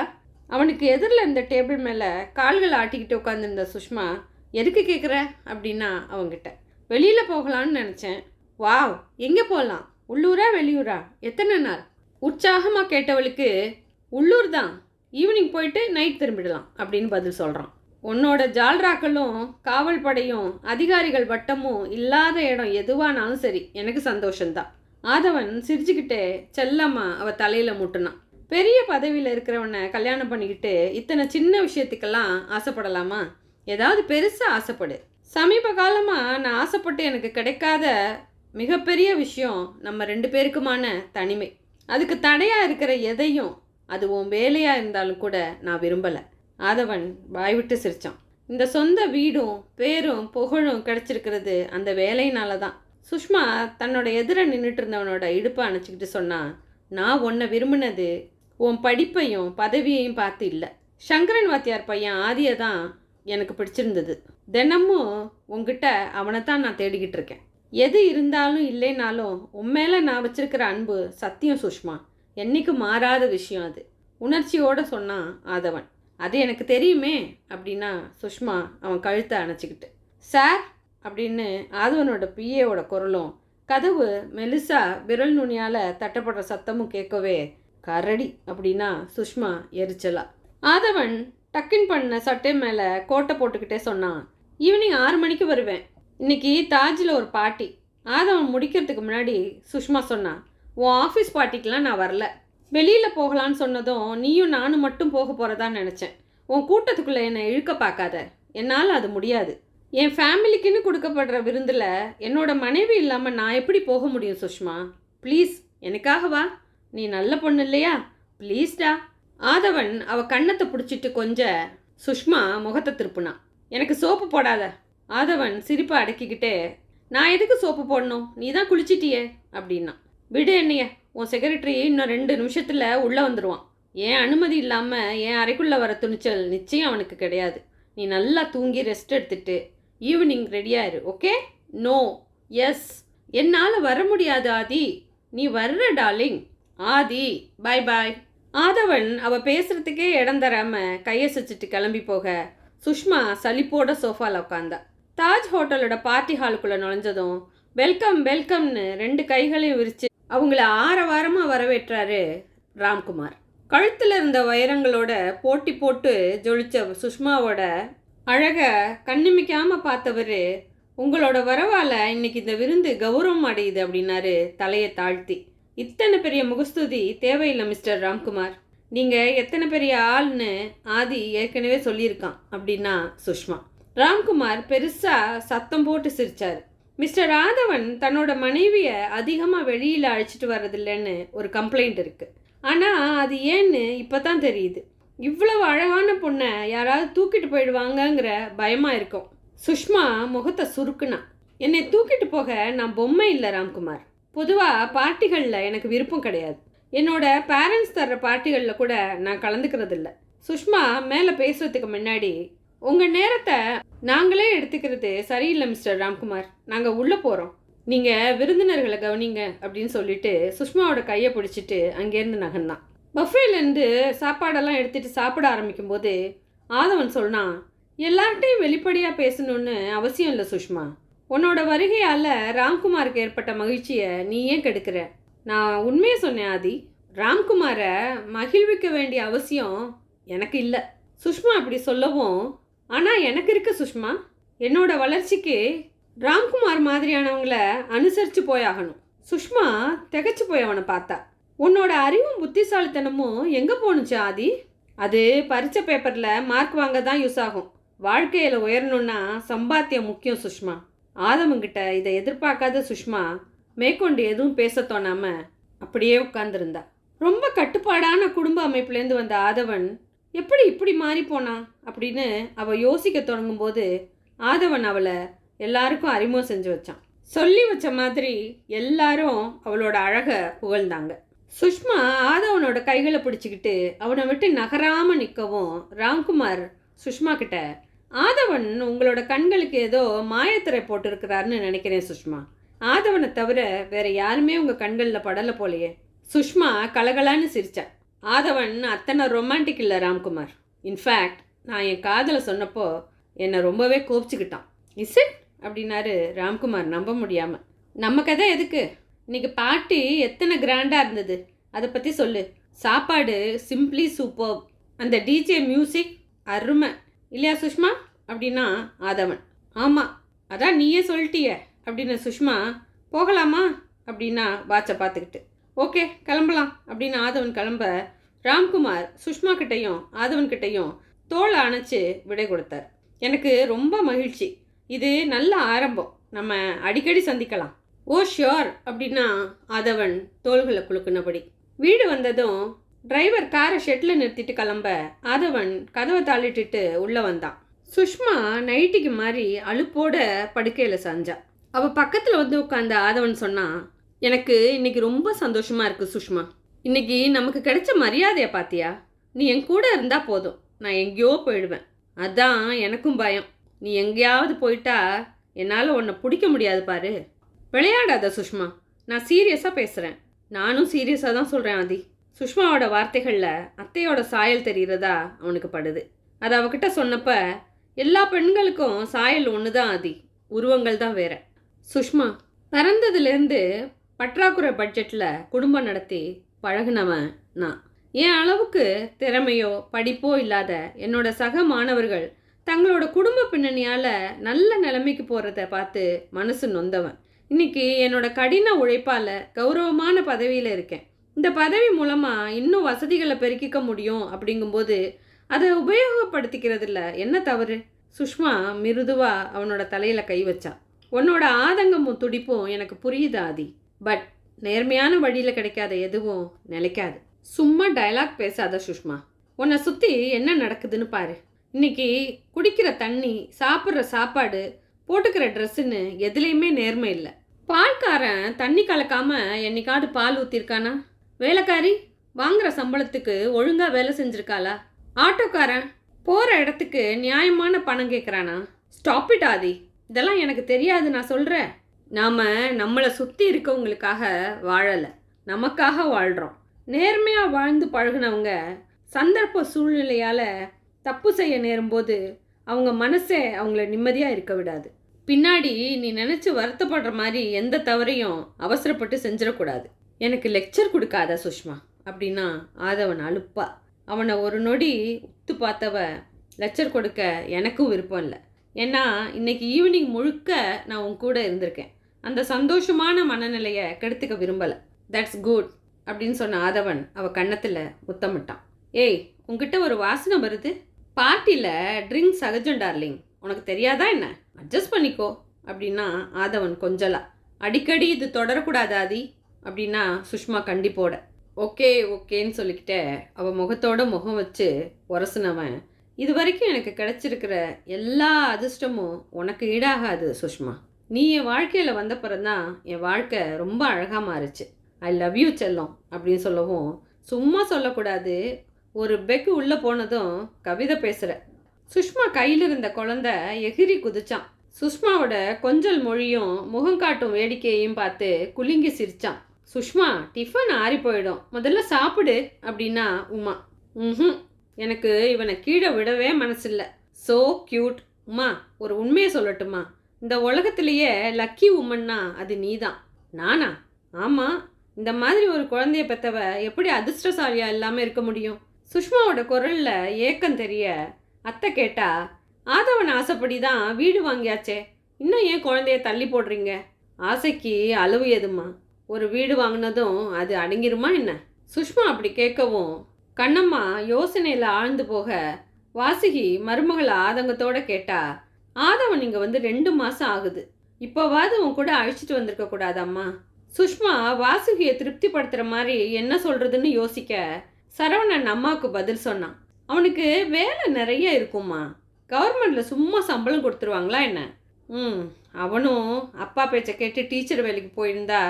அவனுக்கு எதிரில் இருந்த டேபிள் மேலே கால்கள் ஆட்டிக்கிட்டு உட்காந்துருந்த சுஷ்மா, எதுக்கு கேட்குற அப்படின்னா அவங்கிட்ட. வெளியில் போகலான்னு நினச்சேன். வாவ், எங்கே போகலாம்? உள்ளூரா வெளியூரா? எத்தனை நாள்? உற்சாகமாக கேட்டவளுக்கு, உள்ளூர் தான், ஈவினிங் போயிட்டு நைட் திரும்பிடலாம் அப்படின்னு பதில் சொல்கிறான். உன்னோட ஜால்ராக்களும் காவல் படையும் அதிகாரிகள் வட்டமும் இல்லாத இடம் எதுவானாலும் சரி, எனக்கு சந்தோஷந்தான். ஆதவன் சிரிச்சுக்கிட்டே செல்லம்மா அவள் தலையில் முட்டுனான். பெரிய பதவியில் இருக்கிறவனை கல்யாணம் பண்ணிக்கிட்டு இத்தனை சின்ன விஷயத்துக்கெல்லாம் ஆசைப்படலாமா? ஏதாவது பெருசாக ஆசைப்படு. சமீப காலமாக நான் ஆசைப்பட்டு எனக்கு கிடைக்காத மிகப்பெரிய விஷயம் நம்ம 2 பேருக்குமான தனிமை. அதுக்கு தடையாக இருக்கிற எதையும், அது உன் வேலையாக இருந்தாலும் கூட நான் விரும்பலை. ஆதவன் வாய்விட்டு சிரித்தான். இந்த சொந்த வீடும் பேரும் புகழும் கிடச்சிருக்கிறது அந்த வேலையினால தான். சுஷ்மா தன்னோட எதிர நின்றுட்டு இருந்தவனோட இடுப்பை அணைச்சிக்கிட்டு சொன்னா, நான் உன்னை விரும்பினது உன் படிப்பையும் பதவியையும் பார்த்து இல்லை. சங்கரன் வாத்தியார் பையன் ஆதியை தான் எனக்கு பிடிச்சிருந்தது. தினமும் உங்ககிட்ட அவனை தான் நான் தேடிக்கிட்டு இருக்கேன். எது இருந்தாலும் இல்லைனாலும் உண்மையில நான் வச்சிருக்கிற அன்பு சத்தியம் சுஷ்மா, என்னைக்கும் மாறாத விஷயம் அது. உணர்ச்சியோடு சொன்னான் ஆதவன். அது எனக்கு தெரியுமே அப்படின்னா சுஷ்மா அவன் கழுத்தை அணைச்சிக்கிட்டு. சார் அப்படின்னு ஆதவனோட பிஏவோட குரலும் கதவு மெலிசா விரல் நுனியால் தட்டப்படுற சத்தமும் கேட்கவே, கரடி அப்படின்னா சுஷ்மா எரிச்சலா. ஆதவன் டக்கின் பண்ண சட்டை மேலே கோட்டை போட்டுக்கிட்டே சொன்னான், ஈவினிங் 6 மணிக்கு வருவேன், இன்னைக்கு தாஜில் ஒரு பார்ட்டி. ஆதவன் முடிக்கிறதுக்கு முன்னாடி சுஷ்மா சொன்னான், உன் ஆஃபீஸ் பார்ட்டிக்கெலாம் நான் வரல. வெளியில் போகலான்னு சொன்னதும் நீயும் நானும் மட்டும் போக போகிறதா நினச்சேன். உன் கூட்டத்துக்குள்ளே என்னை இழுக்க பார்க்காத, என்னால் அது முடியாது. என் ஃபேமிலிக்குன்னு கொடுக்கப்படுற விருந்தில் என்னோட மனைவி இல்லாமல் நான் எப்படி போக முடியும் சுஷ்மா? ப்ளீஸ் எனக்காக வா, நீ நல்ல பொண்ணு இல்லையா? ப்ளீஸ்டா. ஆதவன் அவள் கண்ணத்தை பிடிச்சிட்டு கொஞ்சம் சுஷ்மா முகத்தை திருப்புனான். எனக்கு சோப்பு போடாத. ஆதவன் சிரிப்பை அடக்கிக்கிட்டே, நான் எதுக்கு சோப்பு போடணும், நீ தான் குளிச்சிட்டியே அப்படின்னா. விடு என்னைய, உன் செக்ரட்டரி இன்னும் 2 நிமிஷத்தில் உள்ளே வந்துடுவான். என் அனுமதி இல்லாமல் என் அறைக்குள்ளே வர துணிச்சல் நிச்சயம் அவனுக்கு கிடையாது. நீ நல்லா தூங்கி ரெஸ்ட் எடுத்துட்டு ஈவினிங் ரெடியாயிரு, ஓகே? No, yes. என்னால் வர முடியாது ஆதி. நீ வர்ற டார்லிங். ஆதி, பாய் பாய். ஆதவன் அவள் பேசுகிறதுக்கே இடம் தராமல் கையசைச்சிட்டு கிளம்பி போக சுஷ்மா சலிப்போட சோஃபாவில் உட்காந்தா. தாஜ் ஹோட்டலோட பார்ட்டி ஹாலுக்குள்ளே நுழைஞ்சதும் வெல்கம் வெல்கம்னு 2 கைகளையும் விரித்து அவங்கள ஆரவாரமாக வரவேற்றாரு ராம்குமார். கழுத்தில் இருந்த வைரங்களோட போட்டி போட்டு ஜொலிச்ச சுஷ்மாவோட அழகை கண்ணிமிக்காமல் பார்த்தவர், உங்களோட வரவால் இன்னைக்கு இந்த விருந்து கௌரவம் அடையுது அப்படின்னாரு தலையை தாழ்த்தி. இத்தனை பெரிய முகஸ்துதி தேவையில்லை மிஸ்டர் ராம்குமார், நீங்கள் எத்தனை பெரிய ஆள்னு ஆதி ஏற்கனவே சொல்லியிருக்கான் அப்படின்னா சுஷ்மா. ராம்குமார் பெருசா சத்தம் போட்டு சிரிச்சார். மிஸ்டர் ராதவன் தன்னோட மனைவியை அதிகமாக வெளியில் அழைச்சிட்டு வர்றதில்லைன்னு ஒரு கம்ப்ளைண்ட் இருக்குது. ஆனால் அது ஏன்னு இப்போ தான் தெரியுது. இவ்வளவு அழகான பொண்ணை யாராவது தூக்கிட்டு போயிடுவாங்கங்கிற பயமாக இருக்கும். சுஷ்மா முகத்தை சுருக்குனா, என்னை தூக்கிட்டு போக நான் பொம்மை இல்லை ராம்குமார். பொதுவாக பார்ட்டிகளில் எனக்கு விருப்பம் கிடையாது. என்னோட பேரண்ட்ஸ் தர்ற பார்ட்டிகளில் கூட நான் கலந்துக்கிறதில்ல. சுஷ்மா மேலே பேசுகிறதுக்கு முன்னாடி, உங்கள் நேரத்தை நாங்களே எடுத்துக்கிறது சரியில்லை மிஸ்டர் ராம்குமார், நாங்கள் உள்ளே போகிறோம், நீங்கள் விருந்தினர்களை கவனிங்க அப்படின்னு சொல்லிட்டு சுஷ்மாவோட கையை பிடிச்சிட்டு அங்கேருந்து நகர்ந்தான். பஃபேலேருந்து சாப்பாடெல்லாம் எடுத்துகிட்டு சாப்பிட ஆரம்பிக்கும் போது ஆதவன் சொன்னான், எல்லார்ட்டையும் வெளிப்படையாக பேசணுன்னு அவசியம் இல்லை சுஷ்மா. உன்னோட வருகையால் ராம்குமாருக்கு ஏற்பட்ட மகிழ்ச்சியை நீ ஏன் கெடுக்கிற? நான் உண்மையை சொன்னேன் ஆதி. ராம்குமாரை மகிழ்விக்க வேண்டிய அவசியம் எனக்கு இல்லை. சுஷ்மா அப்படி சொல்லவும், ஆனால் எனக்கு இருக்கு சுஷ்மா. என்னோட வளர்ச்சிக்கு ராம்குமார் மாதிரியானவங்கள அனுசரித்து போயாகணும். சுஷ்மா திகச்சு போய் அவனை பார்த்தா. உன்னோட அறிவும் புத்திசாலித்தனமும் எங்கே போணுச்சு ஆதி? அது பரீட்சை பேப்பரில் மார்க் வாங்க தான் யூஸ் ஆகும். வாழ்க்கையில் உயரணுன்னா சம்பாத்தியம் முக்கியம் சுஷ்மா. ஆதவங்கிட்ட இதை எதிர்பார்க்காத சுஷ்மா மேற்கொண்டு எதுவும் பேச தோணாமல் அப்படியே உட்கார்ந்துருந்தா. ரொம்ப கட்டுப்பாடான குடும்ப அமைப்புலேருந்து வந்த ஆதவன் எப்படி இப்படி மாறி போனான் அப்படின்னு அவள் யோசிக்க தொடங்கும்போது ஆதவன் அவளை எல்லாருக்கும் அறிமுகம் செஞ்சு வச்சான். சொல்லி வச்ச மாதிரி எல்லாரும் அவளோட அழகை புகழ்ந்தாங்க. சுஷ்மா ஆதவனோட கைகளை பிடிச்சிக்கிட்டு அவனை விட்டு நகராமல் நிற்கவும் ராம்குமார் சுஷ்மா கிட்ட, ஆதவன் உங்களோட கண்களுக்கு ஏதோ மாயத்திரை போட்டிருக்கிறாருன்னு நினைக்கிறேன் சுஷ்மா. ஆதவனை தவிர வேற யாருமே உங்கள் கண்களில் படலை போலையே. சுஷ்மா கலகலான்னு சிரிச்சா. ஆதவன் அத்தனை ரொமான்டிக் இல்லை ராம்குமார். இன்ஃபேக்ட் நான் என் காதலை சொன்னப்போ என்னை ரொம்பவே கோபிச்சுக்கிட்டான். இஸ் இட் அப்படின்னாரு ராம்குமார் நம்ப முடியாமல். நம்ம கதை எதுக்கு? இன்னைக்கு பார்ட்டி எத்தனை கிராண்டாக இருந்தது அதை பற்றி சொல்லு. சாப்பாடு சிம்பிளி சூப்பர், அந்த டிஜே மியூசிக் அருமை இல்லையா சுஷ்மா அப்படின்னா ஆதவன். ஆமாம், அதான் நீயே சொல்லிட்டிய அப்படின்னு சுஷ்மா. போகலாமா அப்படின்னா வாட்சை பார்த்துக்கிட்டு. ஓகே கிளம்பலாம் அப்படின்னு ஆதவன் கிளம்ப ராம்குமார் சுஷ்மா கிட்டையும் ஆதவன் கிட்டையும் தோளை அணைச்சி விடை கொடுத்தார். எனக்கு ரொம்ப மகிழ்ச்சி, இது நல்ல ஆரம்பம், நம்ம அடிக்கடி சந்திக்கலாம். ஓ ஷியோர் அப்படின்னா ஆதவன் தோள்களை குலுக்குனபடி. வீடு வந்ததும் டிரைவர் காரை ஷெட்டில் நிறுத்திட்டு கிளம்ப ஆதவன் கதவை தாளிட்டுட்டு உள்ளே வந்தான். சுஷ்மா நைட்டிக்கு மாதிரி அலுப்போட படுக்கையில் சாஞ்சா. அவள் பக்கத்தில் வந்து உட்காந்த ஆதவன் சொன்னான், எனக்கு இன்னைக்கு ரொம்ப சந்தோஷமாக இருக்குது சுஷ்மா. இன்னைக்கு நமக்கு கிடைச்ச மரியாதையை பார்த்தியா? நீ என் கூட இருந்தால் போதும், நான் எங்கேயோ போயிடுவேன். அதான் எனக்கும் பயம், நீ எங்கேயாவது போயிட்டா என்னால் உன்னை பிடிக்க முடியாது பாரு. விளையாடாத சுஷ்மா, நான் சீரியஸாக பேசுகிறேன். நானும் சீரியஸாக தான் சொல்கிறேன் ஆதி. சுஷ்மாவோட வார்த்தைகளில் அத்தையோட சாயல் தெரிகிறதா அவனுக்கு படுது. அது அவகிட்ட சொன்னப்ப எல்லா பெண்களுக்கும் சாயல் ஒன்று தான் ஆதி, உருவங்கள் தான் வேற. சுஷ்மா பிறந்ததுலேருந்து பற்றாக்குறை பட்ஜெட்டில் குடும்பம் நடத்தி பழகுனவன் நான். என் அளவுக்கு திறமையோ படிப்போ இல்லாத என்னோட சக மாணவர்கள் தங்களோட குடும்ப பின்னணியால் நல்ல நிலைமைக்கு போகிறத பார்த்து மனசு நொந்தவன். இன்னைக்கு என்னோட கடின உழைப்பால் கௌரவமான பதவியில் இருக்கேன். இந்த பதவி மூலமாக இன்னும் வசதிகளை பெருக்கிக்க முடியும் அப்படிங்கும்போது அதை உபயோகப்படுத்திக்கிறதுல என்ன தவறு? சுஷ்மா மிருதுவாக அவனோட தலையில் கை வச்சா. உன்னோட ஆதங்கமும் துடிப்பும் எனக்கு புரியுது ஆதி. பட் நேர்மையான வழியில் கிடைக்காத எதுவும் நிலைக்காது. சும்மா டயலாக் பேசாத சுஷ்மா. உன்னை சுற்றி என்ன நடக்குதுன்னு பாரு. இன்னைக்கு குடிக்கிற தண்ணி, சாப்பிட்ற சாப்பாடு, போட்டுக்கிற ட்ரெஸ்ஸுன்னு எதுலேயுமே நேர்மை இல்லை. பால்காரன் தண்ணி கலக்காமல் என்னைக்காவது பால் ஊற்றிருக்கானா? வேலைக்காரி வாங்குகிற சம்பளத்துக்கு ஒழுங்காக வேலை செஞ்சுருக்காளா? ஆட்டோக்காரன் போகிற இடத்துக்கு நியாயமான பணம் கேட்குறானா? ஸ்டாப் இட் ஆதி, இதெல்லாம் எனக்கு தெரியாது நான் சொல்கிறேன். நாம் நம்மளை சுற்றி இருக்கவங்களுக்காக வாழலை, நமக்காக வாழ்கிறோம். நேர்மையாக வாழ்ந்து பழகுனவங்க சந்தர்ப்ப சூழ்நிலையால் தப்பு செய்ய நேரும்போது அவங்க மனசே அவங்கள நிம்மதியாக இருக்க விடாது. பின்னாடி நீ நினச்சி வருத்தப்படுற மாதிரி எந்த தவறையும் அவசரப்பட்டு செஞ்சிடக்கூடாது. எனக்கு லெக்சர் கொடுக்காத சுஷ்மா அப்படின்னா ஆதவன் அலுப்பா. அவனை ஒரு நொடி உத்து பார்த்தவ, லெக்சர் கொடுக்க எனக்கும் விருப்பம் இல்லை. ஏன்னா இன்னைக்கு ஈவினிங் முழுக்க நான் உன் கூட இருந்திருக்கேன். அந்த சந்தோஷமான மனநிலையை கெடுத்துக்க விரும்பலை. தட்ஸ் குட் அப்படின்னு சொன்ன ஆதவன் அவள் கன்னத்தில் முத்தமிட்டான். ஏய், உங்ககிட்ட ஒரு வாசனை வருது. பார்ட்டியில் ட்ரிங்க் சகஜம் டார்லிங், உனக்கு தெரியாதா என்ன? அட்ஜஸ்ட் பண்ணிக்கோ அப்படின்னா ஆதவன் கொஞ்சலா. அடிக்கடி இது தொடரக்கூடாது ஆதி அப்படின்னா சுஷ்மா கண்டிப்போட. ஓகே ஓகேன்னு சொல்லிக்கிட்டே அவள் முகத்தோட முகம் வச்சு உரசுனவன், இது வரைக்கும் எனக்கு கிடைச்சிருக்கிற எல்லா அதிர்ஷ்டமும் உனக்கு ஈடாகாது சுஷ்மா. நீ என் வாழ்க்கையில் வந்த பிறந்தான் என் வாழ்க்கை ரொம்ப அழகாக மாறுச்சு. ஐ லவ் யூ செல்லம் அப்படின்னு சொல்லவும், சும்மா சொல்லக்கூடாது, ஒரு பெக்கு உள்ளே போனதும் கவிதை பேசுகிற. சுஷ்மா கையில் இருந்த குழந்த எகிரி குதிச்சான். சுஷ்மாவோட கொஞ்சல் மொழியும் முகம் காட்டும் வேடிக்கையையும் பார்த்து குலுங்கி சிரிச்சான். சுஷ்மா, டிஃபன் ஆறி போயிடும், முதல்ல சாப்பிடு அப்படின்னா உமா. ம், எனக்கு இவனை கீழே விடவே மனசில்ல. So cute. உமா, ஒரு உண்மையை சொல்லட்டுமா? இந்த உலகத்திலேயே லக்கி உமன்னா அது நீ தான். நானா? ஆமாம். இந்த மாதிரி ஒரு குழந்தைய பெற்றவ எப்படி அதிர்ஷ்டசாலியாக இல்லாமல் இருக்க முடியும்? சுஷ்மாவோட குரலில் ஏக்கம் தெரிய அத்தை கேட்டா, ஆதவன் ஆசைப்படி தான் வீடு வாங்கியாச்சே, இன்னும் ஏன் குழந்தைய தள்ளி போடுறீங்க? ஆசைக்கு அளவு எதுமா? ஒரு வீடு வாங்கினதும் அது அடங்கிருமா என்ன? சுஷ்மா அப்படி கேட்கவும் கண்ணம்மா யோசனையில் ஆழ்ந்து போக வாசுகி மருமகள் ஆதங்கத்தோடு கேட்டா, ஆதவன் இங்கே வந்து 2 மாதம் ஆகுது, இப்போவாது உன் கூட அழைச்சிட்டு வந்திருக்க கூடாதம்மா? சுஷ்மா வாசுகியை திருப்திப்படுத்துகிற மாதிரி என்ன சொல்கிறதுன்னு யோசிக்க சரவணன் அம்மாவுக்கு பதில் சொன்னான். அவனுக்கு வேலை நிறைய இருக்கும்மா, கவர்மெண்ட்டில் சும்மா சம்பளம் கொடுத்துருவாங்களா என்ன? அவனும் அப்பா பேச்சை கேட்டு டீச்சர் வேலைக்கு போயிருந்தா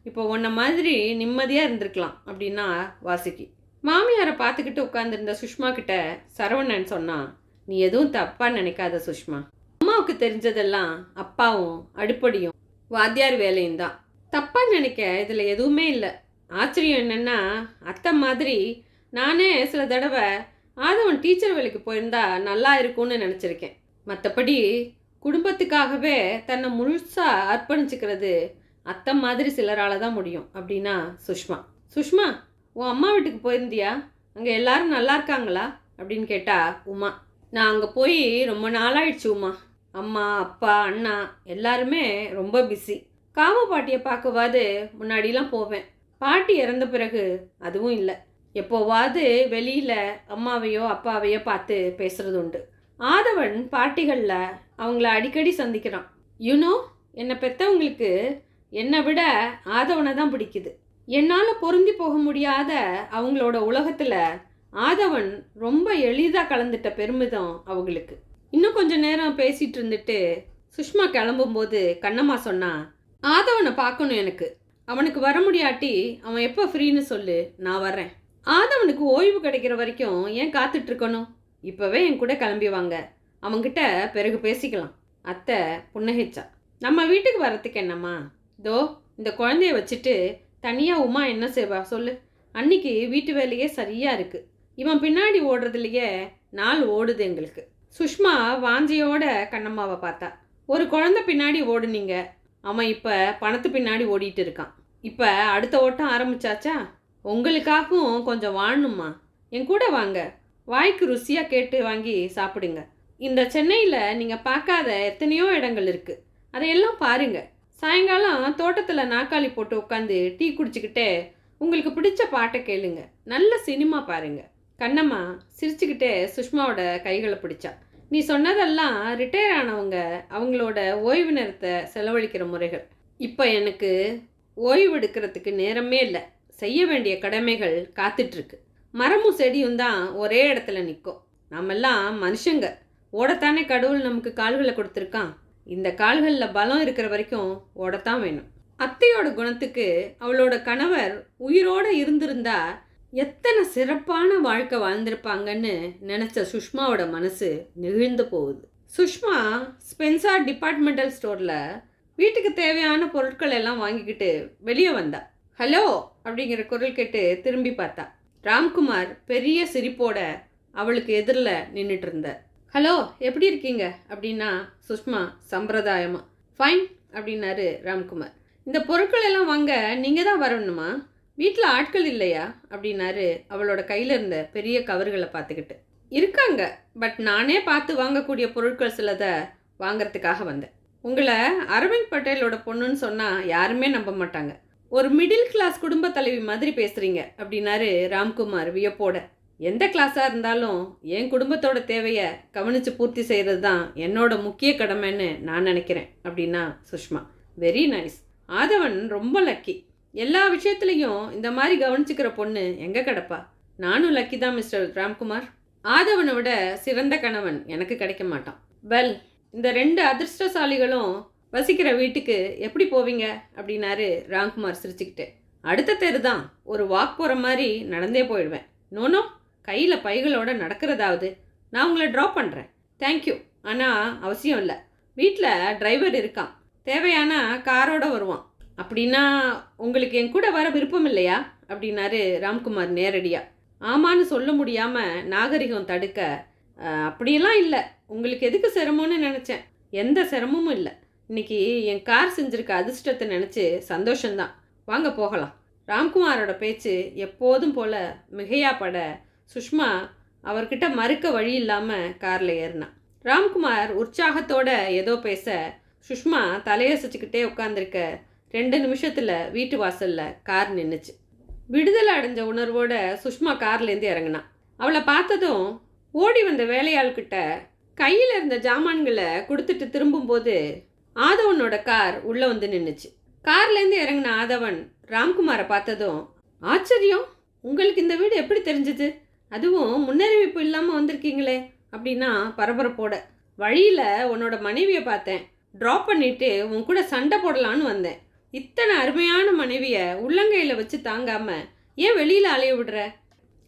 இப்போ உன்ன மாதிரி நிம்மதியாக இருந்திருக்கலாம் அப்படின்னா வாசுகி. மாமியாரை பார்த்துக்கிட்டு உட்காந்துருந்த சுஷ்மா கிட்ட சரவணன் சொன்னான், நீ எதுவும் தப்பாக நினைக்காத சுஷ்மா. அம்மாவுக்கு தெரிஞ்சதெல்லாம் அப்பாவும் அடுப்படியும் வாத்தியார் வேலையும் தான். தப்பாக நினைக்க இதில் எதுவுமே இல்லை. ஆச்சரியம் என்னென்னா, அத்தை மாதிரி நானே சில தடவை ஆதவன் டீச்சர் வேலைக்கு போயிருந்தா நல்லா இருக்கும்னு நினச்சிருக்கேன். மற்றபடி குடும்பத்துக்காகவே தன்னை முழுசாக அர்ப்பணிச்சுக்கிறது அத்தை மாதிரி சிலரால் தான் முடியும் அப்படின்னா சுஷ்மா. சுஷ்மா, உன் அம்மா வீட்டுக்கு போயிருந்தியா? அங்கே எல்லாரும் நல்லா இருக்காங்களா அப்படின்னு கேட்டா உமா. நான் அங்கே போய் ரொம்ப நாளாயிடுச்சு உமா. அம்மா அப்பா அண்ணா எல்லாருமே ரொம்ப பிஸி. காம பாட்டியை பார்க்கவாது முன்னாடிலாம் போவேன். பாட்டி இறந்த பிறகு அதுவும் இல்லை. எப்போவாது வெளியில் அம்மாவையோ அப்பாவையோ பார்த்து பேசுகிறது உண்டு. ஆதவன் பாட்டிகளில் அவங்கள அடிக்கடி சந்திக்கிறான். யூனோ, என்னை பெற்றவங்களுக்கு என்னை விட ஆதவனை தான் பிடிக்குது. என்னால் பொருந்தி போக முடியாத அவங்களோட உலகத்தில் ஆதவன் ரொம்ப எளிதாக கலந்துட்ட பெருமிதம் அவங்களுக்கு. இன்னும் கொஞ்சம் நேரம் பேசிகிட்டு இருந்துட்டு சுஷ்மா கிளம்பும்போது கண்ணம்மா சொன்னா, ஆதவனை பார்க்கணும் எனக்கு. அவனுக்கு வர முடியாட்டி அவன் எப்போ ஃப்ரீன்னு சொல்லு, நான் வர்றேன். ஆதவனுக்கு ஓய்வு கிடைக்கிற வரைக்கும் ஏன் காத்துட்ருக்கணும்? இப்போவே என் கூட கிளம்பி வாங்க, அவன்கிட்ட பிறகு பேசிக்கலாம். அத்தை புன்னகைச்சா. நம்ம வீட்டுக்கு வரத்துக்கு என்னம்மா, இதோ இந்த குழந்தைய வச்சுட்டு தனியாக உமா என்ன செய்வா சொல்லு? அன்னைக்கு வீட்டு வேலையே சரியாக இருக்குது. இவன் பின்னாடி ஓடுறதுலையே நாள் ஓடுது எங்களுக்கு. சுஷ்மா வாஞ்சியோட கண்ணம்மாவை பார்த்தா. ஒரு குழந்தை பின்னாடி ஓடுனீங்க, அவன் இப்போ பணத்து பின்னாடி ஓடிட்டு இருக்கான். இப்போ அடுத்த ஓட்டம் ஆரம்பிச்சாச்சா? உங்களுக்காகவும் கொஞ்சம் வாழணுமா? என் கூட வாங்க, வாய்க்கு ருசியாக கேட்டு வாங்கி சாப்பிடுங்க. இந்த சென்னையில் நீங்கள் பார்க்காத எத்தனையோ இடங்கள் இருக்குது, அதையெல்லாம் பாருங்கள். சாயங்காலம் தோட்டத்தில் நாற்காலி போட்டு உட்காந்து டீ குடிச்சிக்கிட்டே உங்களுக்கு பிடிச்ச பாட்டை கேளுங்க. நல்ல சினிமா பாருங்க. கண்ணம்மா சிரிச்சுக்கிட்டே சுஷ்மாவோட கைகளை பிடிச்சா. நீ சொன்னதெல்லாம் ரிட்டையர் ஆனவங்க அவங்களோட ஓய்வு நேரத்தை செலவழிக்கிற முறைகள். இப்போ எனக்கு ஓய்வு எடுக்கிறதுக்கு நேரமே இல்லை. செய்ய வேண்டிய கடமைகள் காத்துட்ருக்கு. மரமும் செடியும் தான் ஒரே இடத்துல நிற்கும். நாமெல்லாம் மனுஷங்க, ஓடத்தானே கடவுள் நமக்கு கால்களை கொடுத்துருக்கான். இந்த கால்களில் பலம் இருக்கிற வரைக்கும் ஓடத்தான் வேணும். அத்தையோட குணத்துக்கு அவளோட கணவர் உயிரோடு இருந்திருந்தா எத்தனை சிறப்பான வாழ்க்கை வாழ்ந்திருப்பாங்கன்னு நினச்ச சுஷ்மாவோட மனசு நெகிழ்ந்து போகுது. சுஷ்மா ஸ்பென்சார் டிபார்ட்மெண்டல் ஸ்டோரில் வீட்டுக்கு தேவையான பொருட்கள் எல்லாம் வாங்கிக்கிட்டு வெளியே வந்தா. ஹலோ அப்படிங்கிற குரல் கேட்டு திரும்பி பார்த்தா. ராம்குமார் பெரிய சிரிப்போட அவளுக்கு எதிரில் நின்றுட்டு இருந்தார். ஹலோ, எப்படி இருக்கீங்க அப்படின்னா சுஷ்மா சம்பிரதாயமாக ஃபைன் அப்படின்னாரு ராம்குமார். இந்த பொருட்கள் எல்லாம் வாங்க நீங்கள் தான் வரணுமா? வீட்டில் ஆட்கள் இல்லையா அப்படின்னாரு அவளோட கையில் இருந்த பெரிய கவர்களை பார்த்துக்கிட்டு. இருக்காங்க, பட் நானே பார்த்து வாங்கக்கூடிய பொருட்கள் சிலதை வாங்கிறதுக்காக வந்தேன். உங்களை அரவிந்த் பட்டேலோட பொண்ணுன்னு சொன்னால் யாருமே நம்ப மாட்டாங்க. ஒரு மிடில் கிளாஸ் குடும்ப தலைவி மாதிரி பேசுகிறீங்க அப்படின்னாரு ராம்குமார் வியப்போட. எந்த கிளாஸாக இருந்தாலும் என் குடும்பத்தோட தேவையை கவனித்து பூர்த்தி செய்கிறது தான் என்னோட முக்கிய கடமைன்னு நான் நினைக்கிறேன் அப்படின்னா சுஷ்மா. Very nice. ஆதவன் ரொம்ப லக்கி. எல்லா விஷயத்துலையும் இந்த மாதிரி கவனிச்சுக்கிற பொண்ணு எங்கே கிடப்பா? நானும் லக்கி தான் மிஸ்டர் ராம்குமார். ஆதவனை விட சிறந்த கணவன் எனக்கு கிடைக்க மாட்டான். வெல், இந்த 2 அதிர்ஷ்டசாலிகளும் வசிக்கிற வீட்டுக்கு எப்படி போவீங்க அப்படின்னாரு ராம்குமார் சிரிச்சுக்கிட்டு. அடுத்த தெரு தான், ஒரு வாக் போகிற மாதிரி நடந்தே போயிடுவேன். நோனோ, கையில் பைகளோட நடக்கிறதாவது. நான் உங்களை ட்ராப் பண்ணுறேன். தேங்க்யூ, ஆனால் அவசியம் இல்லை. வீட்டில் டிரைவர் இருக்கான், தேவையான காரோட வருவான். அப்படின்னா உங்களுக்கு என் கூட வர விருப்பம் இல்லையா அப்படின்னாரு ராம்குமார் நேரடியாக. ஆமான்னு சொல்ல முடியாமல் நாகரிகம் தடுக்க, அப்படியெல்லாம் இல்லை, உங்களுக்கு எதுக்கு சிரமம்னு நினச்சேன். எந்த சிரமமும் இல்லை. இன்னைக்கு என் கார் செஞ்சுருக்க அதிர்ஷ்டத்தை நினச்சி சந்தோஷந்தான். வாங்க போகலாம். ராம்குமாரோட பேச்சு எப்போதும் போல மிகையாப்பட சுஷ்மா அவர்கிட்ட மறுக்க வழி இல்லாமல் காரில் ஏறினான். ராம்குமார் உற்சாகத்தோட ஏதோ பேச சுஷ்மா தலையசைச்சிக்கிட்டே உட்காந்துருக்க 2 நிமிஷத்தில் வீட்டு வாசலில் கார் நின்றுச்சு. விடுதலை அடைஞ்ச உணர்வோட சுஷ்மா கார்லேருந்து இறங்கினான். அவளை பார்த்ததும் ஓடி வந்த வேலையாள்கிட்ட கையில் இருந்த ஜாமான்களை கொடுத்துட்டு திரும்பும்போது ஆதவனோட கார் உள்ளே வந்து நின்றுச்சு. கார்லேருந்து இறங்கின ஆதவன் ராம்குமாரை பார்த்ததும், ஆச்சரியம், உங்களுக்கு இந்த வீடு எப்படி தெரிஞ்சுது? அதுவும் முன்னறிவிப்பு இல்லாமல் வந்திருக்கீங்களே அப்படின்னா பரபரப்போட. வழியில் உன்னோட மனைவியை பார்த்தேன், ட்ராப் பண்ணிவிட்டு உன் கூட சண்டை போடலான்னு வந்தேன். இத்தனை அருமையான மனைவியை உள்ளங்கையில் வச்சு தாங்காமல் ஏன் வெளியில் அலைய விடுற?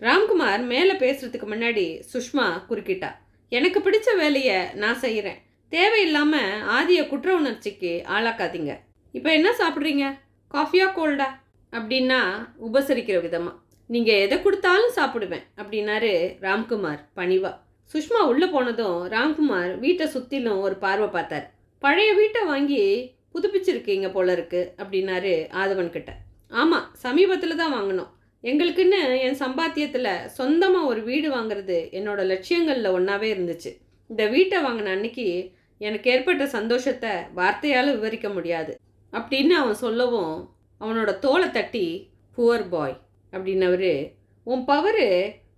ராம்குமார் மேலே பேசுகிறதுக்கு முன்னாடி சுஷ்மா குறுக்கிட்டா. எனக்கு பிடிச்ச வேலையை நான் செய்கிறேன், தேவையில்லாமல் ஆதியை குற்ற உணர்ச்சிக்கு ஆளாக்காதீங்க. இப்போ என்ன சாப்பிட்றீங்க, காஃபியா கோல்டா அப்படின்னா உபசரிக்கிற விதமாக. நீங்கள் எதை கொடுத்தாலும் சாப்பிடுவேன் அப்படின்னாரு ராம்குமார் பணிவா. சுஷ்மா உள்ளே போனதும் ராம்குமார் வீட்டை சுற்றிலும் ஒரு பார்வை பார்த்தார். பழைய வீட்டை வாங்கி புதுப்பிச்சிருக்கீங்க போல இருக்கு அப்படின்னாரு ஆதவன்கிட்ட. ஆமாம், சமீபத்தில் தான் வாங்கினோம். எங்களுக்குன்னு என் சம்பாத்தியத்தில் சொந்தமாக ஒரு வீடு வாங்குறது என்னோட லட்சியங்களில் ஒன்றாவே இருந்துச்சு. இந்த வீட்டை வாங்கின அன்னைக்கு எனக்கு ஏற்பட்ட சந்தோஷத்தை வார்த்தையால் விவரிக்க முடியாது அப்படின்னு அவன் சொல்லவும் அவனோட தோலை தட்டி, புவர் பாய் அப்படின்னவர், உன் பவரு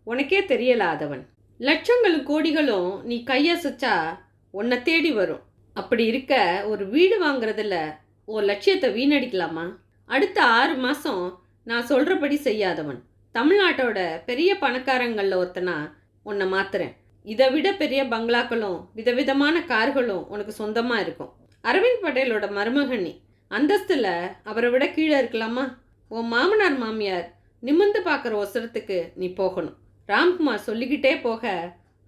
உனக்கே தெரியலாதவன். லட்சங்களும் கோடிகளும் நீ கையசைச்சா உன்னை தேடி வரும். அப்படி இருக்க ஒரு வீடு வாங்குறதில்ல உன் லட்சியத்தை வீணடிக்கலாமா? அடுத்த 6 மாதம் நான் சொல்கிறபடி செய்யாதவன் தமிழ்நாட்டோட பெரிய பணக்காரங்களில் ஒருத்தனா உன்னை மாத்துறேன். இதை விட பெரிய பங்களாக்களும் விதவிதமான கார்களும் உனக்கு சொந்தமாக இருக்கும். அரவிந்த் பட்டேலோட மருமகனி, அந்தஸ்தில் அவரை விட கீழே இருக்கலாமா? உன் மாமனார் மாமியார் நிமிர்ந்து பார்க்குற ஒசரத்துக்கு நீ போகணும். ராம்குமார் சொல்லிக்கிட்டே போக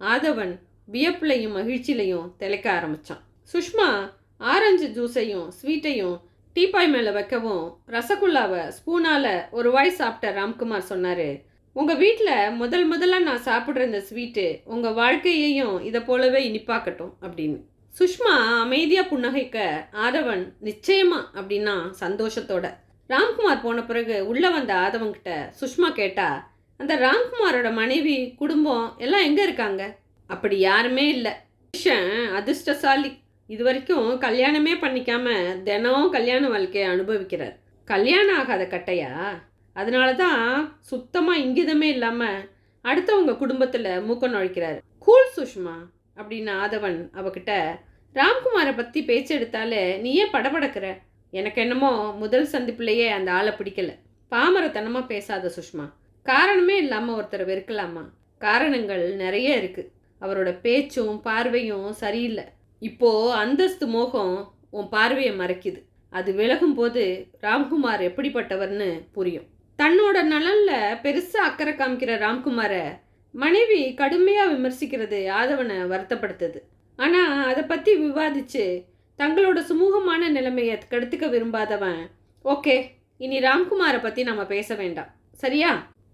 ஆதவன் வியப்புலையும் மகிழ்ச்சியிலையும் திளைக்க ஆரம்பித்தான். சுஷ்மா ஆரஞ்சு ஜூஸையும் ஸ்வீட்டையும் டீப்பாய் மேலே வைக்கவும் ரசகுல்லாவை ஸ்பூனால் ஒரு வாய் சாப்பிட்ட ராம்குமார் சொன்னார், உங்கள் வீட்டில் முதல்ல நான் சாப்பிட்ற இந்த ஸ்வீட்டு உங்கள் வாழ்க்கையையும் இதை போலவே இனிப்பாக்கட்டும் அப்படின்னு. சுஷ்மா அமைதியாக புன்னகைக்க ஆதவன் நிச்சயமா அப்படின்னா சந்தோஷத்தோட. ராம்குமார் போன பிறகு உள்ளே வந்த ஆதவன்கிட்ட சுஷ்மா கேட்டா, அந்த ராம்குமாரோட மனைவி குடும்பம் எல்லாம் எங்கே இருக்காங்க? அப்படி யாருமே இல்லை. புருஷன் அதிர்ஷ்டசாலி, இது வரைக்கும் கல்யாணமே பண்ணிக்காம தினம் கல்யாண வாழ்க்கையை அனுபவிக்கிறார். கல்யாணம் ஆகாத கட்டையா? அதனால தான் சுத்தமாக இங்கிதமே இல்லாமல் அடுத்தவங்க குடும்பத்தில் மூக்க நுழைக்கிறாரு. கூல் சுஷ்மா அப்படின்னு ஆதவன் அவகிட்ட. ராம்குமாரை பற்றி பேச்சு எடுத்தாலே நீயே படபடக்கிற. எனக்கு என்னமோ முதல் சந்திப்புலையே அந்த ஆளை பிடிக்கல. பாமரத்தனமாக பேசாத சுஷ்மா. காரணமே இல்லாமல் ஒருத்தரை வெறுக்கலாமா? காரணங்கள் நிறைய இருக்குது. அவரோட பேச்சும் பார்வையும் சரியில்லை. இப்போது அந்தஸ்து மோகம் உன் பார்வையை மறைக்குது. அது விலகும் போது ராம்குமார் எப்படிப்பட்டவர்னு புரியும். தன்னோட நலனில் பெருசாக அக்கறை காமிக்கிற ராம்குமாரை மனைவி கடுமையாக விமர்சிக்கிறது ஆதவனை வருத்தப்படுத்துது. ஆனால் அதை பற்றி விவாதித்து தங்களோட சுமூகமான நிலைமையை கெடுத்துக்க விரும்பாதவன், ஓகே இனி ராம்குமாரை பற்றி நம்ம பேச வேண்டாம் சரியா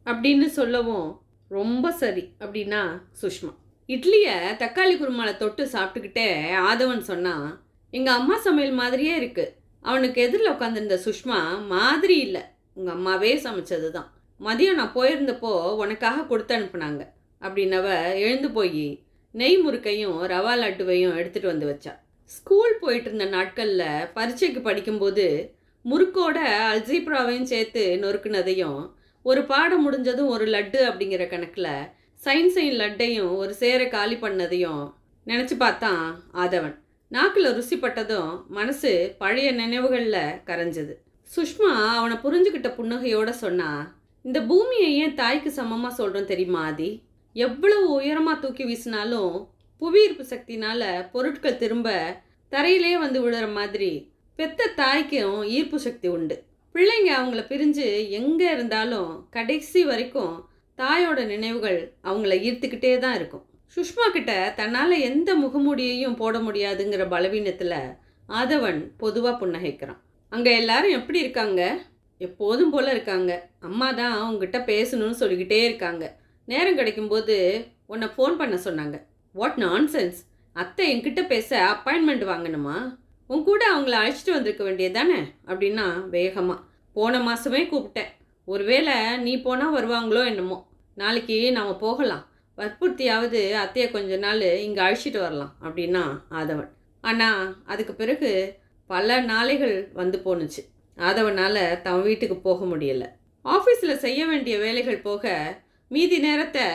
அப்படின்னு சொல்லவும், ரொம்ப சரி அப்படின்னா சுஷ்மா. இட்லியை தக்காளி குருமாவில் தொட்டு சாப்பிட்டுக்கிட்டே ஆதவன் சொன்னான், எங்கள் அம்மா சமையல் மாதிரியே இருக்குது. அவனுக்கு எதிரில் உட்காந்துருந்த சுஷ்மா மாதிரி இல்லை, உங்கள் அம்மாவே சமைச்சது தான். மதியம் நான் போயிருந்தப்போ உனக்காக கொடுத்து அனுப்புனாங்க அப்படின்னவ எழுந்து போய் நெய் முறுக்கையும் ரவா லட்டுவையும் எடுத்துகிட்டு வந்து வச்சா. ஸ்கூல் போயிட்டு இருந்த நாட்களில் பரீட்சைக்கு படிக்கும்போது முறுக்கோட அல்ஜீப்ராவையும் சேர்த்து நொறுக்குனதையும் ஒரு பாடம் முடிஞ்சதும் ஒரு லட்டு அப்படிங்கிற கணக்கில் சைன்ஸையும் லட்டையும் ஒரு சேர காலி பண்ணதையும் நினச்சி பார்த்தான் ஆதவன். நாக்கில் ருசிப்பட்டதும் மனசு பழைய நினைவுகளில் கரைஞ்சது. சுஷ்மா அவனை புரிஞ்சுக்கிட்ட புன்னகையோட சொன்னா, இந்த பூமியை ஏன் தாய்க்கு சமமாக சொல்கிறோம் தெரியுமா ஆதி? எவ்வளவு உயரமாக தூக்கி வீசினாலும் புவியீர்ப்பு சக்தினால பொருட்கள் திரும்ப தரையிலே வந்து விடுற மாதிரி பெத்த தாய்க்கும் ஈர்ப்பு சக்தி உண்டு. பிள்ளைங்க அவங்கள பிரிஞ்சு எங்கே இருந்தாலும் கடைசி வரைக்கும் தாயோட நினைவுகள் அவங்கள ஈர்த்துக்கிட்டே தான் இருக்கும். சுஷ்மா கிட்ட தன்னால் எந்த முகமூடியையும் போட முடியாதுங்கிற பலவீனத்தில் ஆதவன் பொதுவாக புன்னகைக்கிறான். அங்கே எல்லாரும் எப்படி இருக்காங்க? எப்போதும் போல் இருக்காங்க. அம்மா தான் அவங்ககிட்ட பேசணும்னு சொல்லிக்கிட்டே இருக்காங்க. நேரம் கிடைக்கும்போது உன்னை ஃபோன் பண்ண சொன்னாங்க. What nonsense! அத்தை என்கிட்ட பேச அப்பாயின்மெண்ட் வாங்கணுமா? உன் கூட அவங்கள அழைச்சிட்டு வந்திருக்க வேண்டியது தானே அப்படின்னா வேகமாக. போன மாதமே கூப்பிட்டேன். ஒருவேளை நீ போனால் வருவாங்களோ என்னமோ. நாளைக்கு நாம் போகலாம். வற்புறுத்தியாவது அத்தையை கொஞ்ச நாள் இங்கே அழைச்சிட்டு வரலாம் அப்படின்னா ஆதவன். ஆனால் அதுக்கு பிறகு பல நாளைகள் வந்து போணுச்சு. ஆதவனால் தன் வீட்டுக்கு போக முடியலை. ஆஃபீஸில் செய்ய வேண்டிய வேலைகள் போக மீதி நேரத்தை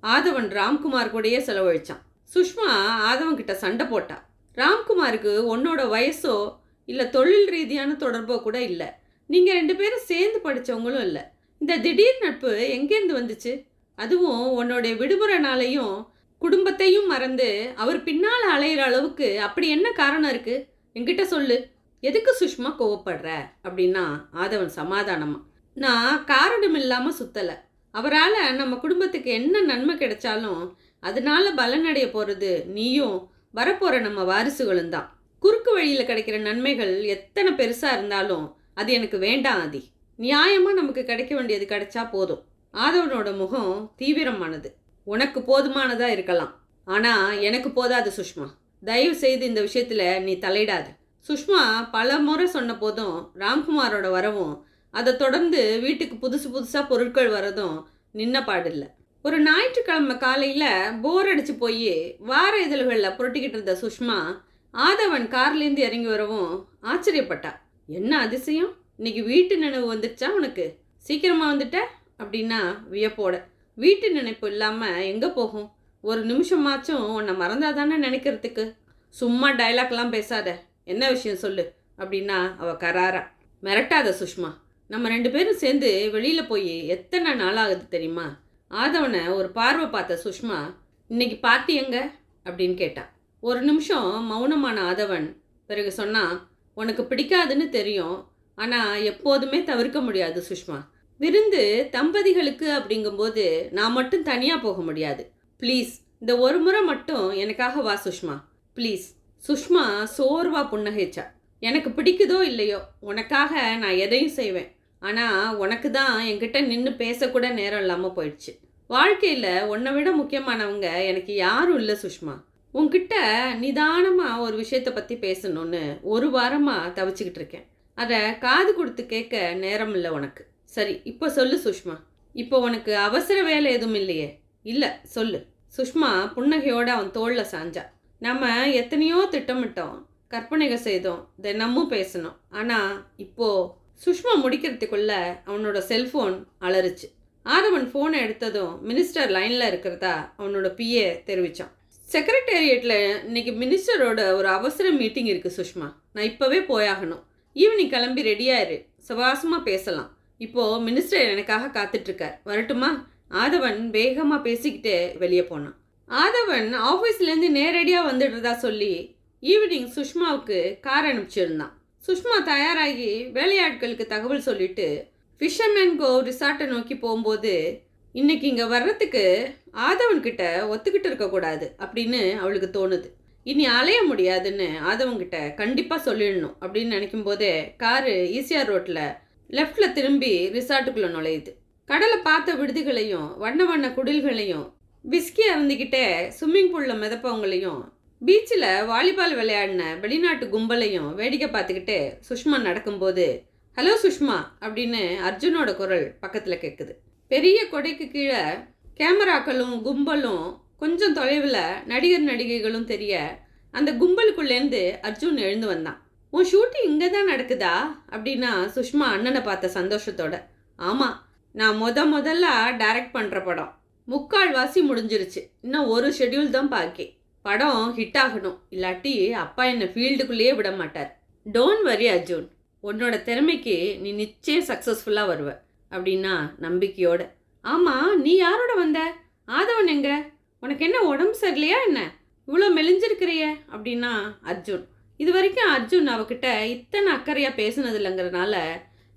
ஆதவன் ராம்குமார் கூடயே செலவழித்தான். சுஷ்மா ஆதவன்கிட்ட சண்டை போட்டா. ராம்குமாருக்கு உன்னோட வயசோ இல்லை தொழில் ரீதியான தொடர்போ கூட இல்லை. நீங்கள் 2 பேரும் சேர்ந்து படித்தவங்களும் இல்லை. இந்த திடீர் நட்பு எங்கேருந்து வந்துச்சு? அதுவும் உன்னோடைய விடுமுறை நாளையும் குடும்பத்தையும் மறந்து அவர் பின்னால் அலையிற அளவுக்கு அப்படி என்ன காரணம் இருக்குது? என்கிட்ட சொல்லு. எதுக்கு சுஷ்மா கோவப்படுற அப்படின்னா ஆதவன் சமாதானமா, நான் காரணம் இல்லாமல் சுத்தலை. அவரால் நம்ம குடும்பத்துக்கு என்ன நன்மை கிடைச்சாலும் அதனால பலனடைய போகிறது நீயும் வரப்போகிற நம்ம வாரிசுகளும் தான். குறுக்கு வழியில் கிடைக்கிற நன்மைகள் எத்தனை பெருசாக இருந்தாலும் அது எனக்கு வேண்டாம் ஆதி. நியாயமாக நமக்கு கிடைக்க வேண்டியது கிடைச்சா போதும். ஆதவனோட முகம் தீவிரமானது. உனக்கு போதுமானதாக இருக்கலாம், ஆனால் எனக்கு போதாது சுஷ்மா. தயவு செய்து இந்த விஷயத்தில் நீ தலையிடாத. சுஷ்மா பல முறை சொன்ன போதும் ராம்குமாரோட வரவும் அதை தொடர்ந்து வீட்டுக்கு புதுசாக பொருட்கள் வரதும் நின்ன பாடில்லை. ஒரு ஞாயிற்றுக்கிழமை காலையில் போர் அடித்து போய் வார இதழ்களில் புரட்டிக்கிட்டு இருந்த சுஷ்மா ஆதவன் கார்லேருந்து இறங்கி வரவும் ஆச்சரியப்பட்டா. என்ன அதிசயம், இன்னைக்கு வீட்டு நினைவு வந்துடுச்சா உனக்கு? சீக்கிரமாக வந்துட்ட அப்படின்னா வியப்போட. வீட்டு நினைப்பு இல்லாமல் எங்கே போகும்? ஒரு நிமிஷமாச்சும் உன்னை மறந்தாதானே நினைக்கிறதுக்கு. சும்மா டைலாக்லாம் பேசாத, என்ன விஷயம் சொல்லு அப்படின்னா அவள் கராரா. மிரட்டாத சுஷ்மா, நம்ம 2 பேரும் சேர்ந்து வெளியில் போய் எத்தனை நாள் ஆகுது தெரியுமா? ஆதவனை ஒரு பார்வை பார்த்த சுஷ்மா, இன்னைக்கு பார்ட்டி எங்க அப்படின்னு கேட்டான். ஒரு நிமிஷம் மௌனமான ஆதவன் பிறகு சொன்னா, உனக்கு பிடிக்காதுன்னு தெரியும், ஆனால் எப்போதுமே தவிர்க்க முடியாது சுஷ்மா. விருந்து தம்பதிகளுக்கு அப்படிங்கும்போது நான் மட்டும் தனியாக போக முடியாது. ப்ளீஸ் இந்த ஒரு முறை மட்டும் எனக்காக வா சுஷ்மா, ப்ளீஸ். சுஷ்மா சோர்வா புன்னகைச்சா. எனக்கு பிடிக்குதோ இல்லையோ உனக்காக நான் எதையும் செய்வேன். ஆனால் உனக்கு தான் என்கிட்ட நின்று பேசக்கூட நேரம் இல்லாமல் போயிடுச்சு. வாழ்க்கையில் உன்னை விட முக்கியமானவங்க எனக்கு யாரும் இல்லை சுஷ்மா. உன்கிட்ட நிதானமாக ஒரு விஷயத்தை பற்றி பேசணும்னு ஒரு வாரமாக தவிச்சுக்கிட்டு இருக்கேன். அதை காது கொடுத்து கேட்க நேரம் இல்லை உனக்கு. சரி, இப்போ சொல்லு சுஷ்மா. இப்போ உனக்கு அவசர வேலை எதுவும் இல்லையே? இல்லை, சொல்லு. சுஷ்மா புன்னகையோடு அவன் தோளில் சாஞ்சா. நம்ம எத்தனையோ திட்டமிட்டோம், கற்பனைகள் செய்தோம், தினமும் பேசணும். ஆனால் இப்போது சுஷ்மா முடிக்கிறதுக்குள்ள அவனோட செல்ஃபோன் அலறிச்சு. ஆதவன் ஃபோனை எடுத்ததும் மினிஸ்டர் லைனில் இருக்கிறதா அவனோட பிஏ தெரிவித்தான். செக்ரட்டேரியட்டில் இன்னைக்கு மினிஸ்டரோட ஒரு அவசர மீட்டிங் இருக்குது சுஷ்மா, நான் இப்போவே போயாகணும். ஈவினிங் கிளம்பி ரெடியாயிரு, சுவாசமாக பேசலாம். இப்போது மினிஸ்டர் எனக்காக காத்துட்ருக்கார், வரட்டுமா? ஆதவன் வேகமாக பேசிக்கிட்டே வெளியே போனான். ஆதவன் ஆஃபீஸ்லேருந்து நேரடியாக வந்துடுறதா சொல்லி ஈவினிங் சுஷ்மாவுக்கு கார் அனுப்பிச்சிருந்தான். சுஷ்மா தயாராகி வேலையாட்களுக்கு தகவல் சொல்லிட்டு ஃபிஷர்மேன் கோவ் ரிசார்ட்டை நோக்கி போகும்போது, இன்னைக்கு இங்கே வர்றதுக்கு ஆதவன்கிட்ட ஒத்துக்கிட்டு இருக்கக்கூடாது அப்படின்னு அவளுக்கு தோணுது. இனி அலைய முடியாதுன்னு ஆதவன்கிட்ட கண்டிப்பாக சொல்லிடணும் அப்படின்னு நினைக்கும் போதே காரு ஈசிஆர் ரோட்டில் லெஃப்டில் திரும்பி ரிசார்ட்டுக்குள்ளே நுழையுது. கடலை பார்த்த விடுதிகளையும் வண்ண வண்ண குடில்களையும் விஸ்கி அருந்திக்கிட்டே ஸ்விம்மிங் பூலில் மிதப்பவங்களையும் பீச்சில் வாலிபால் விளையாடின வெளிநாட்டு கும்பலையும் வேடிக்கை பார்த்துக்கிட்டு சுஷ்மா நடக்கும்போது, ஹலோ சுஷ்மா அப்படின்னு அர்ஜுனோட குரல் பக்கத்தில் கேட்குது. பெரிய கொடைக்கு கீழே கேமராக்களும் கும்பலும் கொஞ்சம் தொலைவில் நடிகர் நடிகைகளும் தெரிய அந்த கும்பலுக்குள்ளேருந்து அர்ஜுன் எழுந்து வந்தான். உன் ஷூட்டிங் இங்கே தான் நடக்குதா அப்படின்னா சுஷ்மா அண்ணனை பார்த்த சந்தோஷத்தோட. ஆமாம், நான் முதல்ல டைரக்ட் பண்ணுற படம். முக்கால்வாசி முடிஞ்சிருச்சு. இன்னும் ஒரு ஷெட்யூல் தான் பாக்கி. படம் ஹிட் ஆகணும், இல்லாட்டி அப்பா என்னை ஃபீல்டுக்குள்ளேயே விட மாட்டார். டோன்ட் வரி அர்ஜுன், உன்னோட திறமைக்கு நீ நிச்சயம் சக்ஸஸ்ஃபுல்லாக வருவ அப்படின்னா நம்பிக்கையோட. ஆமாம், நீ யாரோட வந்த? ஆதவன் எங்க? உனக்கு என்ன உடம்பு சரியில்லையா என்ன? இவ்வளோ மெலிஞ்சிருக்கிறிய அப்படின்னா அர்ஜுன். இது வரைக்கும் அர்ஜுன் அவகிட்ட இத்தனை அக்கறையாக பேசுனது இல்லைங்கிறதுனால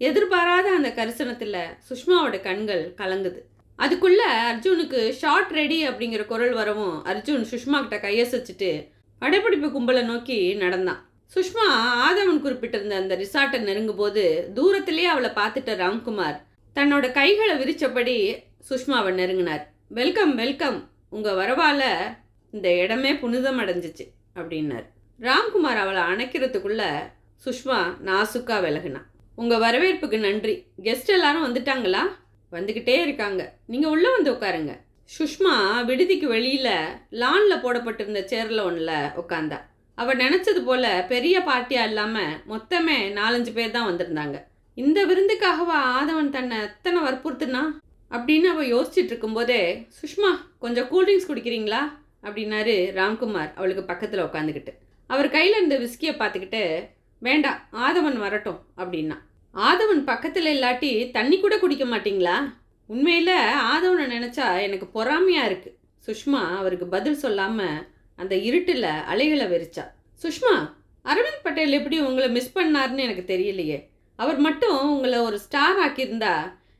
எதிர்பாராத அந்த கரிசனத்தில் சுஷ்மாவோட கண்கள் கலங்குது. அதுக்குள்ள அர்ஜுனுக்கு ஷார்ட் ரெடி அப்படிங்கிற குரல் வரவும் அர்ஜுன் சுஷ்மா கிட்ட கையசைச்சிட்டு படைப்பிடிப்பு கும்பலை நோக்கி நடந்தான். சுஷ்மா ஆதவன் குறிப்பிட்டிருந்த அந்த ரிசார்ட்டை நெருங்கும் போது தூரத்திலே அவளை பார்த்துட்ட ராம்குமார் தன்னோட கைகளை விரிச்சபடி சுஷ்மாவை நெருங்கினார். வெல்கம் வெல்கம், உங்கள் வரவால இந்த இடமே புனிதம் அடைஞ்சிச்சு அப்படின்னார். ராம்குமார் அவளை அணைக்கிறதுக்குள்ள சுஷ்மா நாசுக்கா விலகுனான். உங்கள் வரவேற்புக்கு நன்றி. கெஸ்ட் எல்லாரும் வந்துட்டாங்களா? வந்துக்கிட்டே இருக்காங்க, நீங்கள் உள்ளே வந்து உட்காருங்க. சுஷ்மா விடுதிக்கு வெளியில் லானில் போடப்பட்டிருந்த சேரில் ஒன்றில் உட்காந்தா. அவள் நினச்சது போல் பெரிய பார்ட்டியாக இல்லாமல் மொத்தமே 4-5 பேர் தான் வந்திருந்தாங்க. இந்த விருந்துக்காகவா ஆதவன் தன்னை எத்தனை வற்புறுத்துனா அப்படின்னு அவள் யோசிச்சுட்டு இருக்கும்போதே, சுஷ்மா கொஞ்சம் கூல்ட்ரிங்க்ஸ் குடிக்கிறீங்களா அப்படின்னாரு ராம்குமார் அவளுக்கு பக்கத்தில் உட்காந்துக்கிட்டு. அவர் கையில் இருந்த விஸ்கியை பார்த்துக்கிட்டு, வேண்டாம் ஆதவன் வரட்டும் அப்படின்னா. ஆதவன் பக்கத்தில் இல்லாட்டி தண்ணி கூட குடிக்க மாட்டிங்களா? உண்மையில் ஆதவனை நினச்சா எனக்கு பொறாமையாக இருக்குது. சுஷ்மா அவருக்கு பதில் சொல்லாமல் அந்த இருட்டில் அலைகளை வெறிச்சா. சுஷ்மா, அரவிந்த் பட்டேல் எப்படி உங்களை மிஸ் பண்ணார்னு எனக்கு தெரியலையே. அவர் மட்டும் உங்களை ஒரு ஸ்டார் ஆக்கியிருந்தா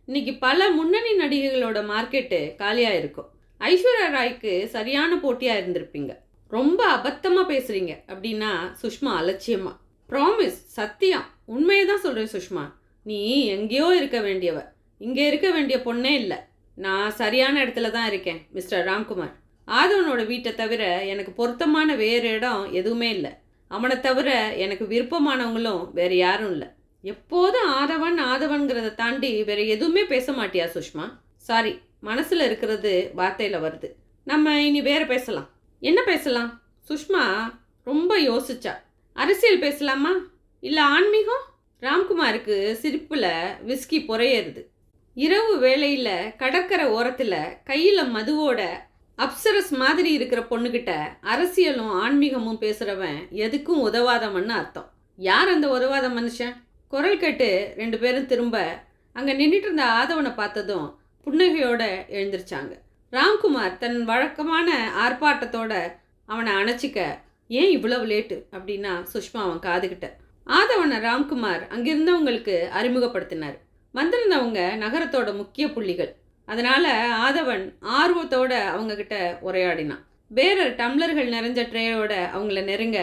இன்னைக்கு பல முன்னணி நடிகைகளோட மார்க்கெட்டு காலியாக இருக்கும். ஐஸ்வர்யா ராய்க்கு சரியான போட்டியாக இருந்திருப்பீங்க. ரொம்ப அபத்தமாக பேசுகிறீங்க அப்படின்னா சுஷ்மா அலட்சியமா. ப்ராமிஸ், சத்தியம், உண்மையை தான் சொல்கிறேன் சுஷ்மா. நீ எங்கேயோ இருக்க வேண்டியவ, இங்கே இருக்க வேண்டிய பொண்ணே இல்லை. நான் சரியான இடத்துல தான் இருக்கேன் மிஸ்டர் ராம்குமார். ஆதவனோட வீட்டை தவிர எனக்கு பொருத்தமான வேறு இடம் எதுவுமே இல்லை. அவனை தவிர எனக்கு விருப்பமானவங்களும் வேறு யாரும் இல்லை. எப்போதும் ஆதவன் ஆதவன்கிறத தாண்டி வேறு எதுவுமே பேச மாட்டியா சுஷ்மா? சாரி, மனசில் இருக்கிறது வார்த்தையில் வருது. நம்ம இனி வேறு பேசலாம். என்ன பேசலாம்? சுஷ்மா ரொம்ப யோசிச்சா. அரசியல் பேசலாமா, இல்லை ஆன்மீகம்? ராம்குமாருக்கு சிரிப்பில் விஸ்கி புறையேறுது. இரவு வேளையில் கடற்கரை ஓரத்தில் கையில் மதுவோட அப்சரஸ் மாதிரி இருக்கிற பொண்ணுக்கிட்ட அரசியலும் ஆன்மீகமும் பேசுகிறவன் எதுக்கும் உதவாதவன்னு அர்த்தம். யார் அந்த உதவாத மனுஷன்? குரல் கேட்டு 2 பேரும் திரும்ப அங்கே நின்றுட்டு இருந்த ஆதவனை பார்த்ததும் புன்னகையோட எழுந்திருச்சாங்க. ராம்குமார் தன் வழக்கமான ஆர்ப்பாட்டத்தோட அவனை அணைச்சிக்க, ஏன் இவ்வளவு லேட்டு அப்படின்னா சுஷ்மா அவன் காதுகிட்ட. ஆதவனை ராம்குமார் அங்கிருந்தவங்களுக்கு அறிமுகப்படுத்தினார். வந்திருந்தவங்க நகரத்தோட முக்கிய புள்ளிகள். அதனால் ஆதவன் ஆர்வத்தோட அவங்கக்கிட்ட உரையாடினான். வேற டம்ளர்கள் நிறைஞ்ச ட்ரேயோட அவங்கள நெருங்க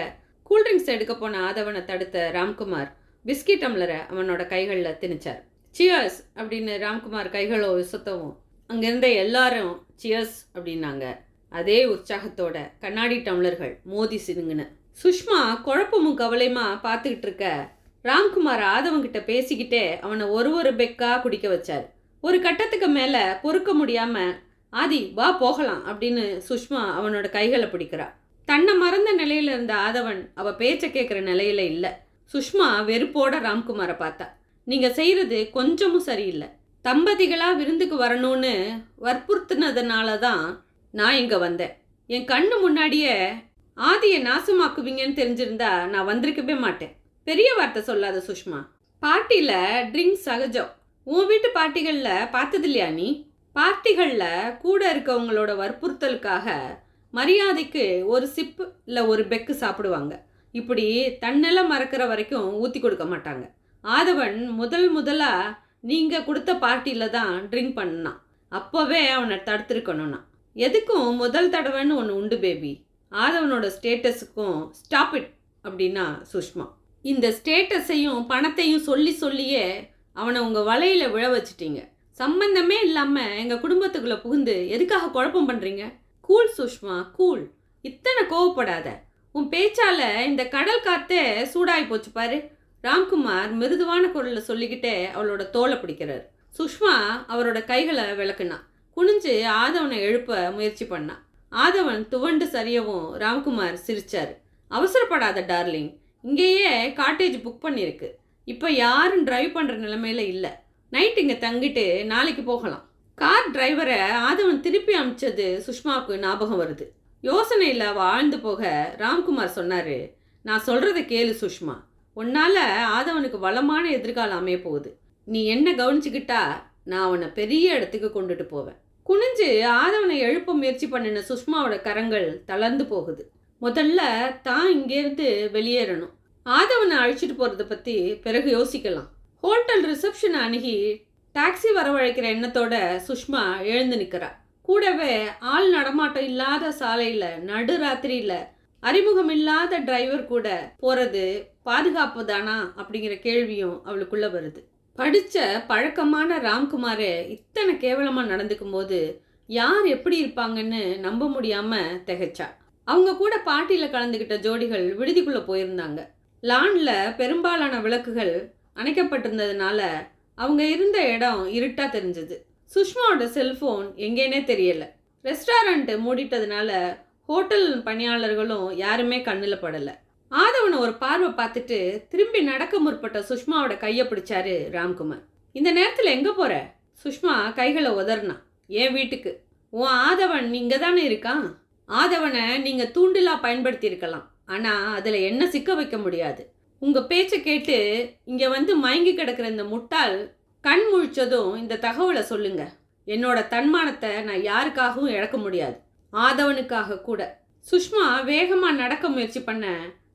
கூல்ட்ரிங்க்ஸ் எடுக்க போன ஆதவனை தடுத்த ராம்குமார் விஸ்கி டம்ளரை அவனோட கைகளில் திணிச்சார். சியர்ஸ் அப்படின்னு ராம்குமார் கைகளை சுத்தவும் அங்கேருந்த எல்லாரும் சியர்ஸ் அப்படின்னாங்க. அதே உற்சாகத்தோட கண்ணாடி டம்ளர்கள் மோதி சினுங்குன. சுஷ்மா குழப்பமும் கவலையுமா பார்த்துக்கிட்டு இருக்க ராம்குமார் ஆதவன்கிட்ட பேசிக்கிட்டே அவனை ஒரு பெக்கா குடிக்க வச்சார். ஒரு கட்டத்துக்கு மேலே பொறுக்க முடியாமல், ஆதி வா போகலாம் அப்படின்னு சுஷ்மா அவனோட கைகளை பிடிக்கிறா. தன்னை மறந்த நிலையில் இருந்த ஆதவன் அவள் பேச்சை கேட்குற நிலையில் இல்லை. சுஷ்மா வெறுப்போட ராம்குமாரை பார்த்தா. நீங்கள் செய்கிறது கொஞ்சமும் சரியில்லை. தம்பதிகளாக விருந்துக்கு வரணும்னு வற்புறுத்தினதுனால தான் நான் இங்கே வந்தேன். என் கண்ணு முன்னாடியே ஆதியை நாசமாக்குவீங்கன்னு தெரிஞ்சிருந்தா நான் வந்திருக்கவே மாட்டேன். பெரிய வார்த்தை சொல்லாத சுஷ்மா. பார்ட்டியில் ட்ரிங்க்ஸ் சகஜம். உன் வீட்டு பார்ட்டிகளில் பார்த்தது இல்லையா நீ? பார்ட்டிகளில் கூட இருக்கவங்களோட வற்புறுத்தலுக்காக மரியாதைக்கு ஒரு சிப்பு இல்லை ஒரு பெக்கு சாப்பிடுவாங்க. இப்படி தன்னெல்லாம் மறக்கிற வரைக்கும் ஊற்றி கொடுக்க மாட்டாங்க. ஆதவன் முதலாக நீங்கள் கொடுத்த பார்ட்டியில் தான் ட்ரிங்க் பண்ணான். அப்போவே அவனை தடுத்துருக்கணும்னா. எதுக்கும் முதல் தடவைன்னு ஒன்று உண்டு பேபி. ஆதவனோட ஸ்டேட்டஸுக்கும் ஸ்டாப் இட் அப்படின்னா சுஷ்மா. இந்த ஸ்டேட்டஸையும் பணத்தையும் சொல்லியே அவனை உங்கள் வலையில் விழ வச்சிட்டீங்க. சம்பந்தமே இல்லாமல் எங்கள் குடும்பத்துக்குள்ளே புகுந்து எதுக்காக குழப்பம் பண்ணுறீங்க? Cool Sushma, cool. இத்தனை கோவப்படாத. உன் பேச்சால் இந்த கடல் காற்றே சூடாகி போச்சு பாரு. ராம்குமார் மிருதுவான குரலில் சொல்லிக்கிட்டே அவளோட தோலை பிடிக்கிறார். சுஷ்மா அவரோட கைகளை விளக்குனான். குனிஞ்சு ஆதவனை எழுப்ப முயற்சி பண்ணான். ஆதவன் துவண்டு சரியவும் ராம்குமார் சிரிச்சார். அவசரப்படாத டார்லிங், இங்கேயே காட்டேஜ் புக் பண்ணியிருக்கு. இப்போ யாரும் டிரைவ் பண்ணுற நிலைமையில இல்லை. நைட் இங்கே தங்கிட்டு நாளைக்கு போகலாம். கார் டிரைவரை ஆதவன் திருப்பி அனுப்பிச்சது சுஷ்மாவுக்கு ஞாபகம் வருது. யோசனையில் வாழ்ந்து போக ராம்குமார் சொன்னார், நான் சொல்கிறத கேளு சுஷ்மா, உன்னால் ஆதவனுக்கு வளமான எதிர்காலம் அமைய போகுது. நீ என்ன கவனிச்சுக்கிட்டா நான் அவனை பெரிய இடத்துக்கு கொண்டுட்டு போவேன். குனிஞ்சு ஆதவனை எழுப்ப முயற்சி பண்ணின சுஷ்மாவோட கரங்கள் தளர்ந்து போகுது. முதல்ல தான் இங்கேருந்து வெளியேறணும். ஆதவனை அழைச்சிட்டு போகிறத பற்றி பிறகு யோசிக்கலாம். ஹோட்டல் ரிசப்ஷனை அணுகி டாக்ஸி வரவழைக்கிற எண்ணத்தோட சுஷ்மா எழுந்து நிற்கிறா. கூடவே ஆள் நடமாட்டம் இல்லாத சாலையில் நடுராத்திரியில் அறிமுகம் இல்லாத டிரைவர் கூட போகிறது பாதுகாப்பு தானா அப்படிங்கிற கேள்வியும் அவளுக்குள்ளே வருது. படித்த பழக்கமான ராம்குமாரே இத்தனை கேவலமாக நடந்துக்கும் போது யார் எப்படி இருப்பாங்கன்னு நம்ப முடியாமல் திகைச்சா. அவங்க கூட பார்ட்டியில் கலந்துக்கிட்ட ஜோடிகள் விடுதிக்குள்ளே போயிருந்தாங்க. லானில் பெரும்பாலான விளக்குகள் அணைக்கப்பட்டிருந்ததுனால அவங்க இருந்த இடம் இருட்டாக தெரிஞ்சது. சுஷ்மாவோட செல்ஃபோன் எங்கேனே தெரியலை. ரெஸ்டாரண்ட்டு மூடிட்டதுனால ஹோட்டல் பணியாளர்களும் யாருமே கண்ணில் படலை. ஆதவனை ஒரு பார்வை பார்த்துட்டு திரும்பி நடக்க முற்பட்ட சுஷ்மாவோட கையை பிடிச்சாரு ராம்குமார். இந்த நேரத்தில் எங்கே போகிற? சுஷ்மா கைகளை உதறினா. என் வீட்டுக்கு. உன் ஆதவன் இங்கே தானே இருக்கான். ஆதவனை நீங்கள் தூண்டிலாக பயன்படுத்தியிருக்கலாம், ஆனால் அதில் என்ன சிக்க வைக்க முடியாது. உங்கள் பேச்சை கேட்டு இங்கே வந்து மயங்கி கிடக்கிற இந்த முட்டாள் கண் முழிச்சதும் இந்த தகவலை சொல்லுங்க. என்னோட தன்மானத்தை நான் யாருக்காகவும் இழக்க முடியாது, ஆதவனுக்காக கூட. சுஷ்மா வேகமாக நடக்க முயற்சி பண்ண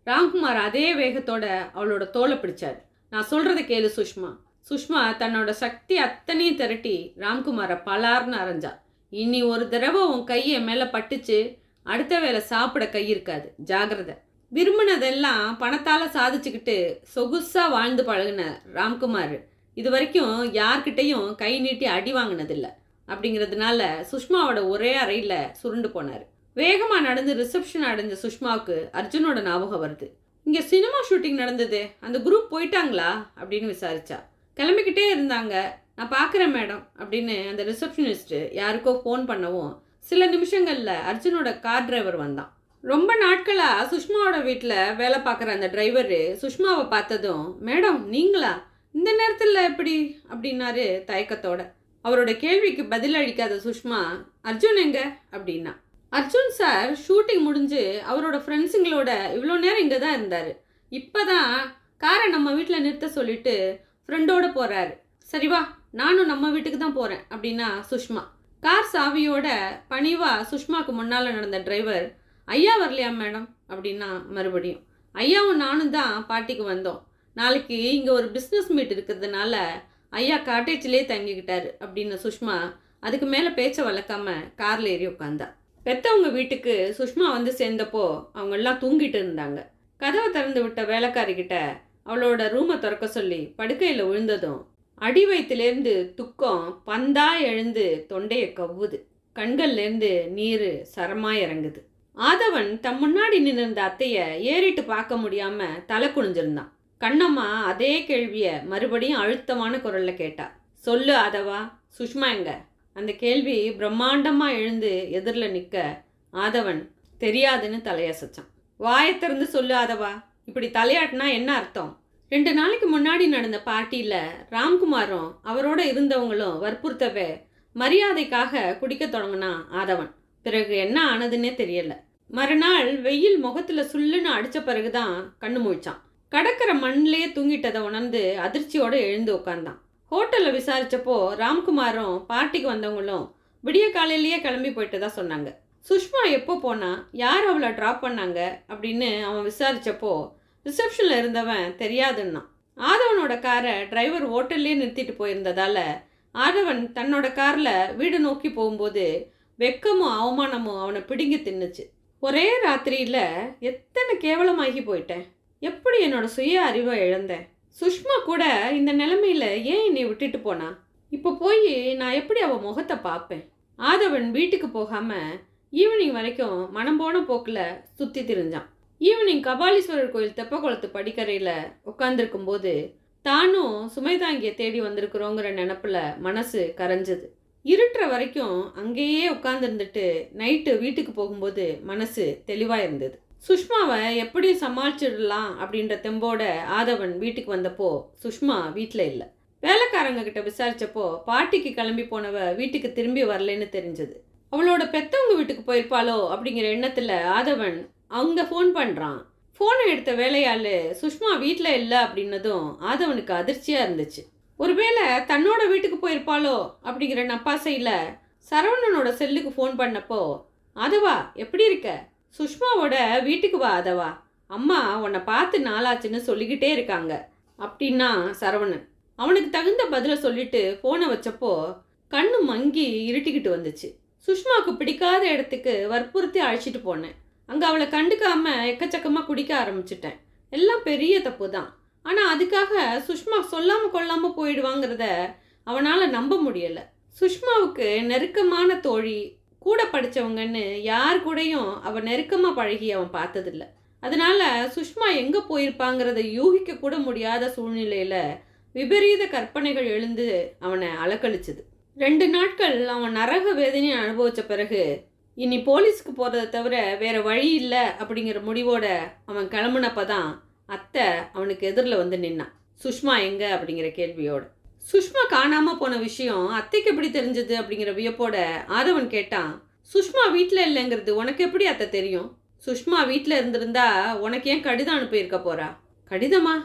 ராம்குமார் அதே வேகத்தோட அவளோட தோலை பிடிச்சார். நான் சொல்கிறத கேளு சுஷ்மா. சுஷ்மா தன்னோட சக்தி அத்தனையும் திரட்டி ராம்குமாரை பலார்னு அரைஞ்சா. இனி ஒரு தடவை உன் கையை மேலே பட்டுச்சு, அடுத்த வேளை சாப்பிட கை இருக்காது, ஜாகிரதை. விரும்பினதெல்லாம் பணத்தால் சாதிச்சுக்கிட்டு சொகுசாக வாழ்ந்து பழகின ராம்குமார் இது வரைக்கும் யார்கிட்டையும் கை நீட்டி அடி வாங்கினதில்லை. அப்படிங்கிறதுனால சுஷ்மாவோட ஒரே அறையில் சுருண்டு போனார். வேகமாக நடந்து ரிசப்ஷன் அடைஞ்ச சுஷ்மாவுக்கு அர்ஜுனோட ஞாபகம் வருது. இங்கே சினிமா ஷூட்டிங் நடந்தது, அந்த குரூப் போயிட்டாங்களா அப்படின்னு விசாரிச்சா. கிளம்பிக்கிட்டே இருந்தாங்க, நான் பார்க்குறேன் மேடம் அப்படின்னு அந்த ரிசப்ஷனிஸ்ட்டு யாருக்கோ ஃபோன் பண்ணவும் சில நிமிஷங்களில் அர்ஜுனோட கார் டிரைவர் வந்தான். ரொம்ப நாட்களாக சுஷ்மாவோட வீட்டில் வேலை பார்க்குற அந்த டிரைவரு சுஷ்மாவை பார்த்ததும், மேடம் நீங்களா, இந்த நேரத்தில் எப்படி அப்படின்னாரு தயக்கத்தோட. அவரோட கேள்விக்கு பதில் அளிக்காத சுஷ்மா, அர்ஜுன் எங்க அப்படின்னா. அர்ஜுன் சார் ஷூட்டிங் முடிஞ்சு அவரோட ஃப்ரெண்ட்ஸுங்களோட இவ்வளோ நேரம் இங்கே தான் இருந்தார். இப்போ தான் காரை நம்ம வீட்டில் நிறுத்த சொல்லிட்டு ஃப்ரெண்டோடு போகிறாரு. சரி வா, நானும் நம்ம வீட்டுக்கு தான் போகிறேன் அப்படின்னா சுஷ்மா. கார் சாவியோட பணிவாக சுஷ்மாவுக்கு முன்னால் நடந்த டிரைவர், ஐயா வரலையா மேடம் அப்படின்னா மறுபடியும். ஐயாவும் நானும் தான் பார்ட்டிக்கு வந்தோம். நாளைக்கு இங்கே ஒரு பிஸ்னஸ் மீட் இருக்கிறதுனால ஐயா காட்டேஜ்லேயே தங்கிக்கிட்டாரு அப்படின்னு சுஷ்மா அதுக்கு மேலே பேச்சை வளர்க்காம காரில் ஏறி உட்காந்தா. பெற்றவங்க வீட்டுக்கு சுஷ்மா வந்து சேர்ந்தப்போ அவங்கெல்லாம் தூங்கிட்டு இருந்தாங்க. கதவை திறந்து விட்ட வேலைக்காரிக்கிட்ட அவளோட ரூமை திறக்க சொல்லி படுக்கையில் விழுந்ததும் அடி வயிற்றுலேருந்து துக்கம் பந்தா எழுந்து தொண்டையை கவ்வுது. கண்கள்லேருந்து நீர் சரமாக இறங்குது. ஆதவன் தம் முன்னாடி நின்றிருந்த அத்தையை ஏறிட்டு பார்க்க முடியாமல் தலை குனிஞ்சிருந்தான். கண்ணம்மா அதே கேள்வியை மறுபடியும் அழுத்தமான குரலில் கேட்டா. சொல்லு ஆதவா, சுஷ்மா எங்க? அந்த கேள்வி பிரம்மாண்டமாக எழுந்து எதிரில் நிற்க ஆதவன் தெரியாதுன்னு தலையசைச்சான். வாயை திறந்து சொல்லு ஆதவா, இப்படி தலையாட்டினா என்ன அர்த்தம்? 2 நாளைக்கு முன்னாடி நடந்த பார்ட்டியில் ராம்குமாரும் அவரோட இருந்தவங்களும் வற்புறுத்தவே மரியாதைக்காக குடிக்க தொடங்கினா ஆதவன். பிறகு என்ன ஆனதுன்னே தெரியல. மறுநாள் வெயில் முகத்தில் சுல்லுன்னு அடித்த பிறகுதான் கண்ணு முழிச்சான். கடற்கரை மண்ணிலேயே தூங்கிட்டதை உணர்ந்து அதிர்ச்சியோடு எழுந்து உட்கார்ந்தான். ஹோட்டலில் விசாரித்தப்போ ராம்குமாரும் பார்ட்டிக்கு வந்தவங்களும் விடிய காலையிலேயே கிளம்பி போயிட்டு தான் சொன்னாங்க. சுஷ்மா எப்போ போனா, யார் அவளை ட்ராப் பண்ணாங்க அப்படின்னு அவன் விசாரித்தப்போ ரிசப்ஷனில் இருந்தவன் தெரியாதுன்னா. ஆதவனோட காரை டிரைவர் ஹோட்டல்லே நிறுத்திட்டு போயிருந்ததால் ஆதவன் தன்னோட காரில் வீடு நோக்கி போகும்போது வெக்கமும் அவமானமும் அவனை பிடுங்கி தின்னுச்சு. ஒரே ராத்திரியில் எத்தனை கேவலமாகி போயிட்டேன், எப்படி என்னோட சுய அறிவை இழந்தேன். சுஷ்மா கூட இந்த நிலைமையில் ஏன் என்னை விட்டுட்டு போனா? இப்போ போய் நான் எப்படி அவள் முகத்தை பார்ப்பேன்? ஆதவன் வீட்டுக்கு போகாமல் ஈவினிங் வரைக்கும் மனம் போன போக்கில் சுற்றி திரிஞ்சான். ஈவினிங் கபாலீஸ்வரர் கோயில் தெப்பக்குளத்து படிக்கரையில் உட்காந்துருக்கும்போது தானும் சுமைதாங்கியை தேடி வந்திருக்கிறோங்கிற நினப்பில் மனசு கரைஞ்சது. இருட்டுற வரைக்கும் அங்கேயே உட்காந்துருந்துட்டு நைட்டு வீட்டுக்கு போகும்போது மனசு தெளிவாக இருந்தது. சுஷ்மாவை எப்படியும் சமாளிச்சிடலாம் அப்படின்ற தெம்போட ஆதவன் வீட்டுக்கு வந்தப்போ சுஷ்மா வீட்டில் இல்லை. வேலைக்காரங்க கிட்ட விசாரிச்சப்போ பாட்டிக்கு கிளம்பி போனவ வீட்டுக்கு திரும்பி வரலன்னு தெரிஞ்சது. அவளோட பெத்தவங்க வீட்டுக்கு போயிருப்பாளோ அப்படிங்கிற எண்ணத்தில் ஆதவன் அவங்க ஃபோன் பண்ணுறான். ஃபோனை எடுத்த வேலையாள் சுஷ்மா வீட்டில் இல்லை அப்படின்னதும் ஆதவனுக்கு அதிர்ச்சியாக இருந்துச்சு. ஒருவேளை தன்னோட வீட்டுக்கு போயிருப்பாளோ அப்படிங்கிற நப்பாசையில் சரவணனோட செல்லுக்கு ஃபோன் பண்ணப்போ, ஆதவா எப்படி இருக்க, சுஷ்மாவோட வீட்டுக்கு வா ஆதவா, அம்மா உன்னை பார்த்து நாளாச்சுன்னு சொல்லிக்கிட்டே இருக்காங்க அப்படின்னா சரவணன். அவனுக்கு தகுந்த பதிலை சொல்லிட்டு ஃபோனை வச்சப்போ கண்ணு மங்கி இருட்டிக்கிட்டு வந்துச்சு. சுஷ்மாவுக்கு பிடிக்காத இடத்துக்கு வற்புறுத்தி அழைச்சிட்டு போனேன். அங்கே அவளை கண்டுக்காம எக்கச்சக்கமாக குடிக்க ஆரம்பிச்சிட்டேன். எல்லாம் பெரிய தப்பு தான். ஆனால் அதுக்காக சுஷ்மா சொல்லாமல் கொள்ளாமல் போயிடுவாங்கிறத அவனால் நம்ப முடியலை. சுஷ்மாவுக்கு நெருக்கமான தோழி, கூட படித்தவங்கன்னு யார் கூடயும் அவள் நெருக்கமாக பழகி அவன் பார்த்ததில்ல. அதனால சுஷ்மா எங்கே போயிருப்பாங்கிறத யூகிக்க கூட முடியாத சூழ்நிலையில் விபரீத கற்பனைகள் எழுந்து அவனை அலக்கழிச்சுது. 2 நாட்கள் அவன் நரக வேதனையை அனுபவித்த பிறகு இனி போலீஸ்க்கு போகிறத தவிர வேறு வழி இல்லை அப்படிங்கிற முடிவோட அவன் கிளம்புனப்ப தான் அத்தை அவனுக்கு எதிரில் வந்து நின்னான். சுஷ்மா எங்கே அப்படிங்கிற கேள்வியோட. சுஷ்மா காணாமல் போன விஷயம் அத்தைக்கு எப்படி தெரிஞ்சது அப்படிங்கிற வியப்போட ஆதவன் கேட்டான். சுஷ்மா வீட்டில் இல்லைங்கிறது உனக்கு எப்படி அத்தை தெரியும்? சுஷ்மா வீட்டில் இருந்திருந்தா உனக்கு ஏன் கடிதம் அனுப்பியிருக்க போறா? கடிதமா?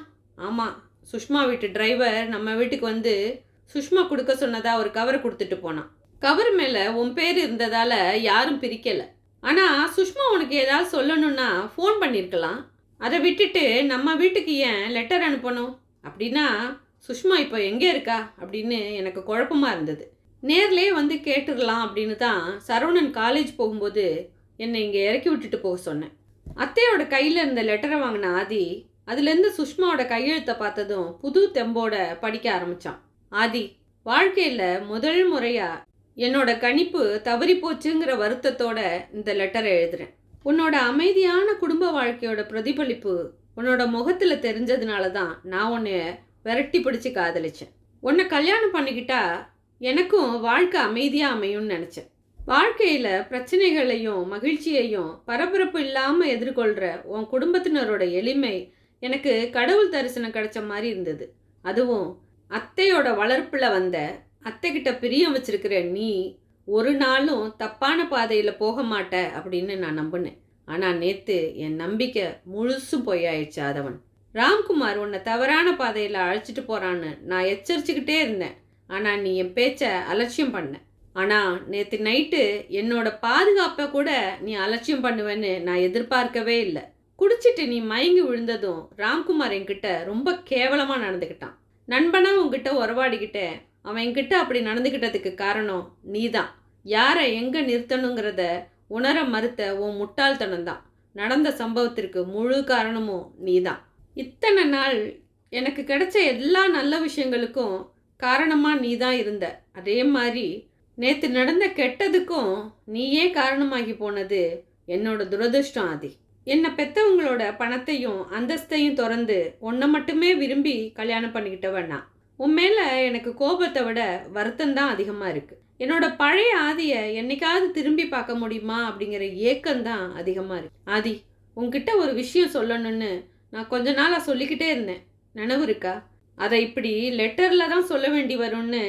ஆமாம், சுஷ்மா வீட்டு டிரைவர் நம்ம வீட்டுக்கு வந்து சுஷ்மா கொடுக்க சொன்னதா ஒரு கவரை கொடுத்துட்டு போனான். கவர் மேலே உன் பேர் இருந்ததால் யாரும் பிரிக்கலை. ஆனால் சுஷ்மா உனக்கு ஏதாவது சொல்லணும்னா ஃபோன் பண்ணியிருக்கலாம். அதை விட்டுட்டு நம்ம வீட்டுக்கு ஏன் லெட்டர் அனுப்பணும்? அப்படின்னா சுஷ்மா இப்போ எங்கே இருக்கா அப்படின்னு எனக்கு குழப்பமாக இருந்தது. நேர்லேயே வந்து கேட்டுடலாம் அப்படின்னு தான் சரவணன் காலேஜ் போகும்போது என்னை இங்கே இறக்கி விட்டுட்டு போக சொன்னேன். அத்தையோட கையில் இருந்த லெட்டரை வாங்கின ஆதி அதுலேருந்து சுஷ்மாவோட கையெழுத்தை பார்த்ததும் புது தெம்போட படிக்க ஆரம்பித்தான். ஆதி, வாழ்க்கையில் முதல் முறையாக என்னோட கணிப்பு தவறி போச்சுங்கிற வருத்தத்தோட இந்த லெட்டரை எழுதுகிறேன். உன்னோட அமைதியான குடும்ப வாழ்க்கையோட பிரதிபலிப்பு உன்னோட முகத்தில் தெரிஞ்சதுனால தான் நான் உன்னை விரட்டி பிடிச்சி காதலிச்சேன். உன்னை கல்யாணம் பண்ணிக்கிட்டா எனக்கும் வாழ்க்கை அமைதியாக அமையும்னு நினச்சேன். வாழ்க்கையில் பிரச்சனைகளையும் மகிழ்ச்சியையும் பரபரப்பு இல்லாமல் எதிர்கொள்கிற உன் குடும்பத்தினரோட எளிமை எனக்கு கடவுள் தரிசனம் கிடைச்ச மாதிரி இருந்தது. அதுவும் அத்தையோட வளர்ப்பில் வந்த அத்தைக்கிட்ட பிரியம் வச்சிருக்கிற நீ ஒரு நாளும் தப்பான பாதையில் போக மாட்ட அப்படின்னு நான் நம்பினேன். ஆனால் நேற்று என் நம்பிக்கை முழுசும் பொய்யாயிடுச்சு ஆதவன். ராம்குமார் உன்னை தவறான பாதையில் அழைச்சிட்டு போகிறான்னு நான் எச்சரிச்சுக்கிட்டே இருந்தேன். ஆனால் நீ என் பேச்சை அலட்சியம் பண்ண. ஆனால் நேற்று நைட்டு என்னோட பாதுகாப்பை கூட நீ அலட்சியம் பண்ணுவேன்னு நான் எதிர்பார்க்கவே இல்லை. குடிச்சிட்டு நீ மயங்கி விழுந்ததும் ராம்குமார் என்கிட்ட ரொம்ப கேவலமாக நடந்துக்கிட்டான். நண்பனாக உங்ககிட்ட உறவாடிக்கிட்ட அவன் என்கிட்ட அப்படி நடந்துக்கிட்டதுக்கு காரணம் நீ தான். யாரை எங்கே நிறுத்தணுங்கிறத உணர மறுத்த உன் முட்டாள்தனம் தான். நடந்த சம்பவத்திற்கு முழு காரணமும் நீ தான். இத்தனை நாள் எனக்கு கிடைச்ச எல்லா நல்ல விஷயங்களுக்கும் காரணமாக நீ தான் இருந்த. அதே மாதிரி நேற்று நடந்த கெட்டதுக்கும் நீயே காரணமாகி போனது என்னோட துரதிருஷ்டம் ஆதி. என்னை பெற்றவங்களோட பணத்தையும் அந்தஸ்தையும் திறந்து உன்னை மட்டுமே விரும்பி கல்யாணம் பண்ணிக்கிட்டவன் நான். உன் மேலே எனக்கு கோபத்தை விட வருத்தம் தான் அதிகமாக இருக்குது. என்னோட பழைய ஆதியை என்னைக்காவது திரும்பி பார்க்க முடியுமா அப்படிங்கிற ஏக்கம்தான் அதிகமாக இருக்கு. ஆதி, உன்கிட்ட ஒரு விஷயம் சொல்லணும்னு நான் கொஞ்ச நாளாக சொல்லிக்கிட்டே இருந்தேன். நினைவு இருக்கா? அதை இப்படி லெட்டரில் தான் சொல்ல வேண்டி வரும்னு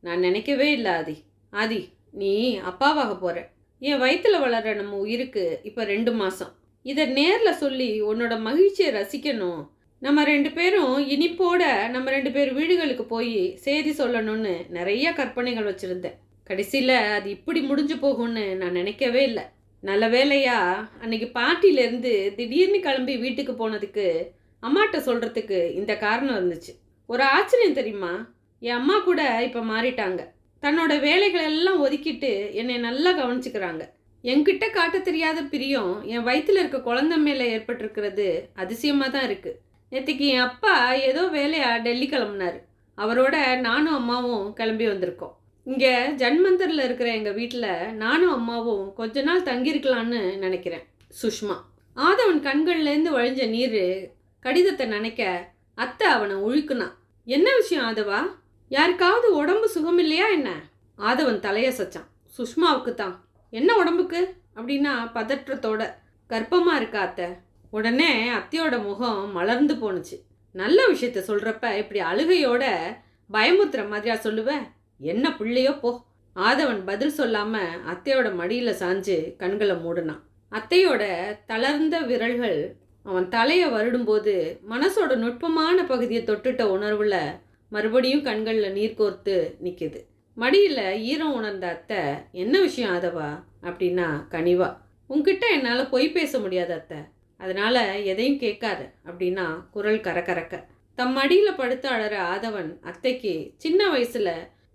நான் நினைக்கவே இல்லை ஆதி. ஆதி, நீ அப்பாவாக போகிற. என் வயிற்றில் வளர்கிற நம்ம உயிருக்கு இப்போ 2 மாதம். இதை நேரில் சொல்லி உன்னோட மகிழ்ச்சியை ரசிக்கணும். நம்ம 2 பேரும் இனிப்போட நம்ம 2 பேர் வீடுகளுக்கு போய் செய்தி சொல்லணும்னு நிறைய கற்பனைகள் வச்சுருந்தேன். கடைசியில் அது இப்படி முடிஞ்சு போகும்னு நான் நினைக்கவே இல்லை. நல்ல வேலையா அன்னைக்கு பார்ட்டியிலேருந்து திடீர்னு கிளம்பி வீட்டுக்கு போனதுக்கு அம்மாட்ட சொல்கிறதுக்கு இந்த காரணம் இருந்துச்சு. ஒரு ஆச்சரியம் தெரியுமா? என் அம்மா கூட இப்போ மாறிட்டாங்க. தன்னோட வேலைகளெல்லாம் ஒதுக்கிட்டு என்னை நல்லா கவனிச்சுக்கிறாங்க. என்கிட்ட காட்ட தெரியாத பிரியம் என் வயிற்றில் இருக்க குழந்தை மேலே ஏற்பட்டிருக்கிறது அதிசயமாக தான் இருக்குது. நேற்றுக்கு என் அப்பா ஏதோ வேலையாக டெல்லி கிளம்புனார். அவரோட நானும் அம்மாவும் கிளம்பி வந்திருக்கோம். இங்கே ஜன்மந்தரில் இருக்கிற எங்கள் வீட்டில் நானும் அம்மாவும் கொஞ்ச நாள் தங்கியிருக்கலான்னு நினைக்கிறேன். சுஷ்மா. ஆதவன் கண்கள்லேருந்து வழிஞ்ச நீர் கடிதத்தை நினைக்க அத்தை அவனை உழுக்குனான். என்ன விஷயம் ஆதவா? யாருக்காவது உடம்பு சுகம் இல்லையா என்ன? ஆதவன் தலையசைச்சான். சுஷ்மாவுக்கு தான். என்ன உடம்புக்கு அப்படின்னா பதற்றத்தோட. கர்ப்பமாக இருக்கா அத்தை. உடனே அத்தையோட முகம் மலர்ந்து போணுச்சு. நல்ல விஷயத்த சொல்கிறப்ப இப்படி அழுகையோட பயமுத்துற மாதிரியா சொல்லுவ? என்ன பிள்ளையோ போ. ஆதவன் பதில் சொல்லாம அத்தையோட மடியில சாஞ்சு கண்களை மூடினான். அத்தையோட தளர்ந்த விரல்கள் அவன் தலையை வருடும்போது மனசோட நுட்பமான பகுதியை தொட்டுட்ட உணர்வுல மறுபடியும் கண்களில் நீர் கோர்த்து நிற்கிது. மடியில் ஈரம் உணர்ந்த அத்தை, என்ன விஷயம் ஆதவா அப்படின்னா கனிவா. உன்கிட்ட என்னால் பொய் பேச முடியாது அத்தை, அதனால எதையும் கேட்காத அப்படின்னா குரல் கரகரக்க. தம் மடியில் படுத்து அழற ஆதவன் அத்தைக்கு சின்ன வயசுல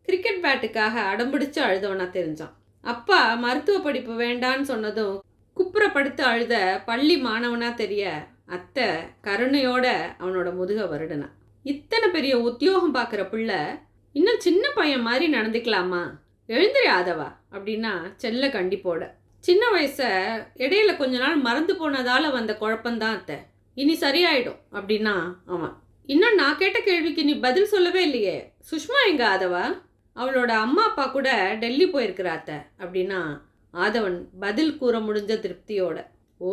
கிரிக்கெட் பேட்டுக்காக அடம்பிடிச்சு அழுதவனா தெரிஞ்சான். அப்பா மருத்துவ படிப்பு வேண்டான்னு சொன்னதும் குப்புறப்படுத்து அழுத பள்ளி மாணவனா தெரிய அத்தை கருணையோட அவனோட முதுக வருடினான். இத்தனை பெரிய உத்தியோகம் பார்க்குற பிள்ளை இன்னும் சின்ன பையன் மாதிரி நடந்துக்கலாமா? எழுந்திரி ஆதவா அப்படின்னா செல்ல கண்டிப்போட. சின்ன வயச இடையில கொஞ்ச நாள் மறந்து போனதால வந்த குழப்பந்தான் அத்தை, இனி சரியாயிடும் அப்படின்னா அவன். இன்னும் நான் கேட்ட கேள்விக்கு நீ பதில் சொல்லவே இல்லையே. சுஷ்மா எங்க ஆதவா? அவளோட அம்மா அப்பா கூட டெல்லி போயிருக்கிறா அத்தை அப்படின்னா ஆதவன் பதில் கூற முடிஞ்ச திருப்தியோட. ஓ,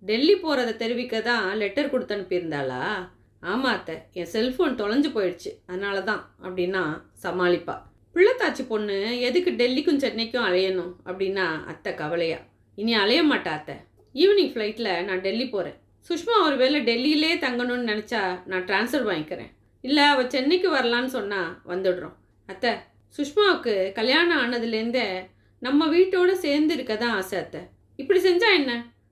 டெல்லி போகிறத தெரிவிக்க தான் லெட்டர் கொடுத்து அனுப்பியிருந்தாளா? ஆமாம் அத்தை, என் செல்ஃபோன் தொலைஞ்சு போயிடுச்சு, அதனால தான் அப்படின்னா சமாளிப்பா. பிள்ளைத்தாச்சி பொண்ணு எதுக்கு டெல்லிக்கும் சென்னைக்கும் அலையணும் அப்படின்னா அத்தை கவலையா. இனி அலைய மாட்டா அத்தை, ஈவினிங் ஃப்ளைட்டில் நான் டெல்லி போகிறேன். சுஷ்மா ஒரு வேளை டெல்லியிலே தங்கணும்னு நினச்சா நான் ட்ரான்ஸ்ஃபர் வாங்கிக்கிறேன், இல்லை அவள் சென்னைக்கு வரலான்னு சொன்னால் வந்துடுறோம். அத்தை, சுஷ்மாவுக்கு கல்யாணம் ஆனதுலேருந்தே நம்ம வீட்டோடு சேர்ந்து இருக்க தான் ஆசை அத்தை. இப்படி செஞ்சால் என்ன?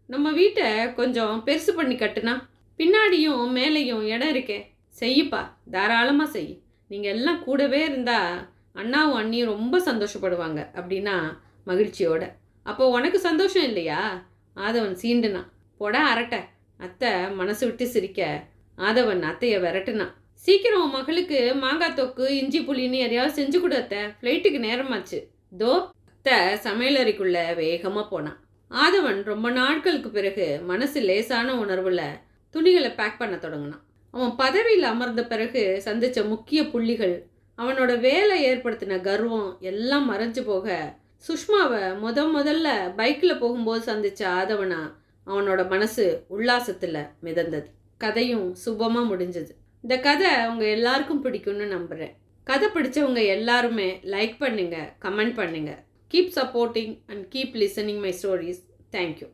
நம்ம வீட்டை கொஞ்சம் பெருசு பண்ணி கட்டுனா பின்னாடியும் மேலேயும் இடம் இருக்கே. செய்யுப்பா, தாராளமாக செய். நீங்கள் எல்லாம் கூடவே இருந்தால் அண்ணாவும் அண்ணியும் ரொம்ப சந்தோஷப்படுவாங்க அப்படின்னா மகிழ்ச்சியோட. அப்போ உனக்கு சந்தோஷம் இல்லையா? ஆதவன் சீண்டுனான். போடா அரட்டை. அத்தை மனசு விட்டு சிரிக்க ஆதவன் அத்தையை விரட்டுனான். சீக்கிரம் உன் மகளுக்கு மாங்காய் தொக்கு இஞ்சி புளின்னு எதையாவது செஞ்சு கொடு அத்தை, ஃப்ளைட்டுக்கு நேரமாச்சு. தோ. அத்தை சமையலறைக்குள்ள வேகமாக போனான். ஆதவன் ரொம்ப நாட்களுக்கு பிறகு மனசு லேசான உணர்வில் துணிகளை பேக் பண்ண தொடங்கினான். அவன் பதவியில் அமர்ந்த பிறகு சந்தித்த முக்கிய புள்ளிகள், அவனோட வேலை ஏற்படுத்தின கர்வம் எல்லாம் மறைஞ்சு போக சுஷ்மாவை முதல்ல பைக்கில் போகும்போது சந்தித்த ஆதவனா அவனோட மனசு உல்லாசத்தில் மிதந்தது. கதையும் சுபமாக முடிஞ்சது. இந்த கதை உங்கள் எல்லாருக்கும் பிடிக்கும்னு நம்புகிறேன். கதை பிடிச்சவங்க எல்லாருமே லைக் பண்ணுங்க, கமெண்ட் பண்ணுங்க. Keep supporting and keep listening my stories. Thank you.